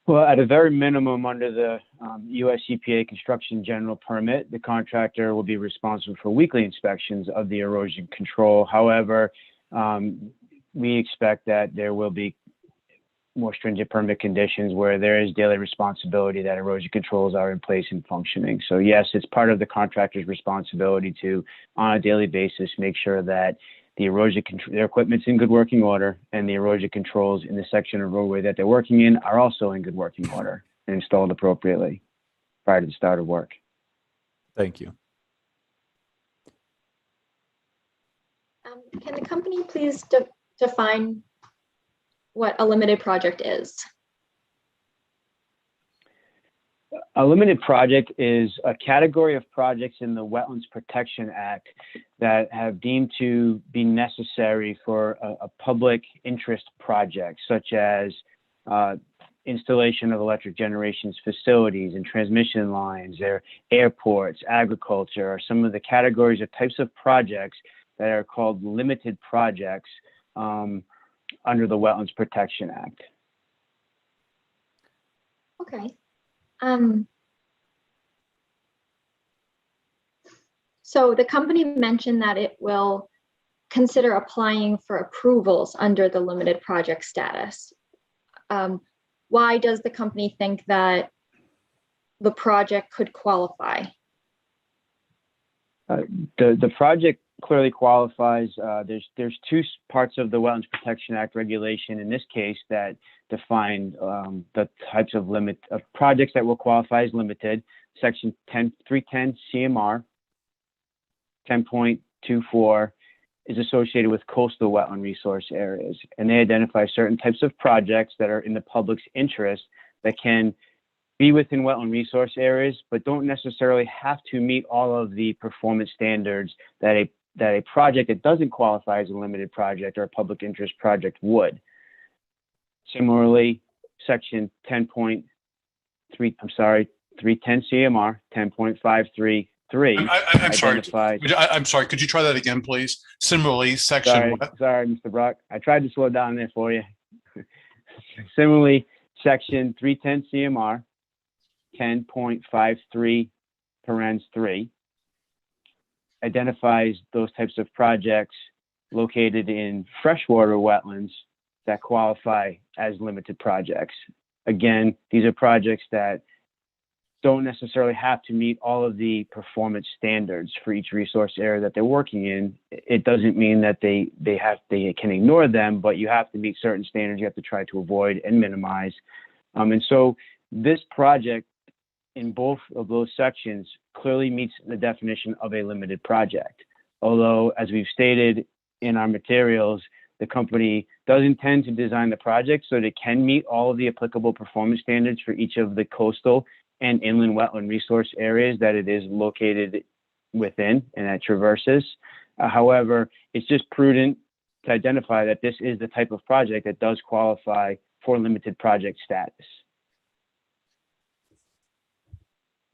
Well, at a very minimum, under the US EPA construction general permit, the contractor will be responsible for weekly inspections of the erosion control. However, we expect that there will be more stringent permit conditions where there is daily responsibility that erosion controls are in place and functioning. So yes, it's part of the contractor's responsibility to, on a daily basis, make sure that the erosion control, their equipment's in good working order, and the erosion controls in the section of roadway that they're working in are also in good working order and installed appropriately prior to the start of work. Thank you. Can the company please define what a limited project is? A limited project is a category of projects in the Wetlands Protection Act that have deemed to be necessary for a public interest project, such as installation of electric generation facilities and transmission lines, or airports, agriculture, are some of the categories or types of projects that are called limited projects under the Wetlands Protection Act. Okay. So the company mentioned that it will consider applying for approvals under the limited project status. Why does the company think that the project could qualify? The project clearly qualifies. There's two parts of the Wetlands Protection Act regulation in this case that define the types of projects that will qualify as limited. Section 310 CMR 10.24 is associated with coastal wetland resource areas, and they identify certain types of projects that are in the public's interest that can be within wetland resource areas, but don't necessarily have to meet all of the performance standards that a project that doesn't qualify as a limited project or a public interest project would. Similarly, section 10.3, 310 CMR 10.533 I'm sorry. identifies. I'm sorry. Could you try that again, please? Similarly, section Sorry, what? sorry, Mr. Brock. I tried to slow down there for you. Similarly, section 310 CMR 10.53 parens 3 identifies those types of projects located in freshwater wetlands that qualify as limited projects. Again, these are projects that don't necessarily have to meet all of the performance standards for each resource area that they're working in. It doesn't mean that they can ignore them, but you have to meet certain standards you have to try to avoid and minimize. And so this project in both of those sections clearly meets the definition of a limited project. Although, as we've stated in our materials, the company does intend to design the project so that it can meet all of the applicable performance standards for each of the coastal and inland wetland resource areas that it is located within and that traverses. However, it's just prudent to identify that this is the type of project that does qualify for limited project status.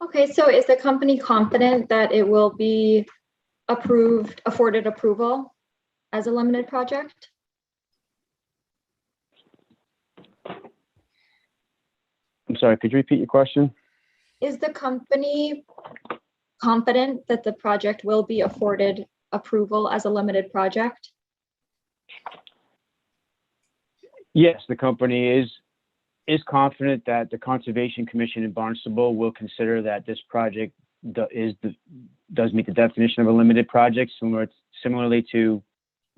Okay, so is the company confident that it will be afforded approval as a limited project? I'm sorry, could you repeat your question? Is the company confident that the project will be afforded approval as a limited project? Yes, the company is confident that the Conservation Commission in Barnstable will consider that this project does meet the definition of a limited project, similarly to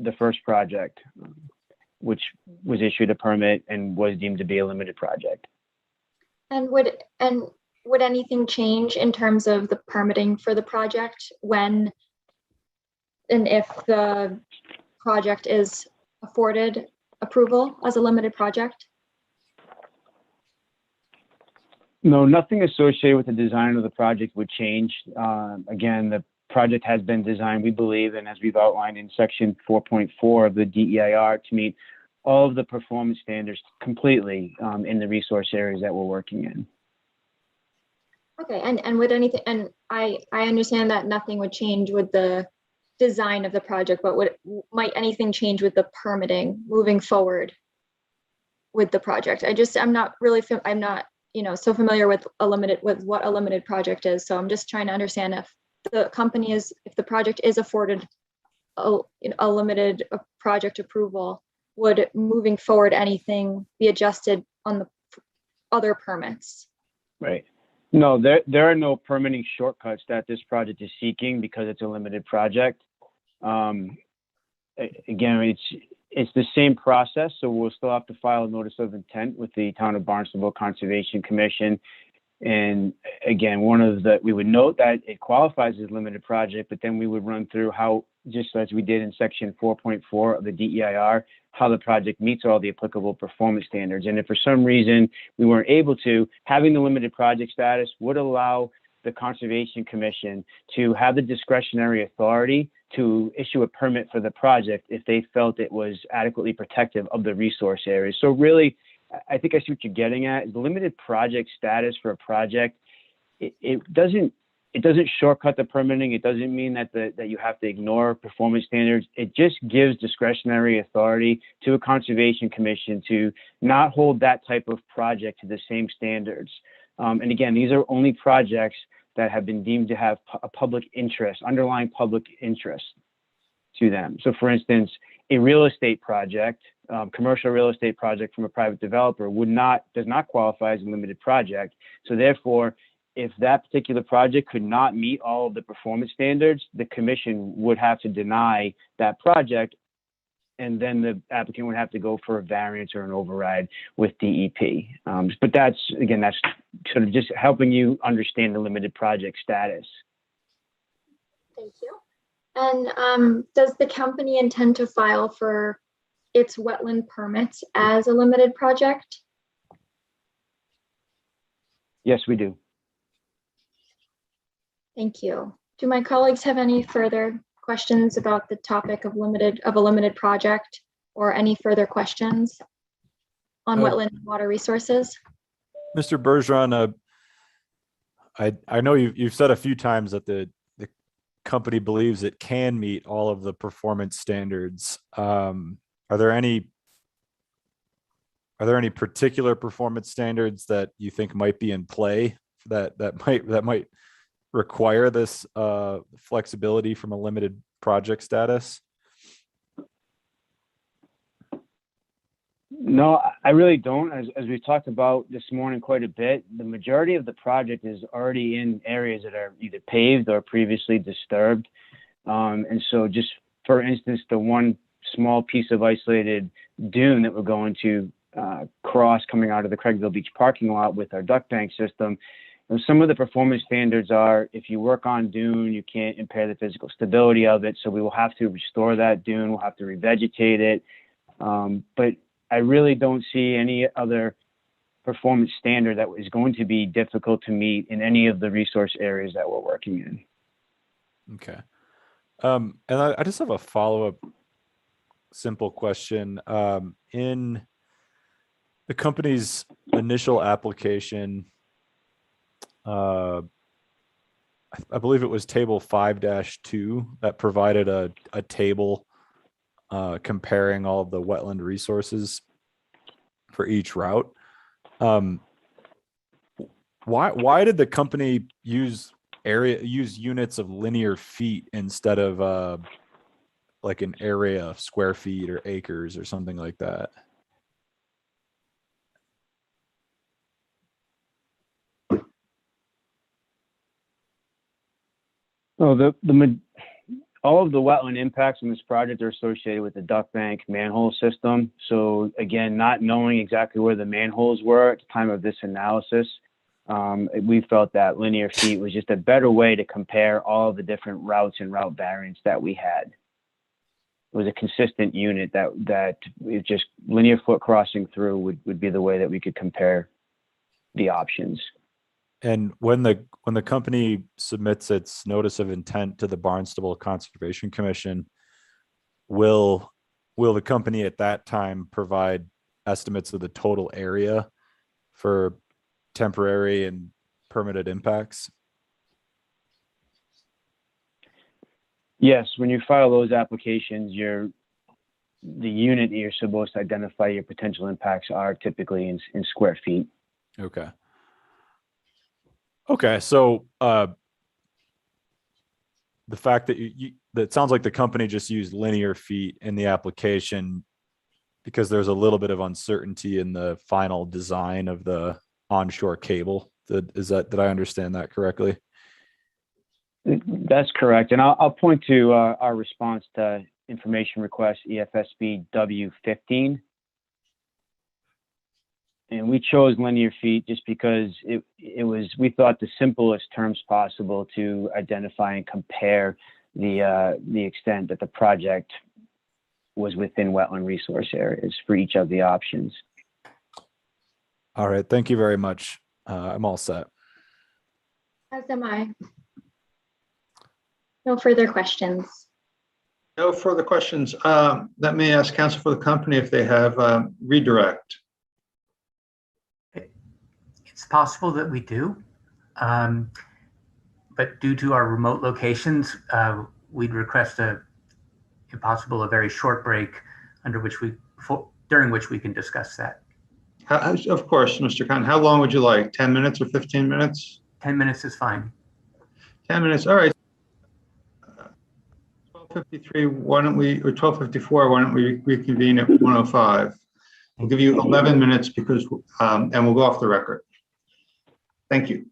the first project, which was issued a permit and was deemed to be a limited project. And would anything change in terms of the permitting for the project when and if the project is afforded approval as a limited project? No, nothing associated with the design of the project would change. Again, the project has been designed, we believe, and as we've outlined in section 4.4 of the DEIR, to meet all of the performance standards completely in the resource areas that we're working in. Okay, and would anything, and I understand that nothing would change with the design of the project, but might anything change with the permitting moving forward with the project? I'm not so familiar with what a limited project is. So I'm just trying to understand if the project is afforded a limited project approval, would moving forward anything be adjusted on the other permits? Right. No, there are no permitting shortcuts that this project is seeking because it's a limited project. Again, it's the same process, so we'll still have to file a notice of intent with the Town of Barnstable Conservation Commission. And again, we would note that it qualifies as a limited project, but then we would run through how, just as we did in section 4.4 of the DEIR, how the project meets all the applicable performance standards. And if for some reason we weren't able to, having the limited project status would allow the Conservation Commission to have the discretionary authority to issue a permit for the project if they felt it was adequately protective of the resource area. So really, I think I see what you're getting at. The limited project status for a project, it doesn't shortcut the permitting. It doesn't mean that you have to ignore performance standards. It just gives discretionary authority to a Conservation Commission to not hold that type of project to the same standards. And again, these are only projects that have been deemed to have a public interest, underlying public interest to them. So for instance, a real estate project, commercial real estate project from a private developer does not qualify as a limited project. So therefore, if that particular project could not meet all of the performance standards, the commission would have to deny that project, and then the applicant would have to go for a variance or an override with DEP. But that's sort of just helping you understand the limited project status. Thank you. And does the company intend to file for its wetland permits as a limited project? Yes, we do. Thank you. Do my colleagues have any further questions about the topic of a limited project, or any further questions on wetland and water resources? Mr. Bergeron, I know you've said a few times that the company believes it can meet all of the performance standards. Are there any particular performance standards that you think might be in play that might require this flexibility from a limited project status? No, I really don't. As we talked about this morning quite a bit, the majority of the project is already in areas that are either paved or previously disturbed. And so just for instance, the one small piece of isolated dune that we're going to cross coming out of the Craigville Beach parking lot with our duck bank system, and some of the performance standards are if you work on dune, you can't impair the physical stability of it. So we will have to restore that dune. We'll have to revegetate it. But I really don't see any other performance standard that is going to be difficult to meet in any of the resource areas that we're working in. Okay. And I just have a follow-up simple question. In the company's initial application, I believe it was table 5-2 that provided a table comparing all of the wetland resources for each route. Why did the company use units of linear feet instead of like an area of square feet or acres or something like that? Oh, all of the wetland impacts in this project are associated with the duck bank manhole system. So again, not knowing exactly where the manholes were at the time of this analysis, we felt that linear feet was just a better way to compare all the different routes and route variants that we had. It was a consistent unit that it just linear foot crossing through would be the way that we could compare the options. And when the company submits its notice of intent to the Barnstable Conservation Commission, will the company at that time provide estimates of the total area for temporary and permitted impacts? Yes, when you file those applications, the unit that you're supposed to identify your potential impacts are typically in square feet. Okay. Okay, so the fact that that sounds like the company just used linear feet in the application because there's a little bit of uncertainty in the final design of the onshore cable. Did I understand that correctly? That's correct. And I'll point to our response to information request EFSB W15. And we chose linear feet just because it was, we thought, the simplest terms possible to identify and compare the extent that the project was within wetland resource areas for each of the options. All right, thank you very much. I'm all set. As am I. No further questions. No further questions. Let me ask counsel for the company if they have redirect. It's possible that we do, but due to our remote locations, we'd request if possible, a very short break during which we can discuss that. Of course, Mr. Khan. How long would you like? 10 minutes or 15 minutes? 10 minutes is fine. 10 minutes. All right. 12:53. Why don't we, or 12:54? Why don't we reconvene at 1:05? We'll give you 11 minutes because, and we'll go off the record. Thank you.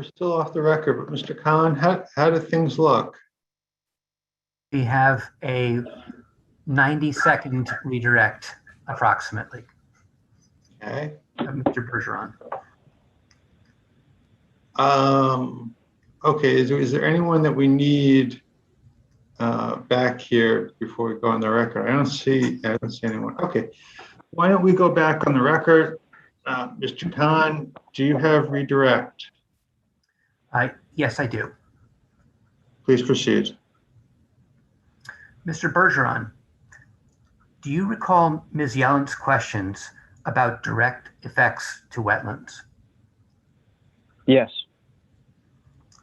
We're still off the record, but Mr. Khan, how do things look? We have a 90-second redirect approximately. Okay. Mr. Bergeron. Okay, is there anyone that we need back here before we go on the record? I don't see anyone. Okay, why don't we go back on the record? Mr. Khan, do you have redirect? Yes, I do. Please proceed. Mr. Bergeron, do you recall Ms. Yellen's questions about direct effects to wetlands? Yes.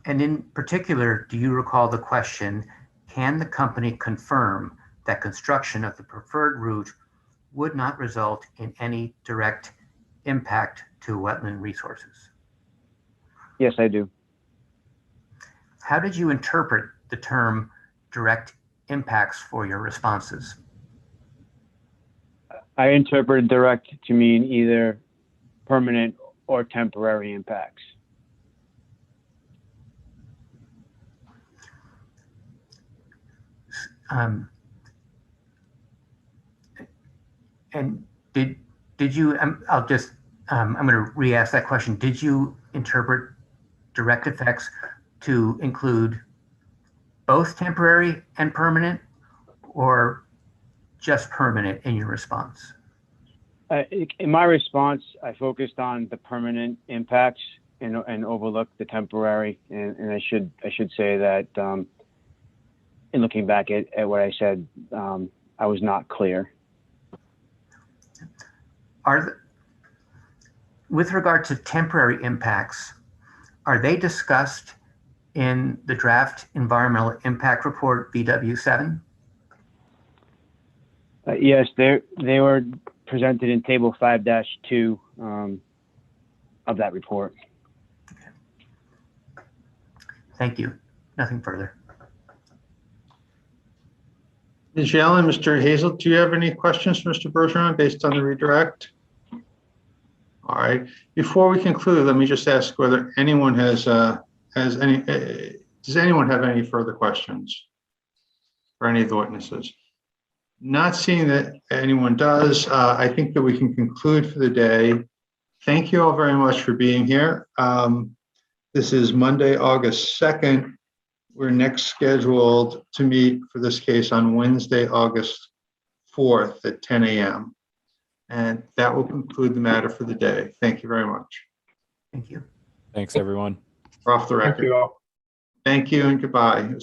And in particular, do you recall the question, can the company confirm that construction of the preferred route would not result in any direct impact to wetland resources? Yes, I do. How did you interpret the term direct impacts for your responses? I interpreted direct to mean either permanent or temporary impacts. And did you, I'm going to re-ask that question. Did you interpret direct effects to include both temporary and permanent, or just permanent in your response? In my response, I focused on the permanent impacts and overlooked the temporary. And I should say that in looking back at what I said, I was not clear. With regard to temporary impacts, are they discussed in the draft environmental impact report VW7? Yes, they were presented in table 5-2 of that report. Okay. Thank you. Nothing further. Ms. Yellen, Mr. Hazel, do you have any questions for Mr. Bergeron based on the redirect? All right. Before we conclude, let me just ask whether anyone has any. Does anyone have any further questions for any of the witnesses? Not seeing that anyone does, I think that we can conclude for the day. Thank you all very much for being here. This is Monday, August 2nd. We're next scheduled to meet for this case on Wednesday, August 4th at 10 a.m. And that will conclude the matter for the day. Thank you very much. Thank you. Thanks, everyone. We're off the record. Thank you all. Thank you and goodbye.